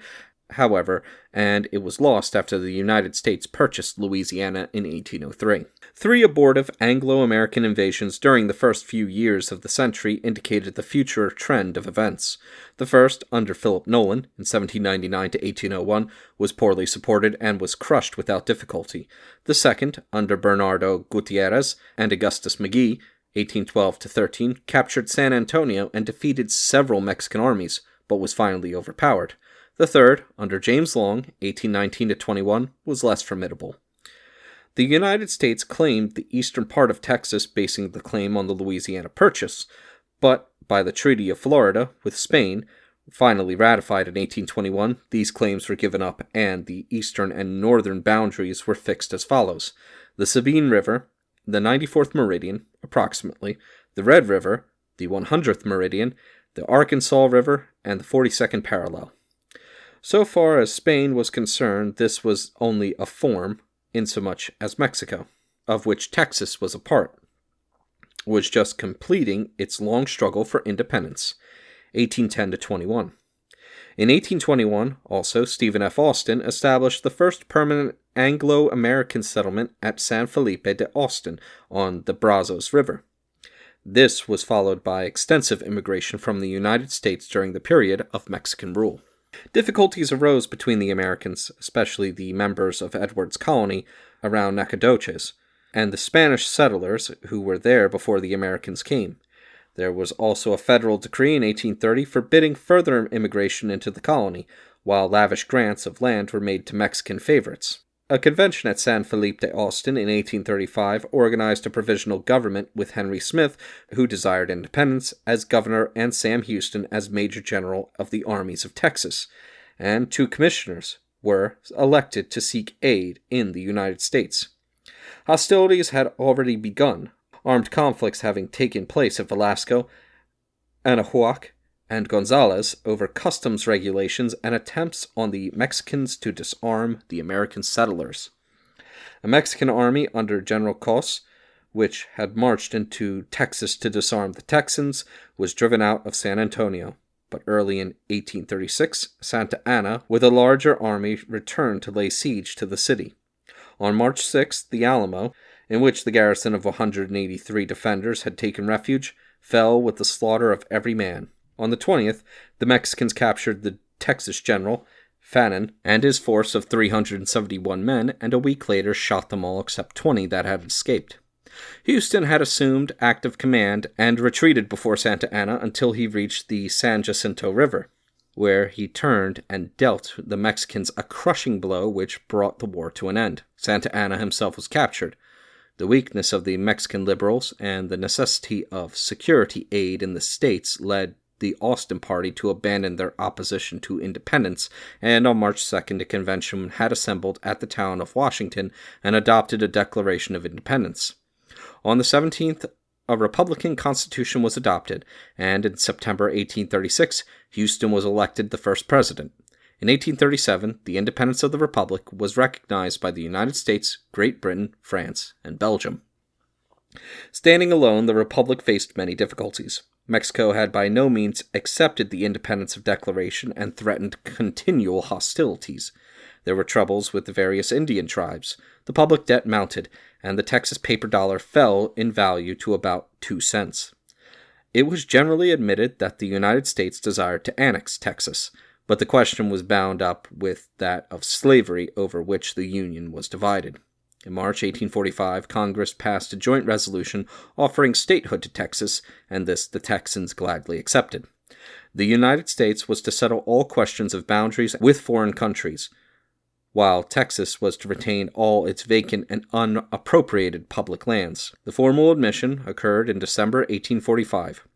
however, and it was lost after the United States purchased Louisiana in 1803. 3 abortive Anglo-American invasions during the first few years of the century indicated the future trend of events. The first, under Philip Nolan, in 1799 to 1801, was poorly supported and was crushed without difficulty. The second, under Bernardo Gutierrez and Augustus McGee, 1812 to 13, captured San Antonio and defeated several Mexican armies, but was finally overpowered. The third, under James Long, 1819 to 21, was less formidable. The United States claimed the eastern part of Texas, basing the claim on the Louisiana Purchase, but by the Treaty of Florida with Spain, finally ratified in 1821, these claims were given up and the eastern and northern boundaries were fixed as follows: the Sabine River, the 94th meridian, approximately, the Red River, the 100th meridian, the Arkansas River, and the 42nd parallel. So far as Spain was concerned, this was only a form, insomuch as Mexico, of which Texas was a part, was just completing its long struggle for independence, 1810 to 21. In 1821, also, Stephen F. Austin established the first permanent Anglo-American settlement at San Felipe de Austin on the Brazos River. This was followed by extensive immigration from the United States during the period of Mexican rule. Difficulties arose between the Americans, especially the members of Edward's colony around Nacogdoches, and the Spanish settlers who were there before the Americans came. There was also a federal decree in 1830 forbidding further immigration into the colony, while lavish grants of land were made to Mexican favorites. A convention at San Felipe de Austin in 1835 organized a provisional government with Henry Smith, who desired independence, as governor and Sam Houston as major general of the armies of Texas, and 2 commissioners were elected to seek aid in the United States. Hostilities had already begun, armed conflicts having taken place at Velasco, Anahuac, and Gonzales over customs regulations and attempts on the Mexicans to disarm the American settlers. A Mexican army under General Cos, which had marched into Texas to disarm the Texans, was driven out of San Antonio, but early in 1836, Santa Anna, with a larger army, returned to lay siege to the city. On March 6, the Alamo, in which the garrison of 183 defenders had taken refuge, fell with the slaughter of every man. On the 20th, the Mexicans captured the Texas general, Fannin, and his force of 371 men, and a week later shot them all except 20 that had escaped. Houston had assumed active command and retreated before Santa Anna until he reached the San Jacinto River, where he turned and dealt the Mexicans a crushing blow which brought the war to an end. Santa Anna himself was captured. The weakness of the Mexican liberals and the necessity of security aid in the states led the Austin Party to abandon their opposition to independence, and on March 2nd a convention had assembled at the town of Washington and adopted a Declaration of Independence. On the 17th, a Republican Constitution was adopted, and in September 1836, Houston was elected the first president. In 1837, the independence of the Republic was recognized by the United States, Great Britain, France, and Belgium. Standing alone, the Republic faced many difficulties. Mexico had by no means accepted the independence of declaration and threatened continual hostilities. There were troubles with the various Indian tribes. The public debt mounted, and the Texas paper dollar fell in value to about 2 cents. It was generally admitted that the United States desired to annex Texas, but the question was bound up with that of slavery over which the Union was divided. In March 1845, Congress passed a joint resolution offering statehood to Texas, and this the Texans gladly accepted. The United States was to settle all questions of boundaries with foreign countries, while Texas was to retain all its vacant and unappropriated public lands. The formal admission occurred in December 1845.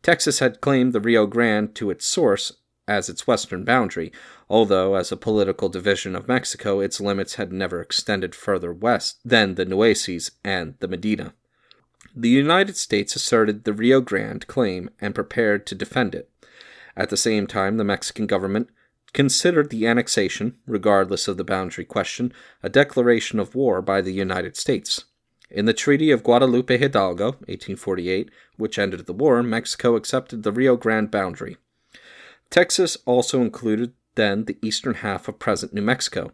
Texas had claimed the Rio Grande to its source as its western boundary, although as a political division of Mexico, its limits had never extended further west than the Nueces and the Medina. The United States asserted the Rio Grande claim and prepared to defend it. At the same time, the Mexican government considered the annexation, regardless of the boundary question, a declaration of war by the United States. In the Treaty of Guadalupe Hidalgo, 1848, which ended the war, Mexico accepted the Rio Grande boundary. Texas also included then the eastern half of present New Mexico,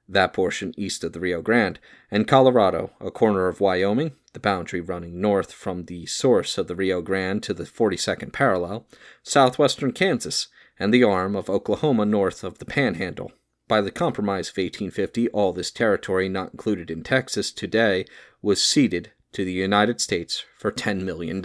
that portion east of the Rio Grande, and Colorado, a corner of Wyoming, the boundary running north from the source of the Rio Grande to the 42nd parallel, southwestern Kansas, and the arm of Oklahoma north of the Panhandle. By the Compromise of 1850, all this territory not included in Texas today was ceded to the United States for $10 million.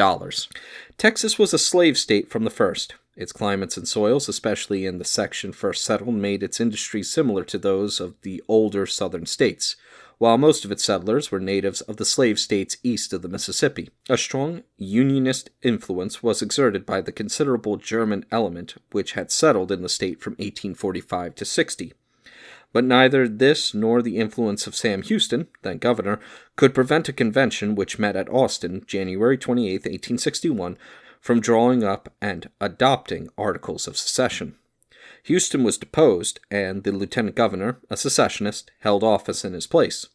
Texas was a slave state from the first. Its climates and soils, especially in the section first settled, made its industries similar to those of the older southern states, while most of its settlers were natives of the slave states east of the Mississippi. A strong Unionist influence was exerted by the considerable German element which had settled in the state from 1845 to 60. But neither this nor the influence of Sam Houston, then governor, could prevent a convention which met at Austin, January 28, 1861, from drawing up and adopting articles of secession. Houston was deposed, and the lieutenant governor, a secessionist, held office in his place.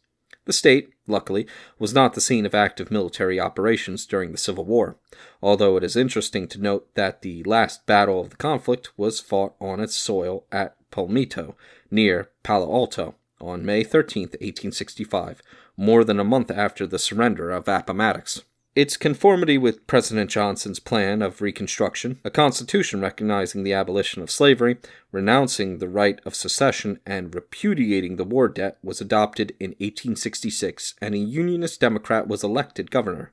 The state, luckily, was not the scene of active military operations during the Civil War, although it is interesting to note that the last battle of the conflict was fought on its soil at Palmito, near Palo Alto, on May 13, 1865, more than a month after the surrender of Appomattox. Its conformity with President Johnson's plan of Reconstruction, a constitution recognizing the abolition of slavery, renouncing the right of secession, and repudiating the war debt, was adopted in 1866, and a Unionist Democrat was elected governor.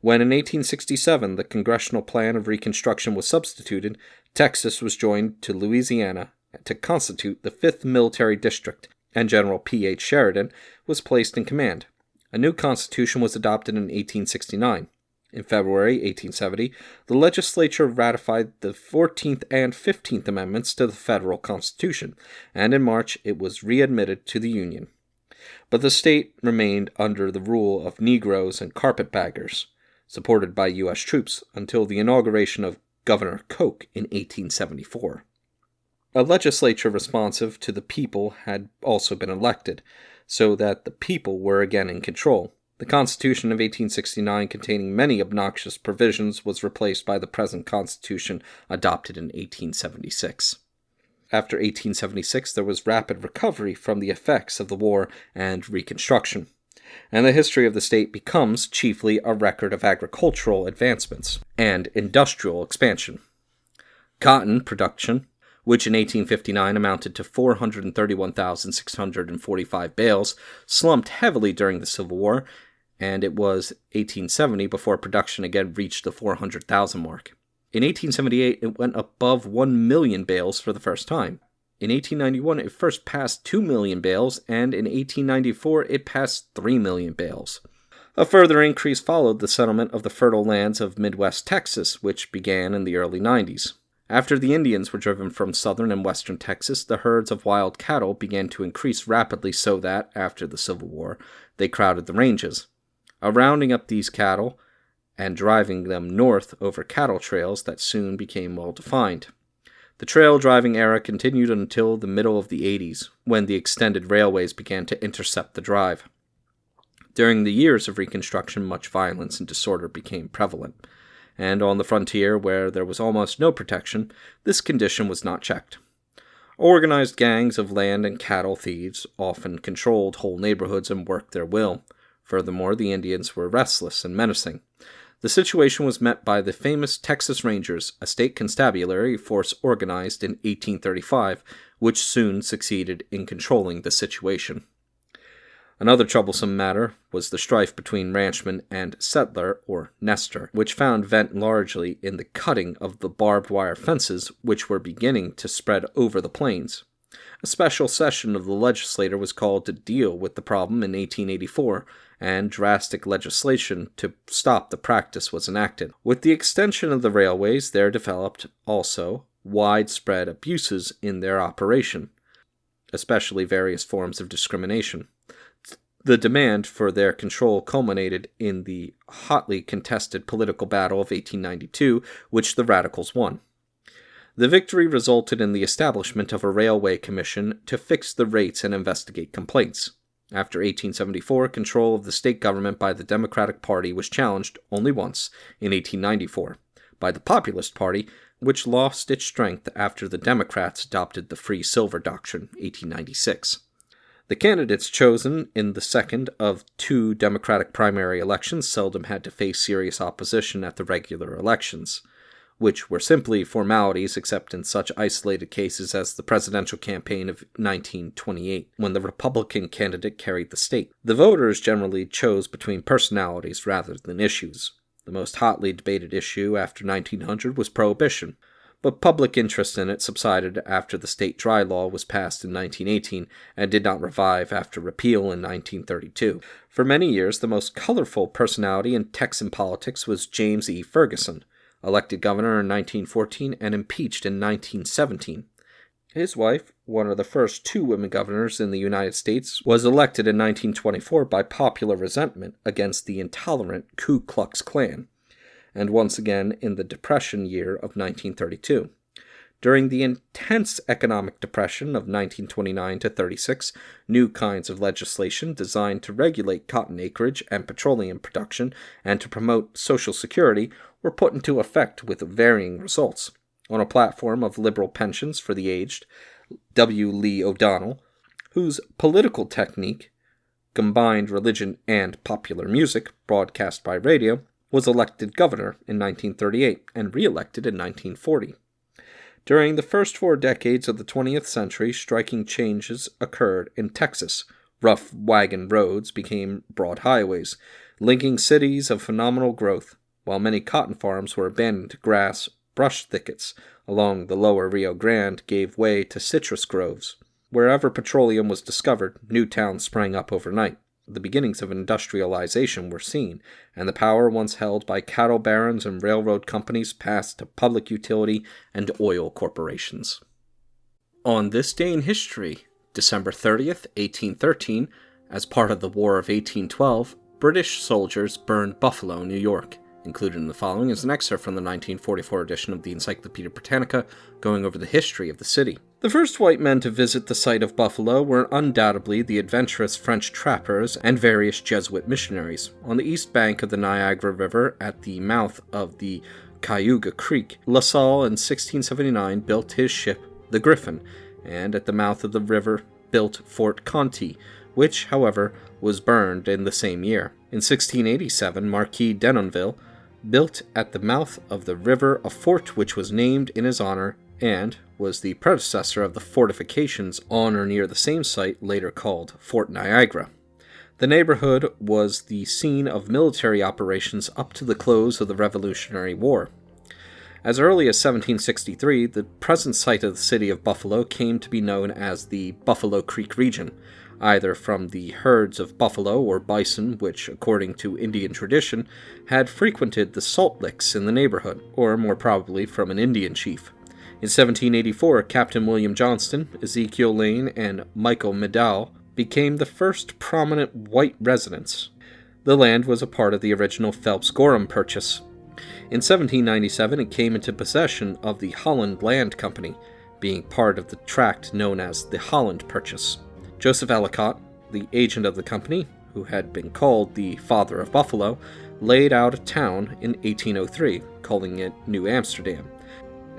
When in 1867 the Congressional Plan of Reconstruction was substituted, Texas was joined to Louisiana to constitute the 5th Military District, and General P.H. Sheridan was placed in command. A new constitution was adopted in 1869. In February 1870, the legislature ratified the 14th and 15th Amendments to the federal constitution, and in March it was readmitted to the Union. But the state remained under the rule of Negroes and carpetbaggers, supported by U.S. troops, until the inauguration of Governor Koch in 1874. A legislature responsive to the people had also been elected, so that the people were again in control. The Constitution of 1869, containing many obnoxious provisions, was replaced by the present Constitution adopted in 1876. After 1876, there was rapid recovery from the effects of the war and Reconstruction, and the history of the state becomes chiefly a record of agricultural advancements and industrial expansion. Cotton production, which in 1859 amounted to 431,645 bales, slumped heavily during the Civil War, and it was 1870 before production again reached the 400,000 mark. In 1878, it went above 1 million bales for the first time. In 1891, it first passed 2 million bales, and in 1894, it passed 3 million bales. A further increase followed the settlement of the fertile lands of Midwest Texas, which began in the early 90s. After the Indians were driven from southern and western Texas, the herds of wild cattle began to increase rapidly so that, after the Civil War, they crowded the ranges. Rounding up these cattle and driving them north over cattle trails that soon became well defined. The trail driving era continued until the middle of the 80s, when the extended railways began to intercept the drive. During the years of Reconstruction, much violence and disorder became prevalent, and on the frontier, where there was almost no protection, this condition was not checked. Organized gangs of land and cattle thieves often controlled whole neighborhoods and worked their will. Furthermore, the Indians were restless and menacing. The situation was met by the famous Texas Rangers, a state constabulary force organized in 1835, which soon succeeded in controlling the situation. Another troublesome matter was the strife between ranchman and settler, or nester, which found vent largely in the cutting of the barbed wire fences which were beginning to spread over the plains. A special session of the legislature was called to deal with the problem in 1884, and drastic legislation to stop the practice was enacted. With the extension of the railways, there developed also widespread abuses in their operation, especially various forms of discrimination. The demand for their control culminated in the hotly contested political battle of 1892, which the Radicals won. The victory resulted in the establishment of a railway commission to fix the rates and investigate complaints. After 1874, control of the state government by the Democratic Party was challenged only once, in 1894, by the Populist Party, which lost its strength after the Democrats adopted the Free Silver Doctrine, 1896. The candidates chosen in the second of two Democratic primary elections seldom had to face serious opposition at the regular elections, which were simply formalities except in such isolated cases as the presidential campaign of 1928, when the Republican candidate carried the state. The voters generally chose between personalities rather than issues. The most hotly debated issue after 1900 was prohibition, but public interest in it subsided after the state dry law was passed in 1918 and did not revive after repeal in 1932. For many years, the most colorful personality in Texan politics was James E. Ferguson, elected governor in 1914 and impeached in 1917. His wife, one of the first two women governors in the United States, was elected in 1924 by popular resentment against the intolerant Ku Klux Klan, and once again in the Depression year of 1932. During the intense economic depression of 1929 to 36, new kinds of legislation designed to regulate cotton acreage and petroleum production and to promote Social Security were put into effect with varying results. On a platform of liberal pensions for the aged, W. Lee O'Donnell, whose political technique combined religion and popular music broadcast by radio, was elected governor in 1938 and re-elected in 1940. During the first 4 decades of the 20th century, striking changes occurred in Texas. Rough wagon roads became broad highways, linking cities of phenomenal growth, while many cotton farms were abandoned to grass. Brush thickets along the lower Rio Grande gave way to citrus groves. Wherever petroleum was discovered, new towns sprang up overnight. The beginnings of industrialization were seen, and the power once held by cattle barons and railroad companies passed to public utility and oil corporations. On this day in history, December 30th, 1813, as part of the War of 1812, British soldiers burned Buffalo, New York. Included in the following is an excerpt from the 1944 edition of the Encyclopedia Britannica, going over the history of the city. The first white men to visit the site of Buffalo were undoubtedly the adventurous French trappers and various Jesuit missionaries. On the east bank of the Niagara River, at the mouth of the Cayuga Creek, La Salle in 1679 built his ship, the Griffin, and at the mouth of the river built Fort Conti, which, however, was burned in the same year. In 1687, Marquis Denonville built at the mouth of the river a fort which was named in his honor and was the predecessor of the fortifications on or near the same site later called Fort Niagara. The neighborhood was the scene of military operations up to the close of the Revolutionary War. As early as 1763, the present site of the city of Buffalo came to be known as the Buffalo Creek region, either from the herds of buffalo or bison which, according to Indian tradition, had frequented the salt licks in the neighborhood, or more probably from an Indian chief. In 1784, Captain William Johnston, Ezekiel Lane, and Michael Medill became the first prominent white residents. The land was a part of the original Phelps-Gorham Purchase. In 1797, it came into possession of the Holland Land Company, being part of the tract known as the Holland Purchase. Joseph Ellicott, the agent of the company, who had been called the Father of Buffalo, laid out a town in 1803, calling it New Amsterdam,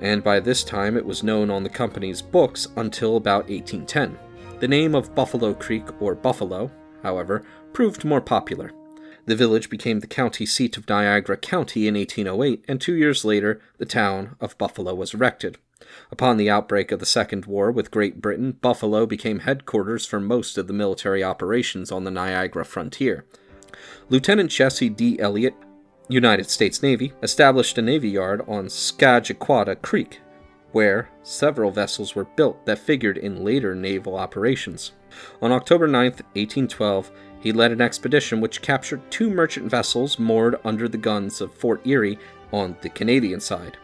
and by this time it was known on the company's books until about 1810. The name of Buffalo Creek, or Buffalo, however, proved more popular. The village became the county seat of Niagara County in 1808, and 2 years later, the town of Buffalo was erected. Upon the outbreak of the Second War with Great Britain, Buffalo became headquarters for most of the military operations on the Niagara frontier. Lieutenant Jesse D. Elliott, United States Navy, established a navy yard on Skagit Creek, where several vessels were built that figured in later naval operations. On October 9, 1812, he led an expedition which captured 2 merchant vessels moored under the guns of Fort Erie on the Canadian side.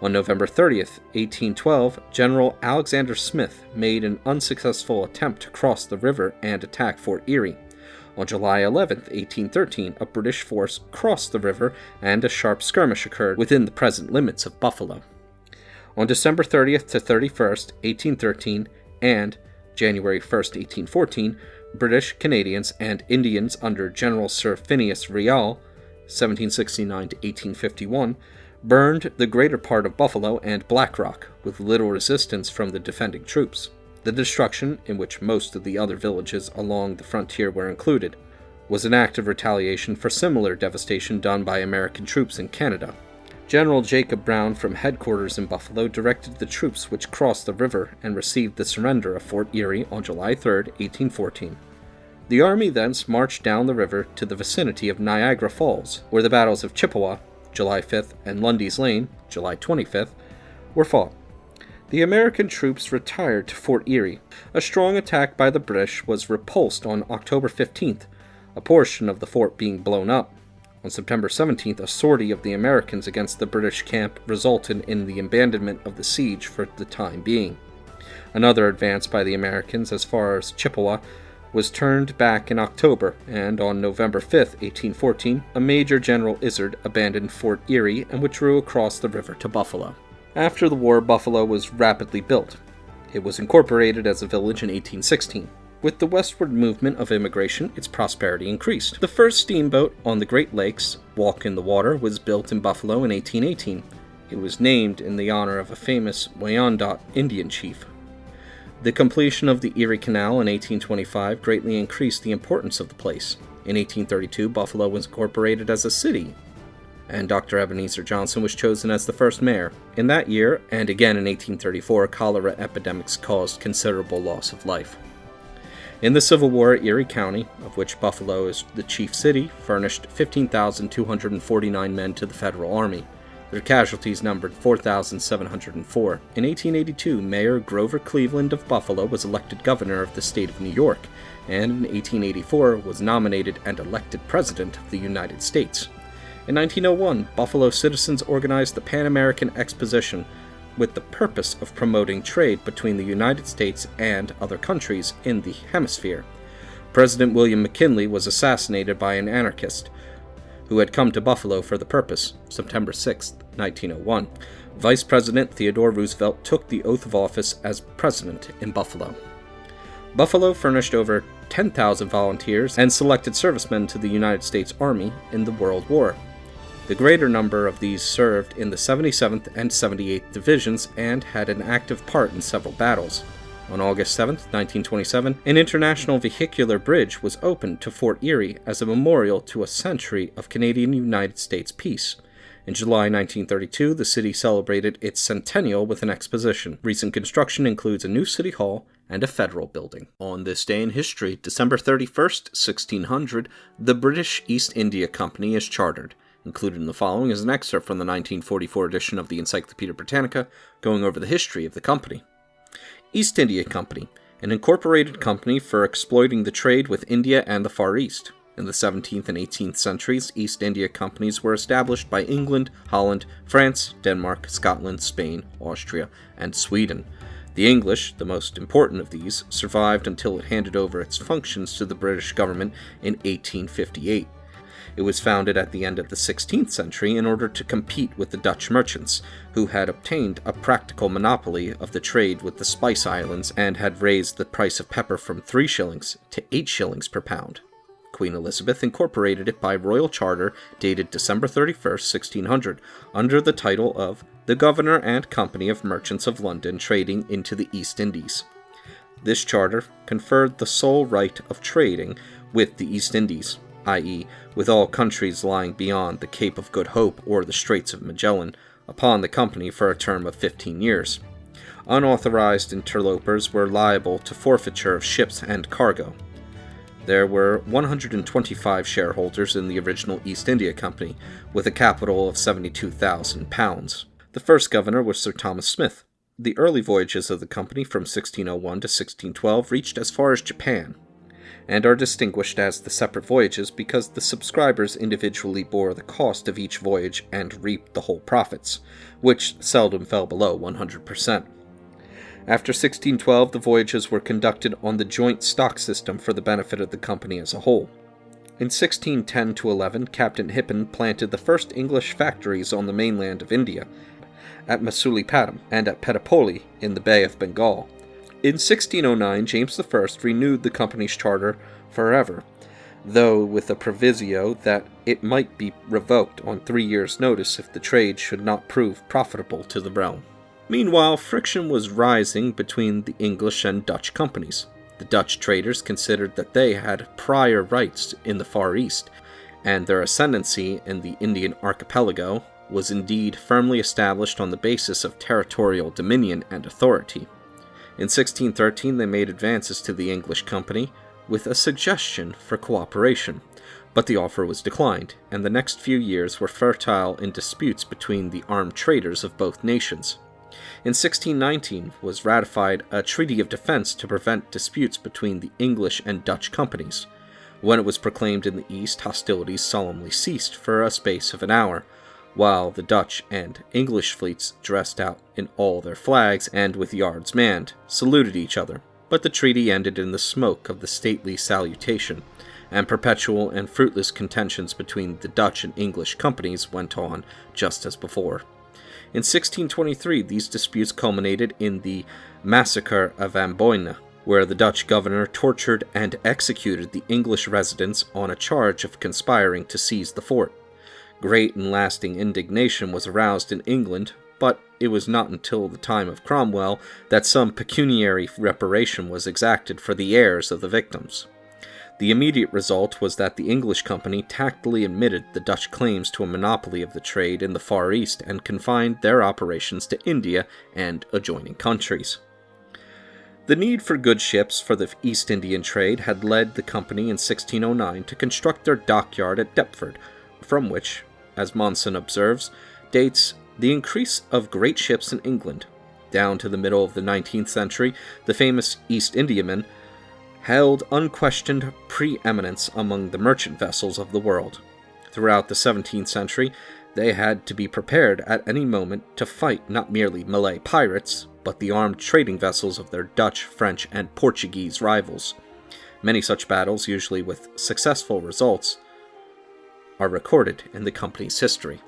On November 30th, 1812, General Alexander Smith made an unsuccessful attempt to cross the river and attack Fort Erie. On July 11th, 1813, a British force crossed the river and a sharp skirmish occurred within the present limits of Buffalo. On December 30th to 31st, 1813, and January 1st, 1814, British, Canadians, and Indians under General Sir Phineas Riall, 1769 to 1851, burned the greater part of Buffalo and Black Rock, with little resistance from the defending troops. The destruction, in which most of the other villages along the frontier were included, was an act of retaliation for similar devastation done by American troops in Canada. General Jacob Brown from headquarters in Buffalo directed the troops which crossed the river and received the surrender of Fort Erie on July 3, 1814. The army thence marched down the river to the vicinity of Niagara Falls, where the battles of Chippewa, July 5th, and Lundy's Lane, July 25th, were fought. The American troops retired to Fort Erie. A strong attack by the British was repulsed on October 15th, a portion of the fort being blown up. On September 17th, a sortie of the Americans against the British camp resulted in the abandonment of the siege for the time being. Another advance by the Americans as far as Chippewa was turned back in October, and on November 5, 1814, a Major General Izard abandoned Fort Erie and withdrew across the river to Buffalo. After the war, Buffalo was rapidly built. It was incorporated as a village in 1816. With the westward movement of immigration, its prosperity increased. The first steamboat on the Great Lakes, Walk in the Water, was built in Buffalo in 1818. It was named in the honor of a famous Wyandot Indian chief. The completion of the Erie Canal in 1825 greatly increased the importance of the place. In 1832, Buffalo was incorporated as a city, and Dr. Ebenezer Johnson was chosen as the first mayor. In that year, and again in 1834, cholera epidemics caused considerable loss of life. In the Civil War, Erie County, of which Buffalo is the chief city, furnished 15,249 men to the Federal Army. Their casualties numbered 4,704. In 1882, Mayor Grover Cleveland of Buffalo was elected governor of the state of New York, and in 1884 was nominated and elected President of the United States. In 1901, Buffalo citizens organized the Pan American Exposition with the purpose of promoting trade between the United States and other countries in the hemisphere. President William McKinley was assassinated by an anarchist who had come to Buffalo for the purpose, September 6, 1901. Vice President Theodore Roosevelt took the oath of office as president in Buffalo. Buffalo furnished over 10,000 volunteers and selected servicemen to the United States Army in the World War. The greater number of these served in the 77th and 78th Divisions and had an active part in several battles. On August 7, 1927, an international vehicular bridge was opened to Fort Erie as a memorial to a century of Canadian-United States peace. In July 1932, the city celebrated its centennial with an exposition. Recent construction includes a new city hall and a federal building. On this day in history, December 31st, 1600, the British East India Company is chartered. Included in the following is an excerpt from the 1944 edition of the Encyclopedia Britannica, going over the history of the company. East India Company, an incorporated company for exploiting the trade with India and the Far East. In the 17th and 18th centuries, East India Companies were established by England, Holland, France, Denmark, Scotland, Spain, Austria, and Sweden. The English, the most important of these, survived until it handed over its functions to the British government in 1858. It was founded at the end of the 16th century in order to compete with the Dutch merchants, who had obtained a practical monopoly of the trade with the Spice Islands and had raised the price of pepper from 3 shillings to 8 shillings per pound. Queen Elizabeth incorporated it by royal charter dated December 31st, 1600, under the title of the Governor and Company of Merchants of London Trading into the East Indies. This charter conferred the sole right of trading with the East Indies, i.e., with all countries lying beyond the Cape of Good Hope or the Straits of Magellan, upon the company for a term of 15 years. Unauthorized interlopers were liable to forfeiture of ships and cargo. There were 125 shareholders in the original East India Company, with a capital of £72,000. The first governor was Sir Thomas Smith. The early voyages of the company from 1601 to 1612 reached as far as Japan, and are distinguished as the separate voyages because the subscribers individually bore the cost of each voyage and reaped the whole profits, which seldom fell below 100%. After 1612, the voyages were conducted on the joint stock system for the benefit of the company as a whole. In 1610-11, Captain Hippen planted the first English factories on the mainland of India, at Masulipatam and at Pettapoli in the Bay of Bengal. In 1609, James I renewed the company's charter forever, though with a proviso that it might be revoked on 3 years' notice if the trade should not prove profitable to the realm. Meanwhile, friction was rising between the English and Dutch companies. The Dutch traders considered that they had prior rights in the Far East, and their ascendancy in the Indian archipelago was indeed firmly established on the basis of territorial dominion and authority. In 1613, they made advances to the English company with a suggestion for cooperation, but the offer was declined, and the next few years were fertile in disputes between the armed traders of both nations. In 1619 was ratified a treaty of defense to prevent disputes between the English and Dutch companies. When it was proclaimed in the East, hostilities solemnly ceased for a space of an hour, while the Dutch and English fleets, dressed out in all their flags and with yards manned, saluted each other. But the treaty ended in the smoke of the stately salutation, and perpetual and fruitless contentions between the Dutch and English companies went on just as before. In 1623, these disputes culminated in the Massacre of Amboina, where the Dutch governor tortured and executed the English residents on a charge of conspiring to seize the fort. Great and lasting indignation was aroused in England, but it was not until the time of Cromwell that some pecuniary reparation was exacted for the heirs of the victims. The immediate result was that the English company tactfully admitted the Dutch claims to a monopoly of the trade in the Far East and confined their operations to India and adjoining countries. The need for good ships for the East Indian trade had led the company in 1609 to construct their dockyard at Deptford, from which, as Monson observes, dates the increase of great ships in England. Down to the middle of the 19th century, the famous East Indiamen held unquestioned preeminence among the merchant vessels of the world. Throughout the 17th century, they had to be prepared at any moment to fight not merely Malay pirates, but the armed trading vessels of their Dutch, French, and Portuguese rivals. Many such battles, usually with successful results, are recorded in the company's history.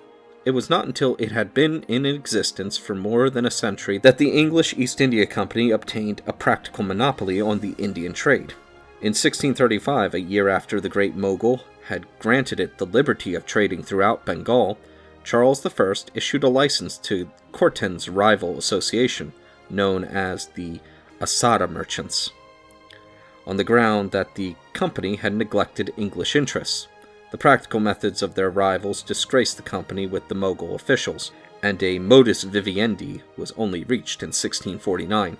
It was not until it had been in existence for more than a century that the English East India Company obtained a practical monopoly on the Indian trade. In 1635, a year after the Great Mogul had granted it the liberty of trading throughout Bengal, Charles I issued a license to Corton's rival association, known as the Asada Merchants, on the ground that the company had neglected English interests. The practical methods of their rivals disgraced the company with the Mughal officials, and a modus vivendi was only reached in 1649.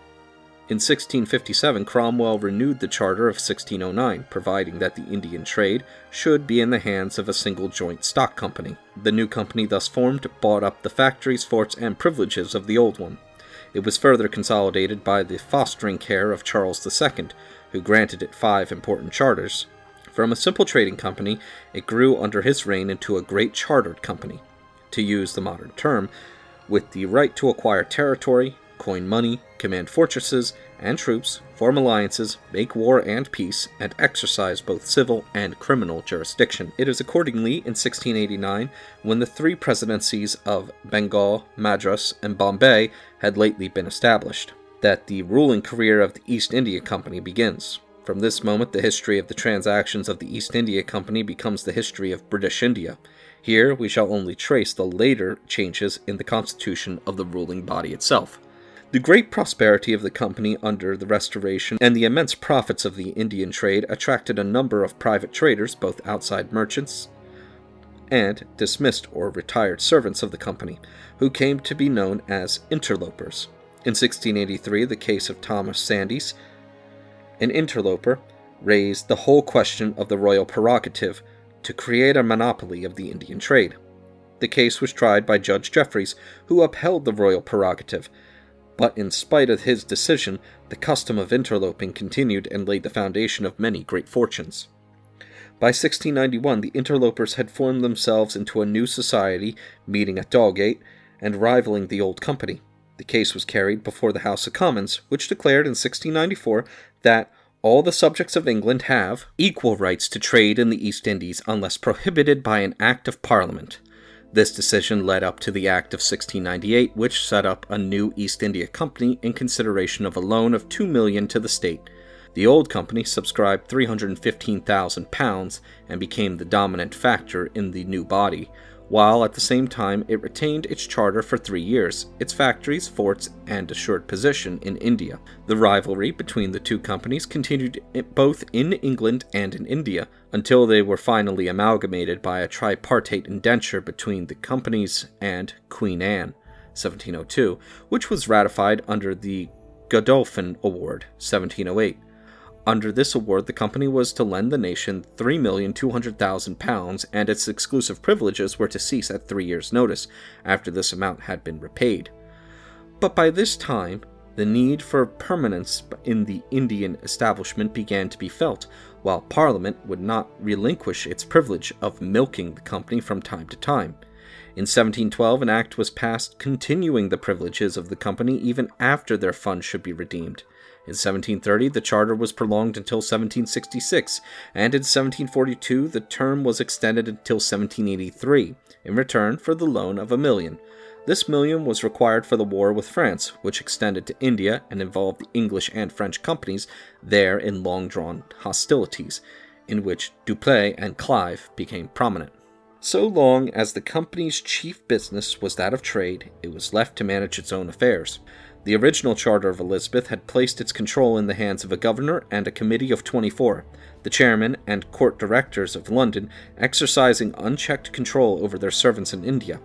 In 1657, Cromwell renewed the charter of 1609, providing that the Indian trade should be in the hands of a single joint stock company. The new company thus formed bought up the factories, forts, and privileges of the old one. It was further consolidated by the fostering care of Charles II, who granted it 5 important charters. From a simple trading company, it grew under his reign into a great chartered company, to use the modern term, with the right to acquire territory, coin money, command fortresses and troops, form alliances, make war and peace, and exercise both civil and criminal jurisdiction. It is accordingly in 1689, when the 3 presidencies of Bengal, Madras, and Bombay had lately been established, that the ruling career of the East India Company begins. From this moment, the history of the transactions of the East India Company becomes the history of British India. Here, we shall only trace the later changes in the constitution of the ruling body itself. The great prosperity of the company under the Restoration and the immense profits of the Indian trade attracted a number of private traders, both outside merchants and dismissed or retired servants of the company, who came to be known as interlopers. In 1683, the case of Thomas Sandys, an interloper, raised the whole question of the royal prerogative to create a monopoly of the Indian trade. The case was tried by Judge Jeffreys, who upheld the royal prerogative, But in spite of his decision, the custom of interloping continued and laid the foundation of many great fortunes. By 1691, the interlopers had formed themselves into a new society, meeting at Dowgate, and rivaling the old company. The case was carried before the House of Commons, which declared in 1694 that all the subjects of England have equal rights to trade in the East Indies unless prohibited by an Act of Parliament. This decision led up to the Act of 1698, which set up a new East India Company in consideration of a loan of £2 million to the state. The old company subscribed £315,000 and became the dominant factor in the new body, while at the same time it retained its charter for 3 years, its factories, forts, and assured position in India. The rivalry between the two companies continued both in England and in India, until they were finally amalgamated by a tripartite indenture between the companies and Queen Anne, 1702, which was ratified under the Godolphin Award, 1708. Under this award, the company was to lend the nation £3,200,000, and its exclusive privileges were to cease at 3 years' notice, after this amount had been repaid. But by this time, the need for permanence in the Indian establishment began to be felt, while Parliament would not relinquish its privilege of milking the company from time to time. In 1712, an act was passed continuing the privileges of the company even after their funds should be redeemed. In 1730, the charter was prolonged until 1766, and in 1742, the term was extended until 1783, in return for the loan of £1 million. This $1 million was required for the war with France, which extended to India and involved the English and French companies there in long-drawn hostilities, in which Dupleix and Clive became prominent. So long as the company's chief business was that of trade, it was left to manage its own affairs. The original charter of Elizabeth had placed its control in the hands of a governor and a committee of 24, the chairman and court directors of London exercising unchecked control over their servants in India.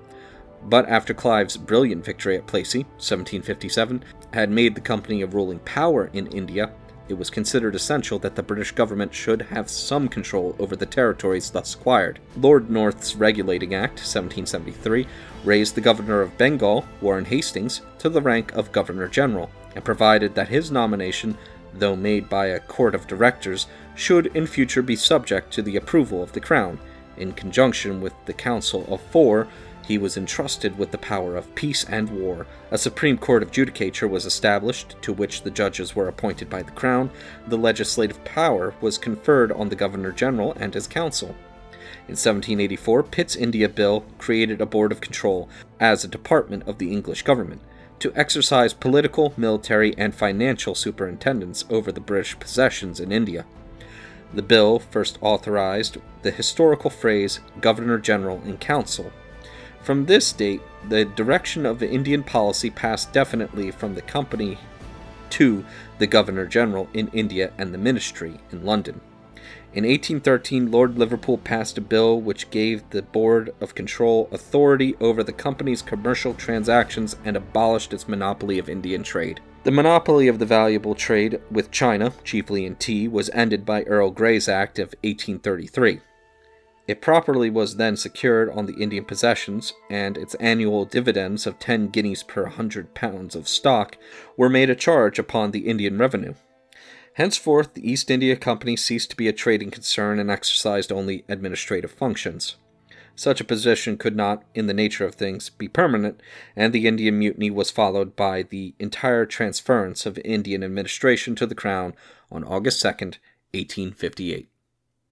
But after Clive's brilliant victory at Plassey, 1757, had made the company a ruling power in India, it was considered essential that the British government should have some control over the territories thus acquired. Lord North's Regulating Act, 1773, raised the governor of Bengal, Warren Hastings, to the rank of Governor-General, and provided that his nomination, though made by a court of directors, should in future be subject to the approval of the Crown. In conjunction with the Council of Four, he was entrusted with the power of peace and war. A Supreme Court of Judicature was established, to which the judges were appointed by the Crown. The legislative power was conferred on the Governor-General and his council. In 1784, Pitt's India Bill created a Board of Control, as a department of the English government, to exercise political, military, and financial superintendence over the British possessions in India. The bill first authorized the historical phrase Governor-General in Council. From this date, the direction of Indian policy passed definitely from the company to the Governor-General in India and the Ministry in London. In 1813, Lord Liverpool passed a bill which gave the Board of Control authority over the company's commercial transactions and abolished its monopoly of Indian trade. The monopoly of the valuable trade with China, chiefly in tea, was ended by Earl Grey's Act of 1833. It properly was then secured on the Indian possessions, and its annual dividends of 10 guineas per 100 pounds of stock were made a charge upon the Indian revenue. Henceforth, the East India Company ceased to be a trading concern and exercised only administrative functions. Such a position could not, in the nature of things, be permanent, and the Indian Mutiny was followed by the entire transference of Indian administration to the Crown on August 2nd, 1858.